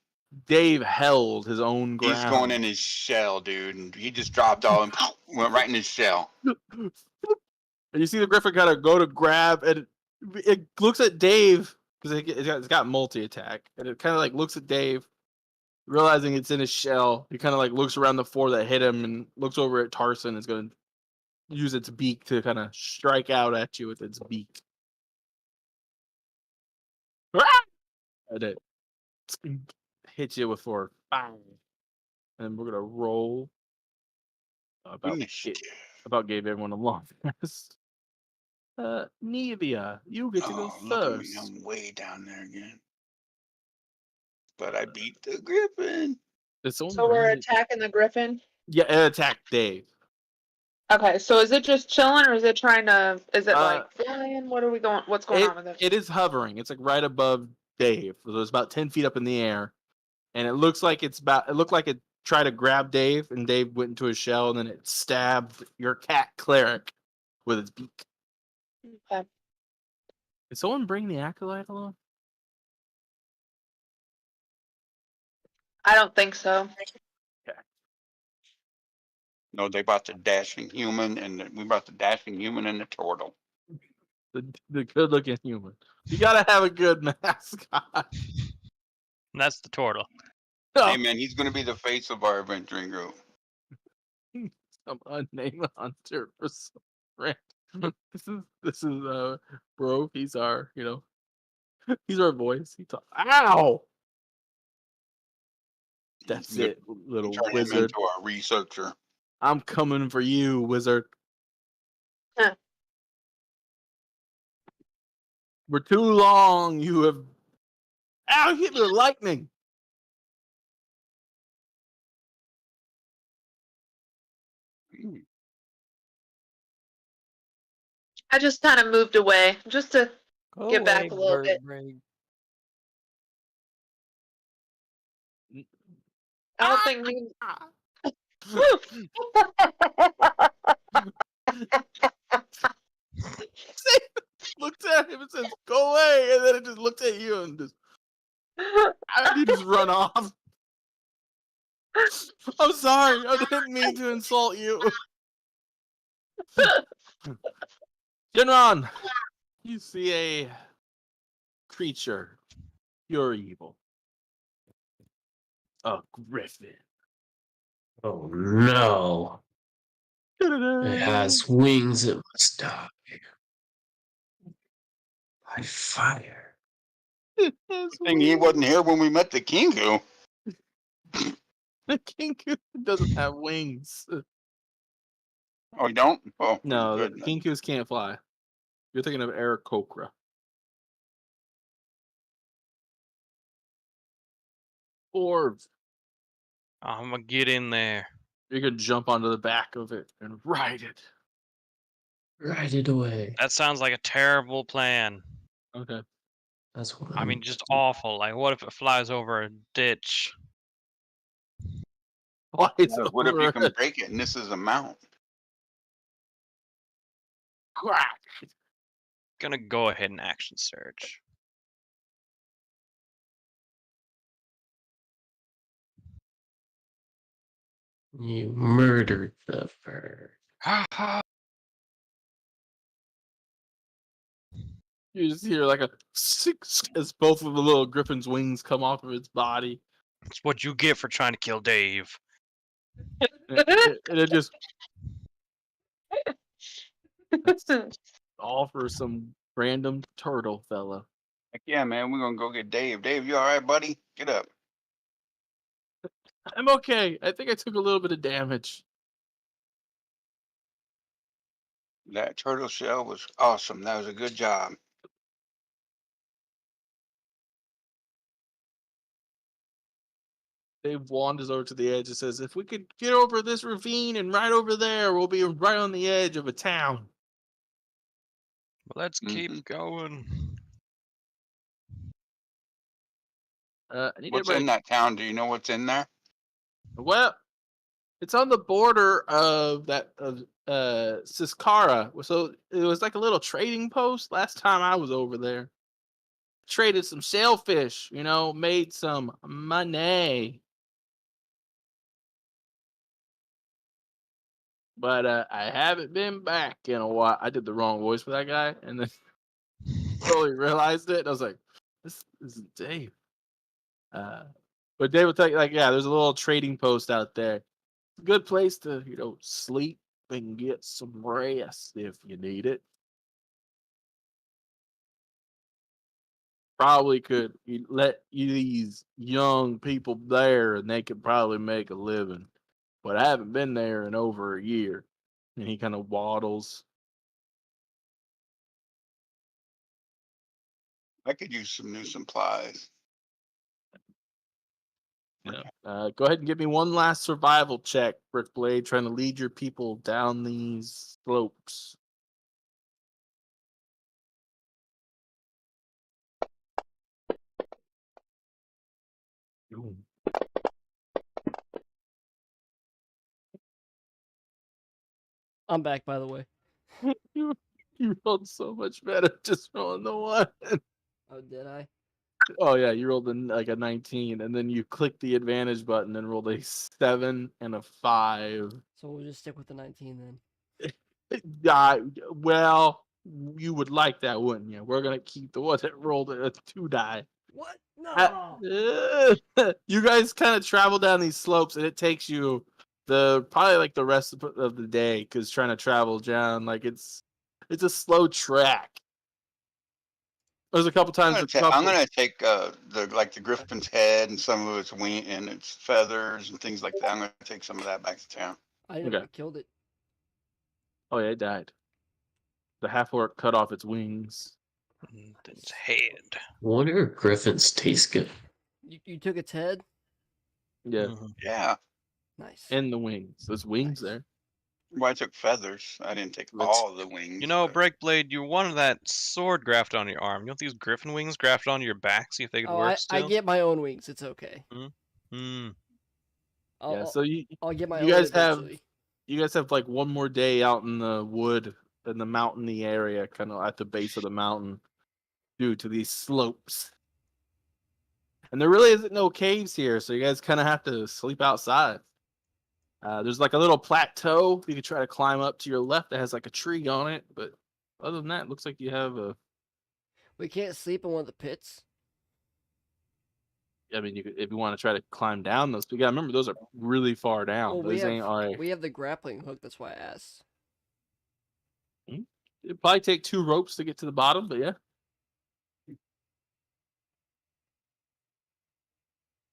Dave held his own ground. He's going in his shell, dude, and he just dropped all and went right in his shell. And you see the griffin kind of go to grab, and it looks at Dave because it's got multi attack, and it kind of like looks at Dave, realizing it's in his shell. He kind of like looks around the four that hit him and looks over at Tarson. It's going to use its beak to kind of strike out at you with its beak. And it hits you with 4. Bang. And we're gonna roll about gave everyone a long rest. Nevia, you get to go Oh, look at me. first. I'm way down there again. But I beat the griffin. It's only So we're right. attacking the griffin. Yeah, it attacked Dave. Okay, so is it just chilling or is it trying to, is it like Uh, flying? What's going on with it? It is hovering. It's like right above Dave. So it's about 10 feet up in the air, and it looks like it looked like it tried to grab Dave, and Dave went into his shell, and then it stabbed your cat cleric with its beak. Okay. Did someone bring the acolyte along? I don't think so. No, they brought the dashing human, and we brought the dashing human and the turtle. The good looking human. You gotta have a good mascot. And that's the turtle. Hey, man, he's going to be the face of our adventuring group. Some unnamed hunter for some random. This is bro. He's our he's our voice. He talk. Ow! That's Yep. it, little Turn him wizard. into our researcher. I'm coming for you, wizard. Huh. For too long, you have. Ow! You hit me with lightning. Mm. I just kind of moved away just to. Go Get back away, a little bird bit. brain. I don't think me. Looked at him and says, "Go away," and then it just looked at you and just. You just run off. I'm sorry. I didn't mean to insult you. Genron, you see a creature, pure evil. A griffin. Oh no. It has wings, it must die. By fire. It has Thing he wasn't here when we met the Kingu. The king doesn't have wings. Oh, you don't? Oh, No, the good. Kinkus can't fly. You're thinking of Aarakocra. Or I'm gonna get in there. you could jump onto the back of it and ride it. Ride it away. That sounds like a terrible plan. Okay. That's what I mean, just awful. Like, what if it flies over a ditch? Why is it What if you over can break it and this is a mount? crack? Gonna go ahead and action search. You murdered the bird. You just hear like a six as both of the little griffin's wings come off of its body. It's what you get for trying to kill Dave. And it just all for some random turtle fella. Heck yeah, man, we're gonna go get Dave. Dave, you all right, buddy? Get up. I'm okay. I think I took a little bit of damage. That turtle shell was awesome. That was a good job. Dave wanders over to the edge and says, if we could get over this ravine and right over there, we'll be right on the edge of a town. Let's keep Mhm. going. I need What's everybody. in that town? Do you know what's in there? Well, it's on the border of Siskara. So it was like a little trading post last time I was over there. Traded some sailfish, made some money. But I haven't been back in a while. I did the wrong voice for that guy, and then slowly realized it. And I was like, "This is Dave." But Dave will tell you, like, yeah, there's a little trading post out there. It's a good place to, sleep and get some rest if you need it. Probably could let these young people there, and they could probably make a living. But I haven't been there in over a year. And he kind of waddles. I could use some new supplies. Go ahead and give me one last survival check, Brickblade, trying to lead your people down these slopes. Ooh. I'm back, by the way. you rolled so much better just rolling the one. Oh, did I? Oh yeah, you rolled like a 19, and then you clicked the advantage button and rolled a 7 and a 5. So we'll just stick with the 19 then. Well, you would like that, wouldn't you? We're gonna keep the one that rolled a 2 die. What? No. You guys kind of travel down these slopes, and it takes you probably like the rest of the day, because trying to travel down, like it's a slow track. There's a couple times I'm gonna take the griffin's head and some of its wing and its feathers and things like that. I'm gonna take some of that back to town. I didn't know we killed it. Oh yeah, it died. The half orc cut off its wings. Its head. Wonder if griffins taste good. You took its head? Yeah, Yeah. Nice. and the wings. There's wings Nice. there. Well, I took feathers. I didn't take Let's- all the wings. You know, but- Breakblade, you wanted that sword grafted on your arm. You want these griffin wings grafted onto your back, see if they could Oh, work I still? get my own wings. It's okay. Hmm. Yeah, so I'll get my you own guys have- eventually. you guys have like one more day out in the wood in the mountainy area, kind of at the base of the mountain, due to these slopes. And there really isn't no caves here, so you guys kind of have to sleep outside. There's like a little plateau you could try to climb up to your left that has like a tree on it, but other than that, it looks like you have a. We can't sleep in one of the pits. I mean, if you want to try to climb down those, but you gotta remember those are really far down. Well, Those ain't all right. we have the grappling hook. That's why I asked. It'd probably take 2 ropes to get to the bottom, but yeah.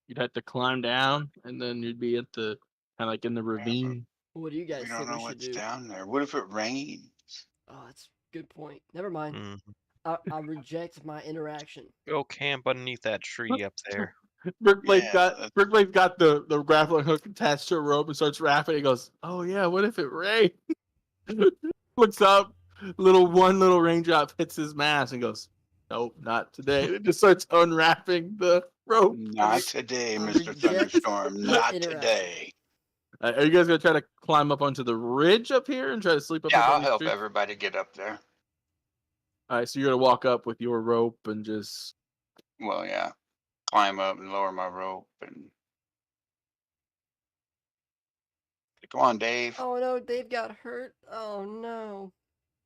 You'd have to climb down, and then you'd be at the kind of like in the ravine. What do you guys We think don't know we should what's do? down there. What if it rains? Oh, that's a good point. Never mind. Mm. I reject my interaction. Go camp underneath that tree up there. Brickblade Yeah, got that's- Brickblade got the grappling hook attached to a rope and starts rapping. He goes, "Oh yeah, what if it rained?" Looks up, one little raindrop hits his mask and goes, "Nope, not today." And it just starts unwrapping the rope. Not today, I Mr. reject Thunderstorm. Not interaction. today. Are you guys gonna try to climb up onto the ridge up here and try to sleep up? Yeah, up I'll on these help trees? everybody get up there. All right, so you're gonna walk up with your rope and just. Well, yeah. Climb up and lower my rope and. Come on, Dave. Oh no, Dave got hurt. Oh no.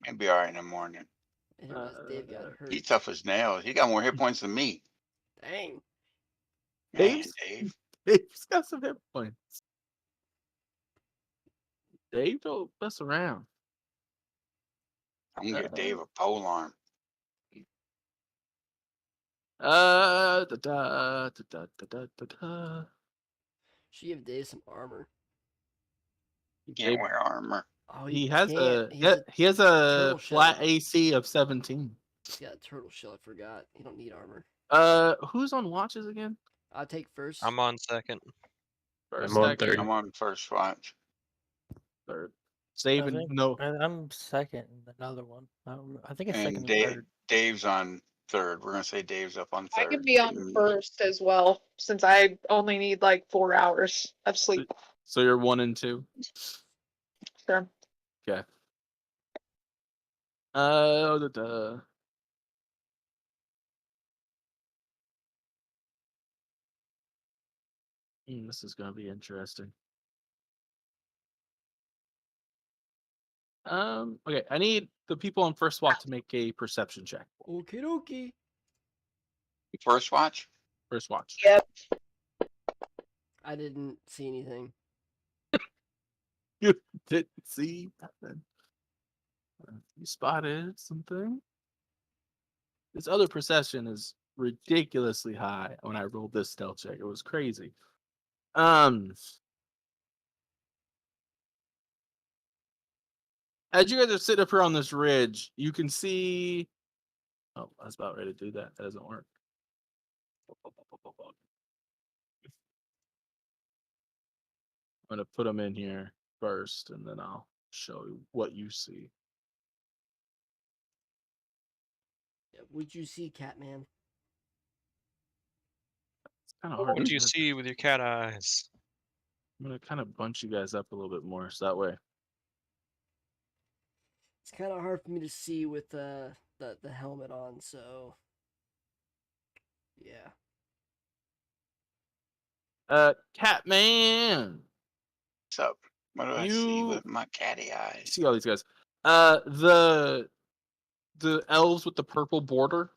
He'll be all right in the morning. I didn't realize Dave got hurt. He's tough as nails. He got more hit points than me. Dang. Man, Dave's- Dave. Dave's got some hit points. Dave don't mess around. I'm gonna get Uh-oh. Dave a pole arm. Da da da da da da da. Should give Dave some armor. He can't Dave- wear armor. Oh, He has can't. he has a turtle flat shell. AC of 17. He's got a turtle shell. I forgot. He don't need armor. Who's on watches again? I'll take first. I'm on second. First, I'm on second, third. I'm on first watch. third. I Saving think no. I'm second in another one. I think it's And second and Dave, third. Dave's on third. We're gonna say Dave's up on I third. can be on Mm, first as well, since I only need like 4 hours of sleep. So you're 1 and 2. Sure. Okay. Da, da. This is gonna be interesting. Okay, I need the people on first watch to make a perception check. Okie dokie. First watch. First watch. Yep. I didn't see anything. You didn't see nothing. You spotted something. This other perception is ridiculously high when I rolled this stealth check. It was crazy. As you guys are sitting up here on this ridge, you can see. Oh, I was about ready to do that. That doesn't work. I'm gonna put them in here first, and then I'll show you what you see. Would you see Catman? It's kind of hard. What to do you do. see with your cat eyes? I'm gonna kind of bunch you guys up a little bit more, so that way. It's kind of hard for me to see with the helmet on, so yeah. Catman. What's up? What do I see You- with my catty eyes? See all these guys. The elves with the purple border.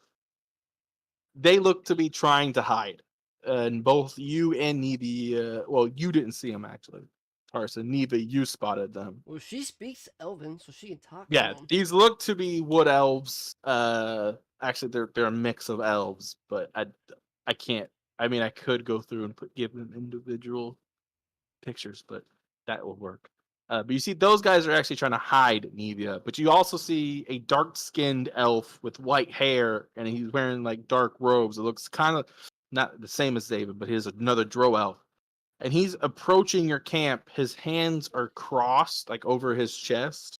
They look to be trying to hide, and both you and Neva. Well, you didn't see them actually. Tarsa, Neva, you spotted them. Well, she speaks Elven, so she can talk Yeah, to him. these look to be wood elves. Actually, they're a mix of elves, but I can't. I mean, I could go through and give them individual pictures, but that will work. But you see, those guys are actually trying to hide Nevia. But you also see a dark-skinned elf with white hair, and he's wearing like dark robes. It looks kind of not the same as David, but he's another drow elf. And he's approaching your camp. His hands are crossed, like over his chest.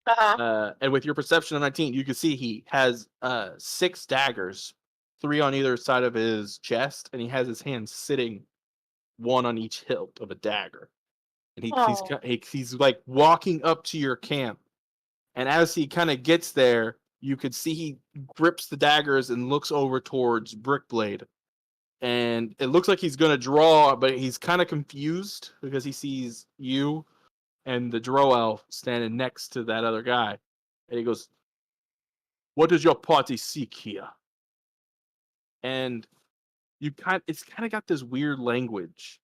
Uh-huh. And with your perception of 19, you can see he has 6 daggers, 3 on either side of his chest, and he has his hands sitting one on each hilt of a dagger. And Oh. he's like walking up to your camp, and as he kind of gets there, you could see he grips the daggers and looks over towards Brickblade, and it looks like he's gonna draw, but he's kind of confused because he sees you and the drow elf standing next to that other guy, and he goes, "What does your party seek here?" And it's kind of got this weird language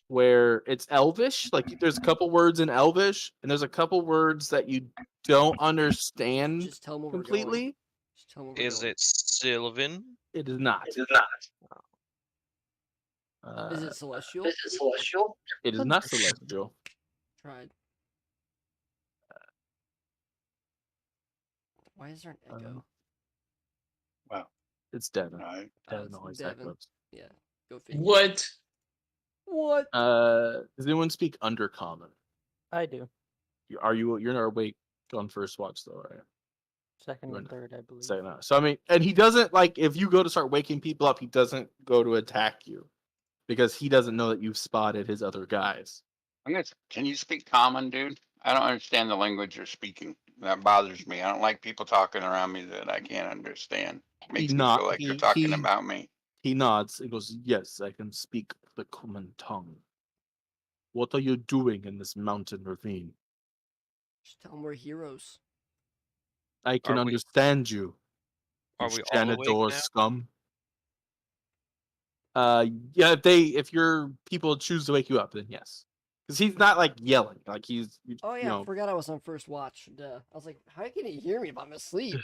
where it's Elvish. Like there's a couple words in Elvish, and there's a couple words that you don't understand Just tell him where we're going. completely. Just tell him where we're Is going. it Sylvan? It is not. It is not. Is it celestial? Is it celestial? It is not celestial. Tried. Why is there an echo? Well, It's Devin. right. Oh, Devin it's always Devin. echoes. Yeah, go figure. What? What? Does anyone speak Undercommon? I do. You're not awake on first watch though, right? Second You're and not. third, I believe. So, no. So I mean, and he doesn't like if you go to start waking people up, he doesn't go to attack you because he doesn't know that you've spotted his other guys. Can you speak common, dude? I don't understand the language you're speaking. That bothers me. I don't like people talking around me that I can't understand. Makes me feel like you're talking about me. He nods and goes, "Yes, I can speak the common tongue. What are you doing in this mountain ravine? Just tell him we're heroes. I can Are we- understand you. Are you we all awake Shanador now? scum." Yeah, if your people choose to wake you up, then yes, because he's not like yelling, like he's. Oh yeah, you know, I forgot I was on first watch. Duh. I was like, how can he hear me if I'm asleep?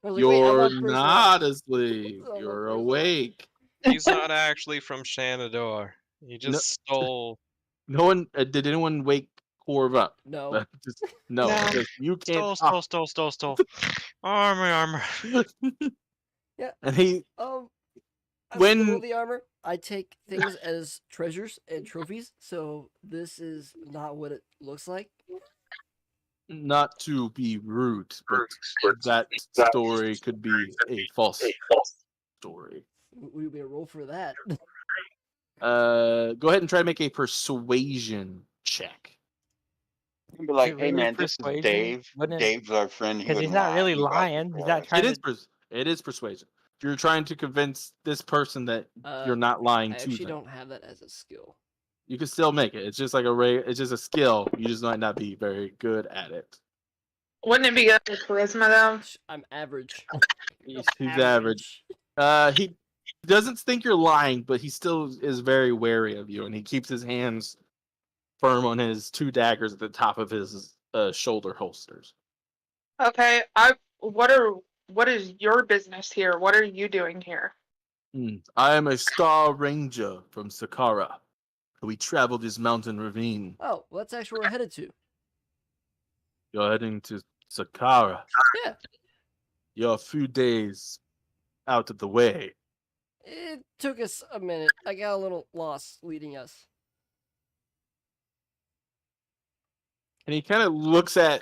I was like, wait, I'm you're on first not watch. asleep. I'm on You're first watch. awake. He's not actually from Shanador. He No. just stole No one did anyone wake Corv up? No. No, No. because you can't. stole. Armor. Yeah. And he I When- stole the armor. I take things as treasures and trophies, so this is not what it looks like. not to be rude, but that story could be a false story. We would be a roll for that. Go ahead and try to make a persuasion check. You'd be like, it hey really man, this is persuasion? Dave. Wouldn't it- Dave's our friend. He Because he's wouldn't not lie. really You guys lying. are He's not us." trying It is persuasion. You're trying to convince this person that you're not I lying to actually them. don't have that as a skill. You can still make it. It's just like it's just a skill. You just might not be very good at it. Wouldn't it be under charisma though? I'm average. He's average. He doesn't think you're lying, but he still is very wary of you, and he keeps his hands firm on his two daggers at the top of his shoulder holsters. Okay, what is your business here? What are you doing here? I am a Star Ranger from Sakara. We traveled this mountain ravine. Oh, well, that's actually where we're headed to. You're heading to Sakara. Yeah. You're a few days out of the way. It took us a minute. I got a little lost leading us. And he kind of looks at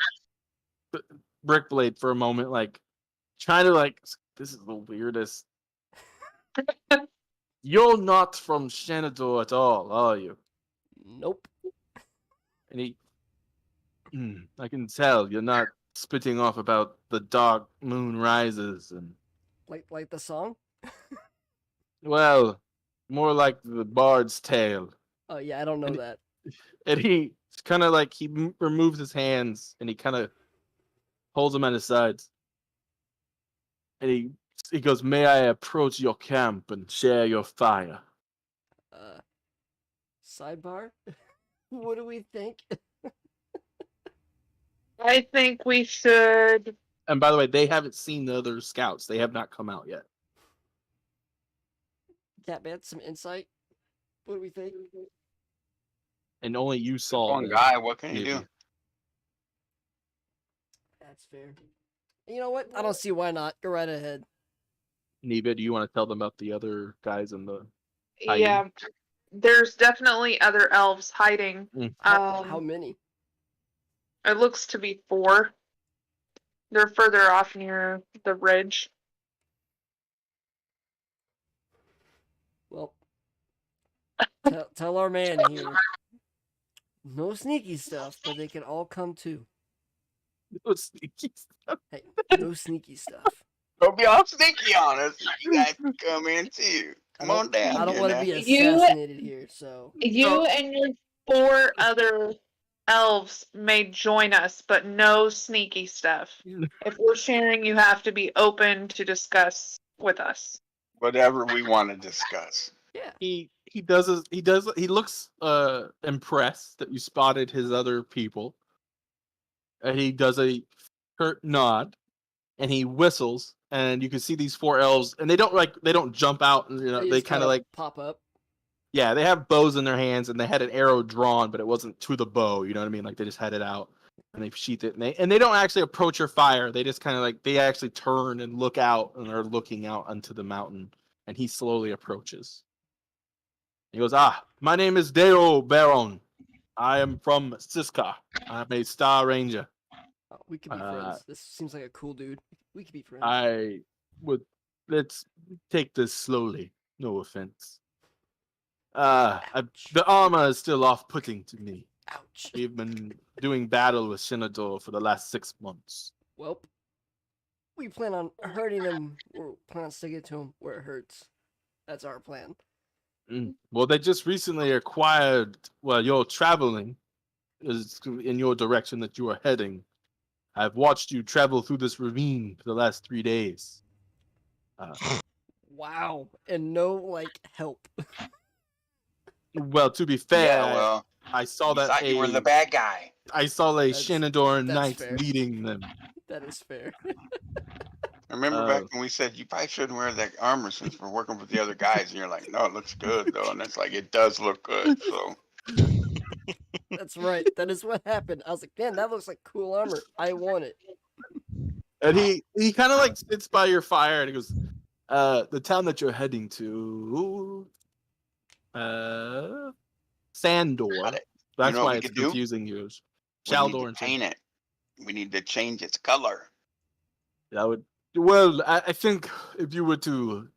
Brickblade for a moment, like trying to this is the weirdest. You're not from Shanador at all, are you? Nope. And he, I can tell you're not spitting off about the dark moon rises and Like the song? well, more like the bard's tale. Oh yeah, I don't know And- that. And he kind of removes his hands and he kind of holds them at his sides. And he goes, "May I approach your camp and share your fire?" Sidebar? What do we think? I think we should. And by the way, they haven't seen the other scouts. They have not come out yet. Catman, some insight? What do we think? And only you saw One them, guy, what can you maybe. do? That's fair. You know what? I don't see why not. Go right ahead. Neva, do you want to tell them about the other guys in the hiding? Yeah, there's definitely other elves hiding. How many? It looks to be 4. They're further off near the ridge. Well, tell our man here. No sneaky stuff, but they can all come too. No sneaky stuff. Hey, no sneaky stuff. Don't be all sneaky on us. You guys can come in too. Come on down. I don't here want to now. be You- assassinated here, so. You and your 4 other elves may join us, but no sneaky stuff. If we're sharing, you have to be open to discuss with us. Whatever we want to discuss. Yeah. He looks impressed that you spotted his other people. And he does a curt nod and he whistles and you can see these 4 elves and they don't jump out and they just kind of like pop up. yeah, they have bows in their hands and they had an arrow drawn but it wasn't to the bow, you know what I mean? Like they just had it out And they sheath it, and they don't actually approach your fire. They just kind of like they actually turn and look out, and are looking out onto the mountain. And he slowly approaches. He goes, my name is Deo Baron. I am from Siska. I'm a Star Ranger. Oh, we could be friends. This seems like a cool dude. We could be friends. Let's take this slowly. No offense. The armor is still off-putting to me. Ouch. We've been doing battle with Shenador for the last 6 months. Well, we plan on hurting him, or plan on sticking it to him where it hurts. That's our plan. Well, they just recently acquired. Well, you're traveling is in your direction that you are heading. I've watched you travel through this ravine for the last 3 days. Wow, and no like help. Well, to be fair, Yeah, well, I saw you that thought you were the bad guy. I saw a That's- Shenador that's knight fair. leading them. That is fair. Remember back when we said you probably shouldn't wear that armor since we're working with the other guys, and you're like, no, it looks good though, and it's like it does look good. So That's right. That is what happened. I was like, man, that looks like cool armor. I want it. And he kind of like sits by your fire and he goes, the town that you're heading to, Sandor. Got it. That's know what why we it's could do? confusing you. we need Shaldor to and paint it. We need to change its color. That would well, I think if you were to,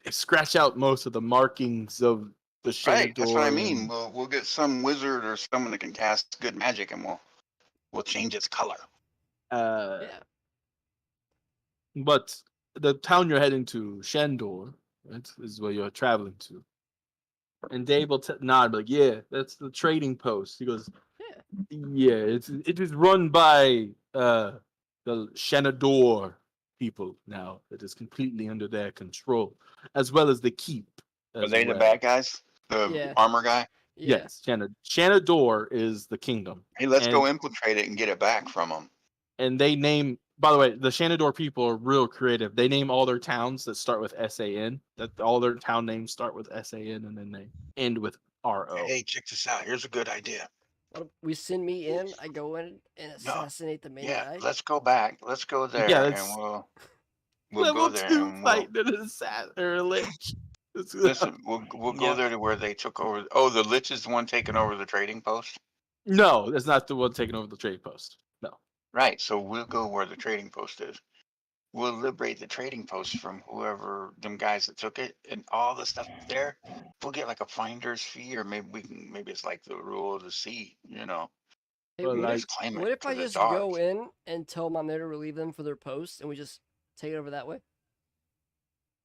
scratch out most of the markings of the Shenador. Right, that's what I mean. We'll get some wizard or someone that can cast good magic, and we'll change its color. Yeah. Yeah. But the town you're heading to, Shandor, right, is where you're traveling to. And Dave will nod, like, yeah, that's the trading post. He goes, yeah, it is run by the Shenador people now. That is completely under their control, as well as the keep. Are they the bad guys? The Yeah. armor guy? Yeah. Yes, Shenador is the kingdom. Hey, let's go And- infiltrate it and get it back from them. And they name, by the way, the Shenador people are real creative. They name all their towns that start with SAN. That all their town names start with SAN, and then they end with RO. Hey, check this out. Here's a good idea. We send me in. I go in and assassinate the main Yeah, guy. let's go back. Let's go there, Yeah, and that's- we'll Level go there. 2 And fight an assassin or a lich. listen, we'll go Yeah. there to where they took over. Oh, the Lich is the one taking over the trading post. No, that's not the one taking over the trade post. No. Right. So we'll go where the trading post is. We'll liberate the trading post from whoever them guys that took it, and all the stuff there. We'll get like a finder's fee, or maybe it's like the rule of the sea. Hey, Well, We like- just claim what it if for I the just dogs. go in and tell them I'm there to relieve them for their post, and we just take it over that way?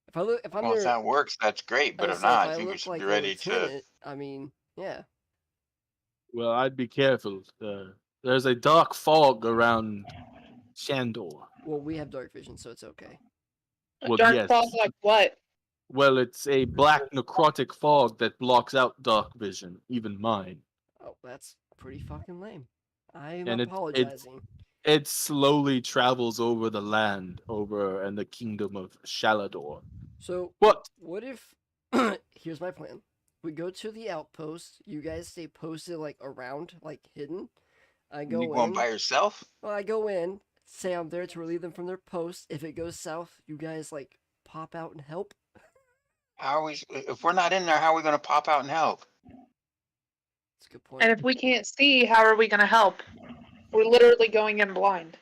If I'm Well, if there, that works, that's great. But I if say, not, if I I think we look should like be a ready to. lieutenant, I mean, yeah. Well, I'd be careful. There's a dark fog around Shandor. Well, we have dark vision, so it's okay. Well, Dark yes. fog like what? Well, it's a black necrotic fog that blocks out dark vision, even mine. Oh, that's pretty fucking lame. I'm And apologizing. It slowly travels over the land, and the kingdom of Shalador. So, What? what if? Here's my plan. We go to the outpost. You guys stay posted, like around, like hidden. I go You going in. by yourself? Well, I go in. Say I'm there to relieve them from their post. If it goes south, you guys like pop out and help. How are we? If we're not in there, how are we going to pop out and help? That's a good point. And if we can't see, how are we going to help? We're literally going in blind.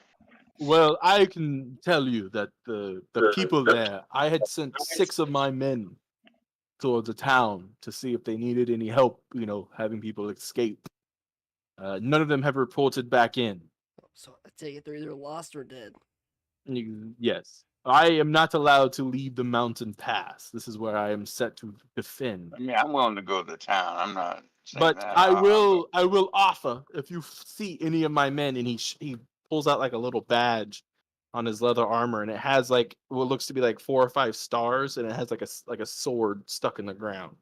Well, I can tell you that the people there, I had sent 6 of my men towards the town to see if they needed any help, having people escape. None of them have reported back in. So I take it they're either lost or dead. Yes. I am not allowed to leave the mountain pass. This is where I am set to defend. I mean, I'm willing to go to the town. I'm not. Saying But that. I I'll will offer, if you see any of my men, and he pulls out like a little badge on his leather armor, and it has like what looks to be like 4 or 5 stars, and it has like a sword stuck in the ground.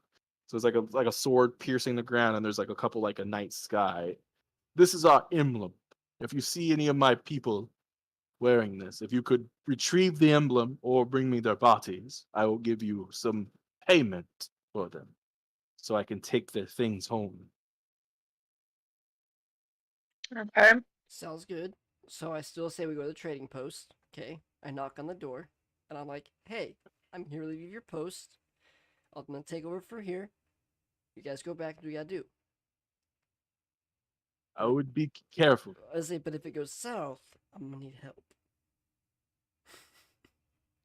So it's like a sword piercing the ground, and there's like a couple like a night sky. This is our emblem. If you see any of my people wearing this, if you could retrieve the emblem or bring me their bodies, I will give you some payment for them, so I can take their things home. Okay. Sounds good. So I still say we go to the trading post. Okay. I knock on the door, and I'm like, "Hey, I'm here to leave your post. I'm gonna take over for here. You guys go back and do what you gotta do." I would be careful. I say, but if it goes south, I'm gonna need help.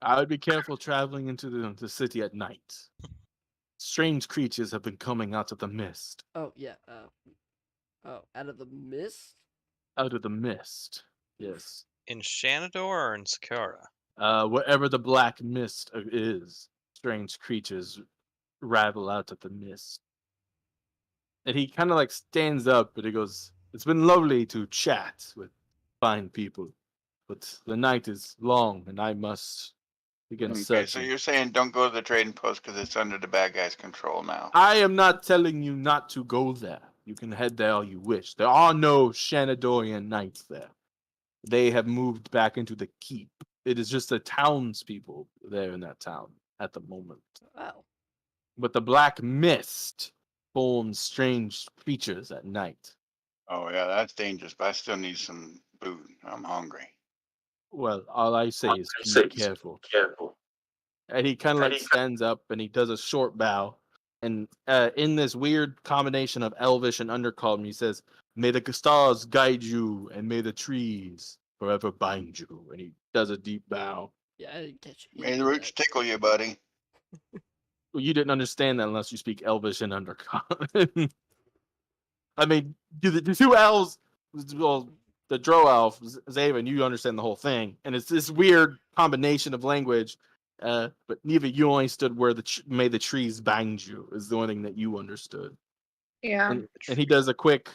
I would be careful traveling into the city at night. Strange creatures have been coming out of the mist. Oh yeah. Oh, out of the mist. Out of the mist. Yes. In Shanador or in Sakura? Wherever the black mist is, strange creatures ravel out of the mist. And he kind of like stands up, but he goes, "It's been lovely to chat with fine people, but the night is long, and I must begin Okay, searching." so you're saying don't go to the trading post because it's under the bad guy's control now. I am not telling you not to go there. You can head there all you wish. There are no Shanadorian knights there. They have moved back into the keep. It is just the townspeople there in that town at the moment. Wow. But the black mist forms strange creatures at night. Oh yeah, that's dangerous. But I still need some food. I'm hungry. Well, all I say is be careful. Careful. And he kind of like stands up and he does a short bow. And in this weird combination of Elvish and Undercom, he says, "May the stars guide you, and may the trees forever bind you." And he does a deep bow. Yeah, I didn't catch it. May the roots tickle you, buddy. Well, you didn't understand that unless you speak Elvish and Undercom. I mean, the two elves, well, the Drow elf, Zaven, you understand the whole thing. And it's this weird combination of language. But Neva, you only stood where may the trees bind you is the only thing that you understood. Yeah. And he does a quick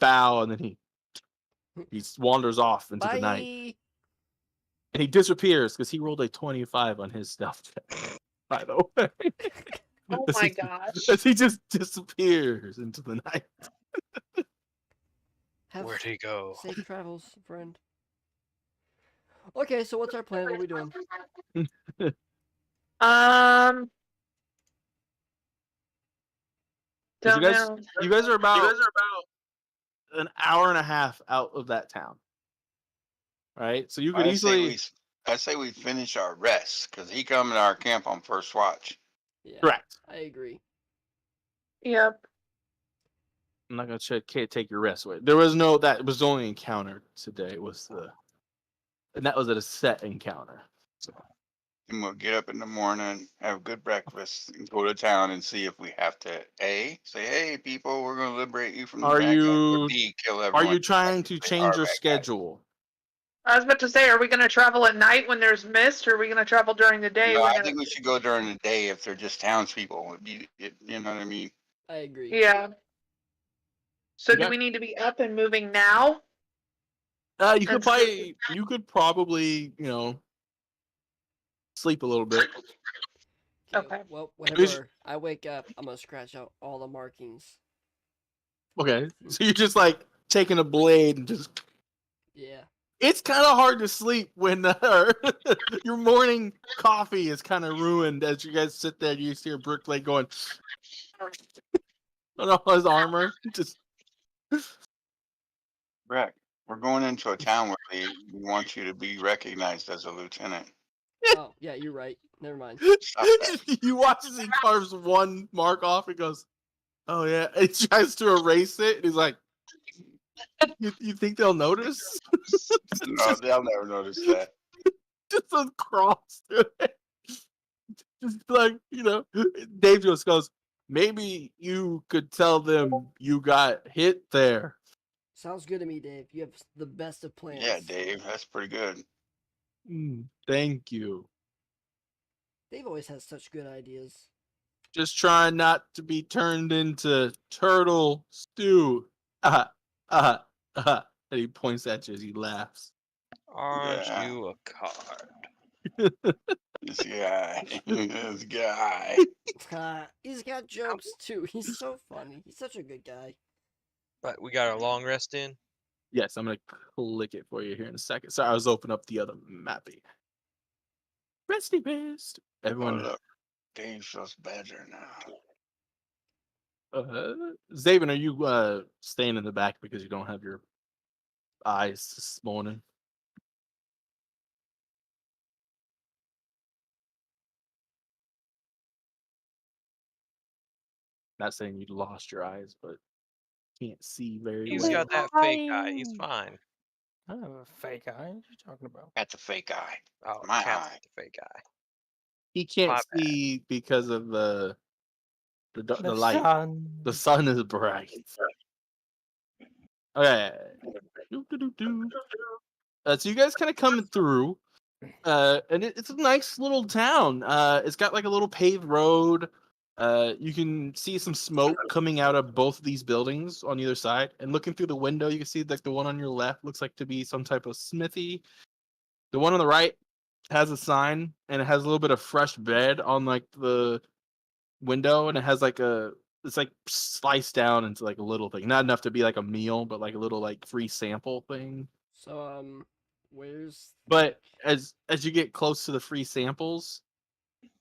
bow and then he wanders off into the night. Bye. And he disappears because he rolled a 25 on his stealth check, by the way. Oh As my he- gosh. As he just disappears into the night. Have Where'd he go? safe travels, friend. Okay, so what's our plan? What are we doing? Um. 'Cause Don't you guys- know. You guys are about an hour and a half out of that town. Right? So you could easily. I say we finish our rest because he come to our camp on first watch. Yeah, Correct. I agree. Yep. I'm not gonna take your rest away. There was no that was only encounter today was and that was at a set encounter. So And we'll get up in the morning, have a good breakfast, and go to town and see if we have to say, "Hey, people, we're going to liberate you from the Are bad guys," or you- B, kill are everyone. you trying to They change are your bad guys. schedule? I was about to say, are we going to travel at night when there's mist, or are we going to travel during the day? No, when I there's- think we should go during the day if they're just townspeople. You know what I mean? I agree. Yeah. So Yeah. do we need to be up and moving now? You could probably, sleep a little bit. Okay. Well, whenever I wake up, I'm gonna scratch out all the markings. Okay. So you're just like taking a blade and just Yeah. it's kind of hard to sleep when your morning coffee is kind of ruined as you guys sit there. You see your Bricklake going on all his armor. Just Breck, we're going into a town where we want you to be recognized as a lieutenant. Oh, yeah, you're right. Never mind. Stop that. you watch as he carves one mark off and goes, "Oh yeah," and he tries to erase it. And he's like, "You think they'll notice?" No, they'll never notice that. Just a cross to it. Just like, Dave just goes, "Maybe you could tell them you got hit there." Sounds good to me, Dave. You have the best of plans. Yeah, Dave, that's pretty good. Thank you. Dave always has such good ideas. Just trying not to be turned into turtle stew. And he points at you as he laughs. Aren't Yeah. you a card? This guy. This guy. He's got jokes too. He's so funny. He's such a good guy. But we got our long rest in. Yes, I'm gonna click it for you here in a second. Sorry, I was opening up the other mappy. Resty best. Oh, Everyone, look. Dave feels better now. Zaven, are you staying in the back because you don't have your eyes this morning. Not saying you lost your eyes, but can't see very He's well. got that fake eye. He's fine. I don't have a fake eye. What are you talking about? That's a fake eye. Oh, My Cat's eye. got the fake eye. He can't My bad. see because of the The light. sun. The sun is bright. Okay. Doo-doo-doo-doo. So you guys kind of coming through, and it's a nice little town. It's got like a little paved road. You can see some smoke coming out of both of these buildings on either side. And looking through the window, you can see like the one on your left looks like to be some type of smithy. The one on the right has a sign, and it has a little bit of fresh bread on like the window, and it has like it's like sliced down into like a little thing, not enough to be like a meal, but like a little like free sample thing. So where's But as you get close to the free samples,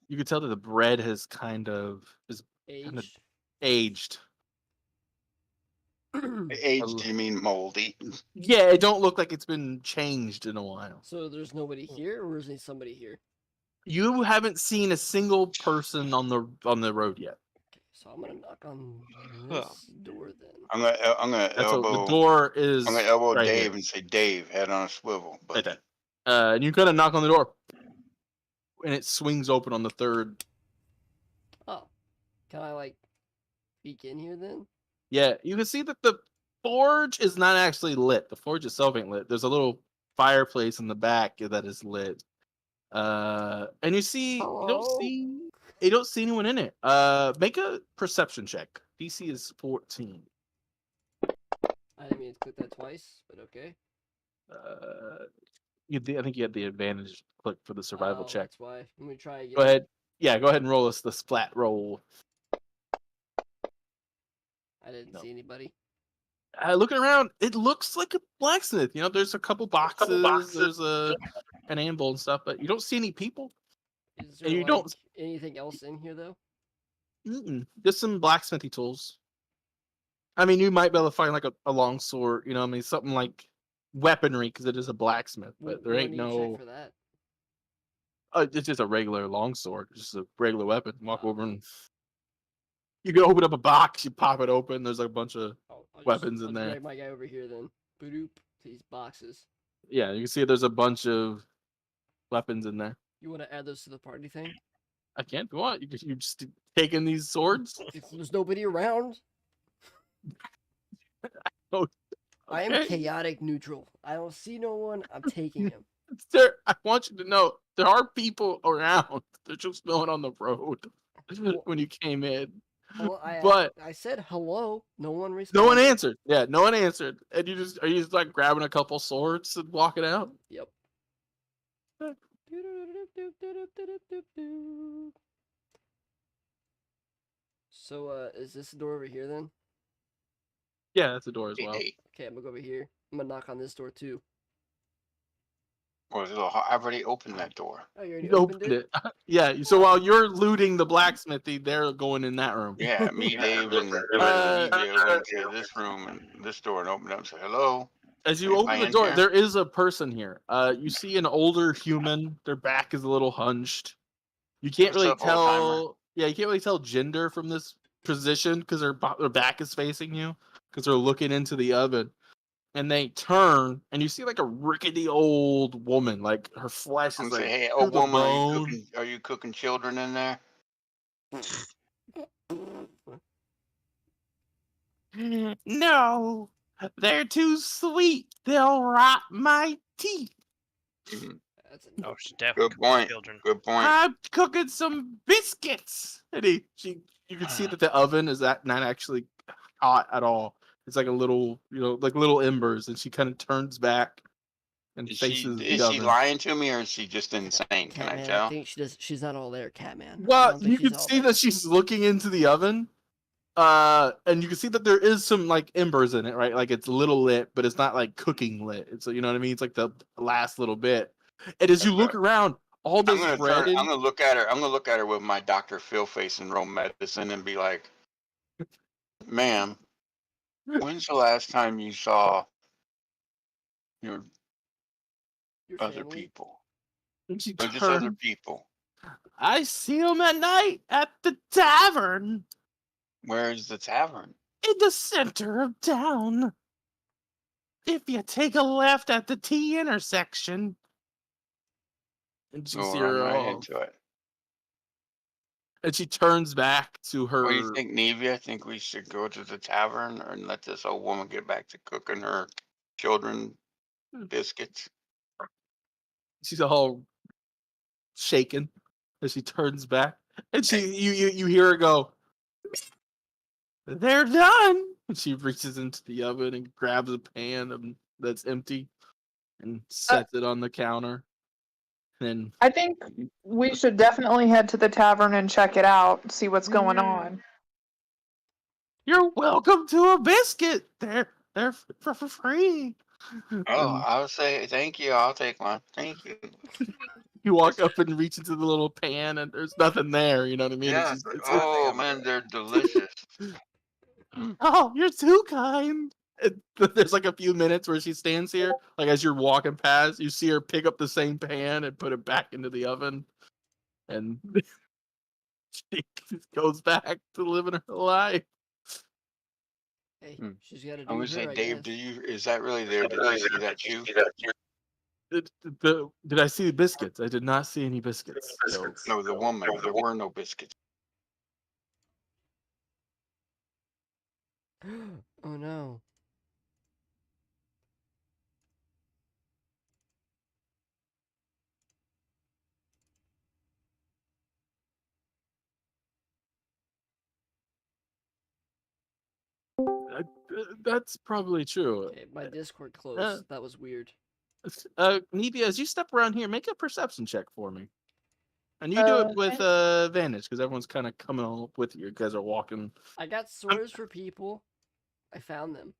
you can tell that the bread has kind of age? aged. Age, do you mean moldy? Yeah, it don't look like it's been changed in a while. So there's nobody here, or is there somebody here? You haven't seen a single person on the road yet. Okay, so I'm gonna knock on Huh. this door then. I'm gonna That's what, elbow. the door is. I'm gonna elbow right Dave here. and say, Dave, head on a swivel. But Right there. And you kind of knock on the door, and it swings open on the third. Oh, can I like peek in here then? Yeah, you can see that the forge is not actually lit. The forge itself ain't lit. There's a little fireplace in the back that is lit. And you Hello? don't see anyone in it. Make a perception check. DC is 14. I didn't mean to click that twice, but okay. I think you had the advantage click for the survival Oh, check. That's why. Let me try again. Go ahead. Yeah, go ahead and roll us the splat roll. I didn't No. see anybody. Looking around, it looks like a blacksmith. You know, there's a couple boxes. There's an anvil and stuff, but you don't see any people. Is there And you like don't- anything else in here though? Just some blacksmithy tools. I mean, you might be able to find like a long sword. You know, I mean, something like weaponry because it is a blacksmith. But there What ain't do you no. check for that? It's just a regular long sword. It's just a regular weapon. Walk Oh. over and you can open up a box. You pop it open. There's like a bunch of Oh, I'll weapons I'll in just there. drag my guy over here then. Boop to these boxes. Yeah. You can see there's a bunch of weapons in there. You want to add those to the party thing? I can't. If you want, you just taking these swords. If there's nobody around, Oh, I am okay. chaotic neutral. I don't see no one. I'm taking him. I want you to know there are people around. They're just not on the road when you came in. Well, But I said hello. No one responded. no one answered. Yeah, no one answered. And are you just like grabbing a couple swords and walking out? Yep. Eh. So, is this the door over here then? Yeah, that's the door as well. hey, Okay, I'm gonna go over here. I'm gonna knock on this door too. well, I've already opened that door. Oh, you already You opened opened it. Yeah. So while you're looting the blacksmithy, they're going in that room. Yeah, me, Dave, and Evia went to this room and this door and opened up and said, hello. As you Anybody open the in door, here? there is a person here. You see an older human. Their back is a little hunched. You can't What's really up, old-timer? tell. Yeah, you can't really tell gender from this position because their back is facing you because they're looking into the oven. And they turn, and you see like a rickety old woman. Like her flesh I'm is like saying, hey, to old the woman, bone. are you cooking children in there? No, they're too sweet. They'll rot my teeth. That's a Oh, she's definitely Good cooking point. children. Good point. I'm cooking some biscuits. And you can see that the oven is not actually hot at all. It's like a little, like little embers, and she kind of turns back and Is faces she the oven. lying to me or is she just insane? Can I Catman, tell? I think she's not all there, Catman. I Well, don't think you she's can all see there. that she's looking into the oven. And you can see that there is some like embers in it, right? Like it's a little lit, but it's not like cooking lit. It's you know what I mean? It's like the last little bit. And as you look around, all I'm this gonna bread. I'm gonna look at her. I'm gonna look at her with my Dr. Phil face and Rome medicine and be like, "Ma'am, when's the last time you saw Your Your other family? people. And she Or just other turns. people. I see him at night at the tavern Where's the tavern? in the center of town. If you take a left at the T intersection, and she Go see run her right all, into it. and she turns back to her. What do you think, Nevia? I think we should go to the tavern and let this old woman get back to cooking her children biscuits. She's all shaken as she turns back, and you hear her go, "They're done." And she reaches into the oven and grabs a pan that's empty and sets it on the counter. And I think we should definitely head to the tavern and check it out, see what's going on. you're welcome to a biscuit. They're for free. Oh, And I would say thank you. I'll take one. Thank you. you walk up and reach into the little pan, and there's nothing there. You know what I mean? Yeah. It's Oh man, they're delicious. oh, you're too kind. And there's like a few minutes where she stands here, like as you're walking past, you see her pick up the same pan and put it back into the oven, and she just goes back to living her life. Hey, Hmm. she's got to do I'm gonna her, say, I Dave, guess. is that really there? Did you see that too? Did I see biscuits? I did not see any biscuits. So No, the woman. There were no biscuits. Oh no. that's probably true. Okay, my Discord closed. That was weird. Nevia, as you step around here, make a perception check for me. And you do it with advantage because everyone's kind of coming up with you. You guys are walking. I got swords for people. I found them.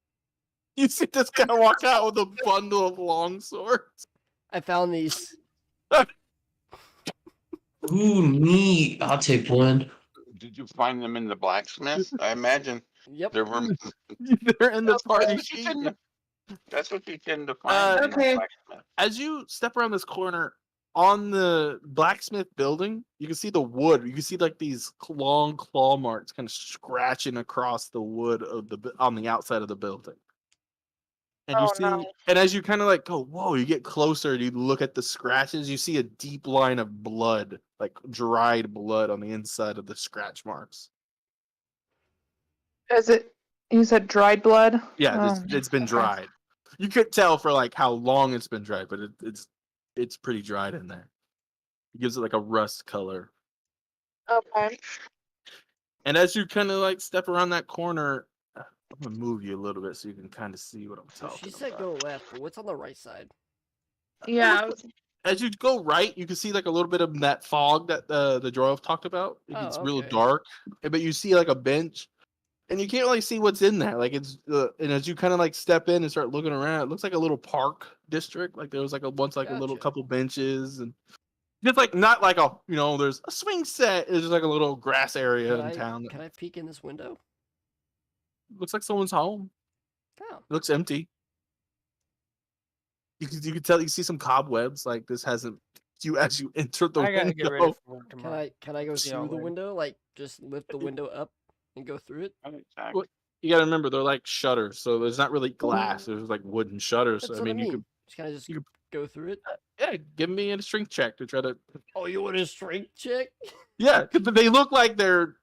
You see this guy walk out with a bundle of long swords. I found these. Ooh, neat. I'll take one. Did you find them in the blacksmith? I imagine Yep. there were. They're in the That's party what you sheet. tend to- That's what you tend to find. In the Okay. blacksmith. As you step around this corner on the blacksmith building, you can see the wood. You can see like these long claw marks kind of scratching across the wood of on the outside of the building. And you Oh, see, no. and as you kind of like go, whoa, you get closer and you look at the scratches, you see a deep line of blood, like dried blood on the inside of the scratch marks. Is it? You said dried blood? Yeah, Oh, it's been okay. dried. You could tell for like how long it's been dried, but it's pretty dried in there. It gives it like a rust color. Okay. And as you kind of like step around that corner, I'm gonna move you a little bit so you can kind of see what I'm So talking she said about. go left, but what's on the right side? Yeah. I was- As you go right, you can see like a little bit of that fog that the Drow talked about. It gets real okay. dark, but you see like a bench, and you can't really see what's in there. Like it's and as you kind of like step in and start looking around, it looks like a little park district. Like there was like a once like a little Gotcha. couple benches and just like not like a there's a swing set. It's just like a little grass area in town. Can I peek in this window? Looks like someone's home. Oh. It looks empty. You can tell you see some cobwebs. Like this hasn't as you enter the I gotta window. get ready for work Can tomorrow. I go See through y'all the later. window? Like just lift the window up and go through it? Exactly. What- You gotta remember they're like shutters, so there's not really glass. There's like wooden shutters. That's So, I what mean, I mean. you could Just kind of just you could- go through it. yeah, give me a strength check to try to Oh, you want a strength check? yeah, 'cause they look like they're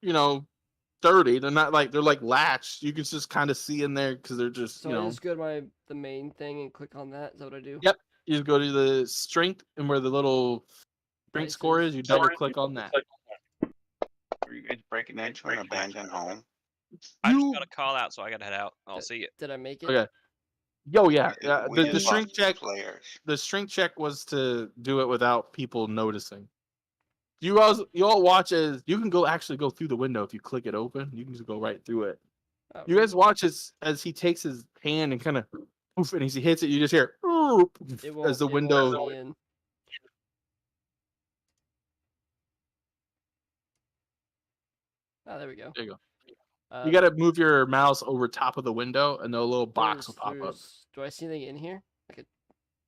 sturdy. They're not like they're like latched. You can just kind of see in there because they're just So I just go to the main thing and click on that. Is that what I do? Yep. You just go to the strength and where the little strength score Dices. is. You double click on that. Are you guys breaking into an abandoned home? I just You- got a call out, so I gotta head out. I'll see you. Did I make it? Okay. Yo, yeah. We The just strength lost check. players. The strength check was to do it without people noticing. You all watch as you can actually go through the window if you click it open. You can just go right through it. Oh, You guys watch as he takes his hand and kind of and as he hits it, you just hear it won't, as the it won't window. let me in. Oh, there we go. There you go. Uh, You got to move your mouse over top of the window, and a little box will pop up. Do I see anything in here?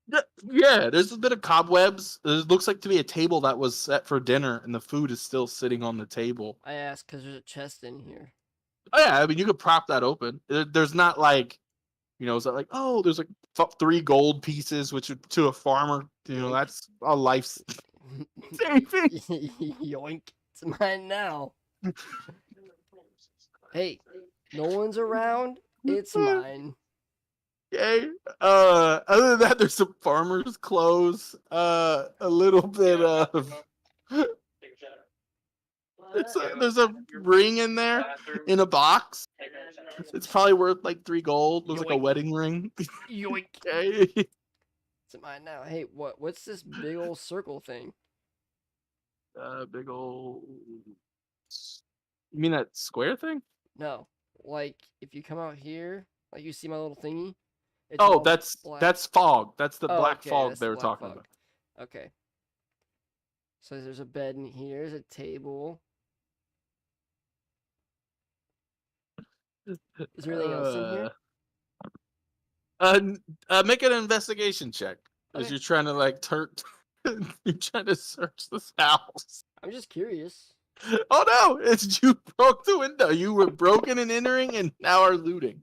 Yeah, there's a bit of cobwebs. There looks like to be a table that was set for dinner, and the food is still sitting on the table. I asked because there's a chest in here. Oh yeah, I mean you could prop that open. There's not like, is that like, oh, there's like 3 gold pieces, which to a farmer, Yoink. that's a life saving. Yoink. It's mine now. Hey, no one's around. It's mine. Okay. Other than that, there's some farmer's clothes. A little bit of. There's a ring in there in a box. It's probably worth like 3 gold. Looks like a Yoink. wedding ring. Yoink. Okay. It's mine now. Hey, what's this big old circle thing? Big old. You mean that square thing? No, like if you come out here, like you see my little thingy. It's Oh, all that's black. fog. That's the Oh, black okay, fog that's they the were black talking fog. about. Okay. So there's a bed in here. There's a table. Is there anything else in here? Make an investigation check as Okay. you're trying to like you're trying to search this house. I'm just curious. Oh no! It's you broke the window. You were broken and entering, and now are looting.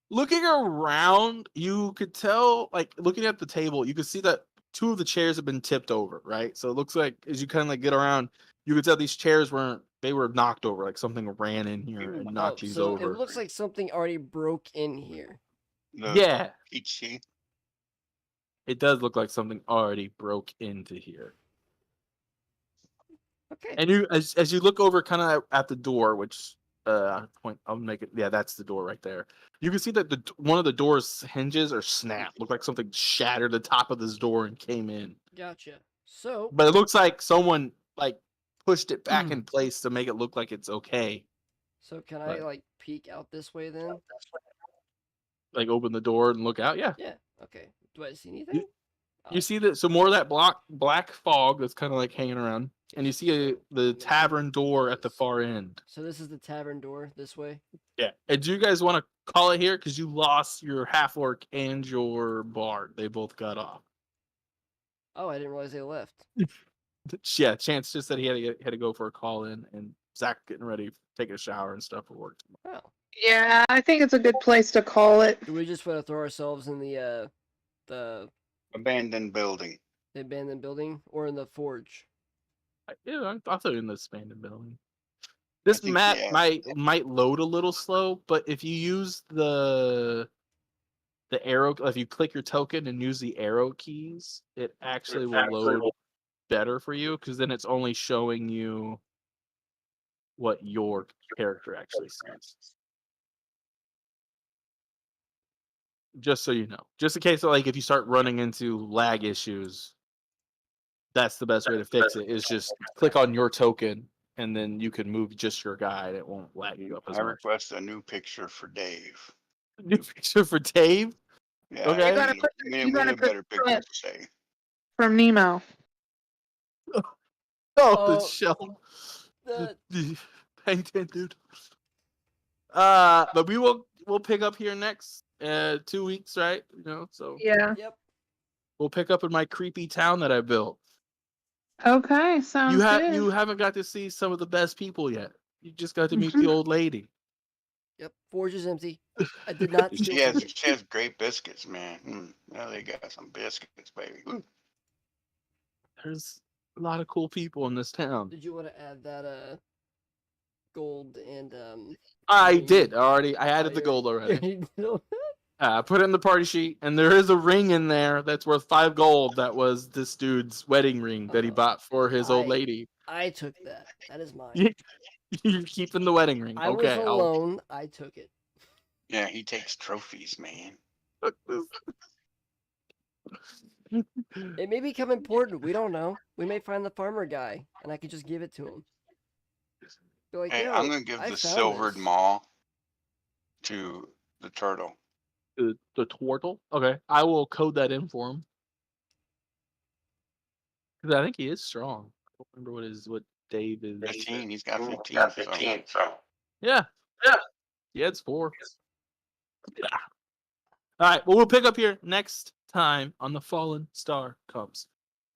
Looking around, you could tell, like looking at the table, you could see that 2 of the chairs have been tipped over, right? So it looks like as you kind of like get around, you could tell these chairs were knocked over, like something ran in here and knocked these so over. it looks like something already broke in here. Yeah, Peachy. it does look like something already broke into here. Okay. And you, as you look over, kind of at the door, which point I'll make it. Yeah, that's the door right there. You can see that one of the door's hinges are snapped. Look like something shattered the top of this door and came in. Gotcha. So But it looks like someone like pushed it back in place to make it look like it's okay. can I Right. like peek out this way then? Like open the door and look out. Yeah, Yeah. Okay. Do I see anything? you see that. So more of that black fog that's kind of like hanging around, and you see the tavern door at the far end. So this is the tavern door this way. Yeah. And do you guys want to call it here? Because you lost your half orc and your bard. They both got off. Oh, I didn't realize they left. Yeah, Chance just said he had to go for a call in, and Zach getting ready, taking a shower and stuff for work. Oh. Yeah, I think it's a good place to call it. Do we just want to throw ourselves in the Abandoned building. abandoned building or in the forge? I'll throw it in this abandoned building. This think, map yeah. might load a little slow, but if you use the arrow, if you click your token and use the arrow keys, it actually will load better for you, because then it's only showing you what your character actually sees. Just so you know, just in case, like if you start running into lag issues, that's the best way to fix it. Is just click on your token, and then you can move just your guy. It won't lag you up as I much. request a new picture for Dave. New picture for Dave. Yeah, Okay. You gotta put we the- need you gotta a put better the picture front. for Dave. From Nemo. Oh, Oh, the shell. the- Hang ten, dude. But we'll pick up here next 2 weeks, right? So Yeah. Yep. we'll pick up in my creepy town that I built. Okay, sounds You good. haven't got to see some of the best people yet. You just got to meet the old lady. Yep. Forge is empty. I did not steal She has food. great biscuits, man. Now they got some biscuits, baby. There's a lot of cool people in this town. Did you want to add that gold and I ring? did already. I added Oh, the you gold already. you know- Put it in the party sheet, and there is a ring in there that's worth 5 gold. That was this dude's wedding ring that he bought for his old lady. I took that. That is mine. You- You're keeping the wedding ring. I Okay, was alone. I took it. Yeah, he takes trophies, man. I'll took this. It may become important. We don't know. We may find the farmer guy, and I could just give it to him. Be like, Hey, "Yo, I'm gonna give I the found silvered this." maw to the turtle. The twartle. Okay, I will code that in for him, because I think he is strong. I don't remember what Dave is. 15. He's got 15. So. Yeah. Yeah, it's 4. All right. Well, we'll pick up here next time on The Fallen Star Comes,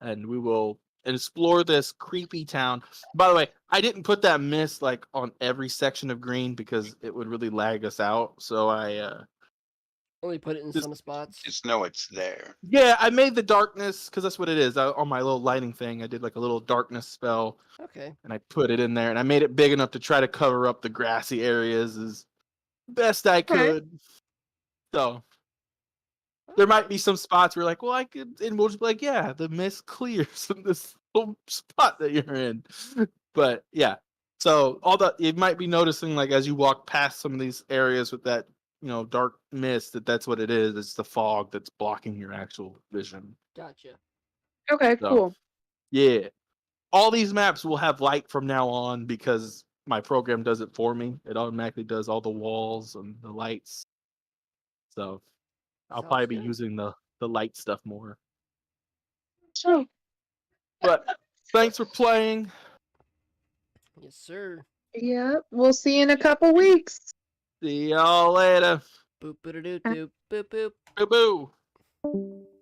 and we will explore this creepy town. By the way, I didn't put that mist like on every section of green because it would really lag us out. So I Only put it in Just- some spots. Just know it's there. yeah, I made the darkness because that's what it is. On my little lighting thing, I did like a little darkness spell, Okay. and I put it in there, and I made it big enough to try to cover up the grassy areas as best I could. So there might be some spots where like, well, I could, and we'll just be like, yeah, the mist clears in this little spot that you're in. But yeah, so all the you might be noticing like as you walk past some of these areas with that dark mist that's what it is. It's the fog that's blocking your actual vision. Gotcha. Okay, So, cool. Yeah, all these maps will have light from now on because my program does it for me. It automatically does all the walls and the lights. So I'll probably Sounds be good. using the light stuff more. So, But thanks for playing. Yes, sir. yeah, we'll see you in a couple weeks. See y'all later. Boop boop doo doo boop boop. Boo boo.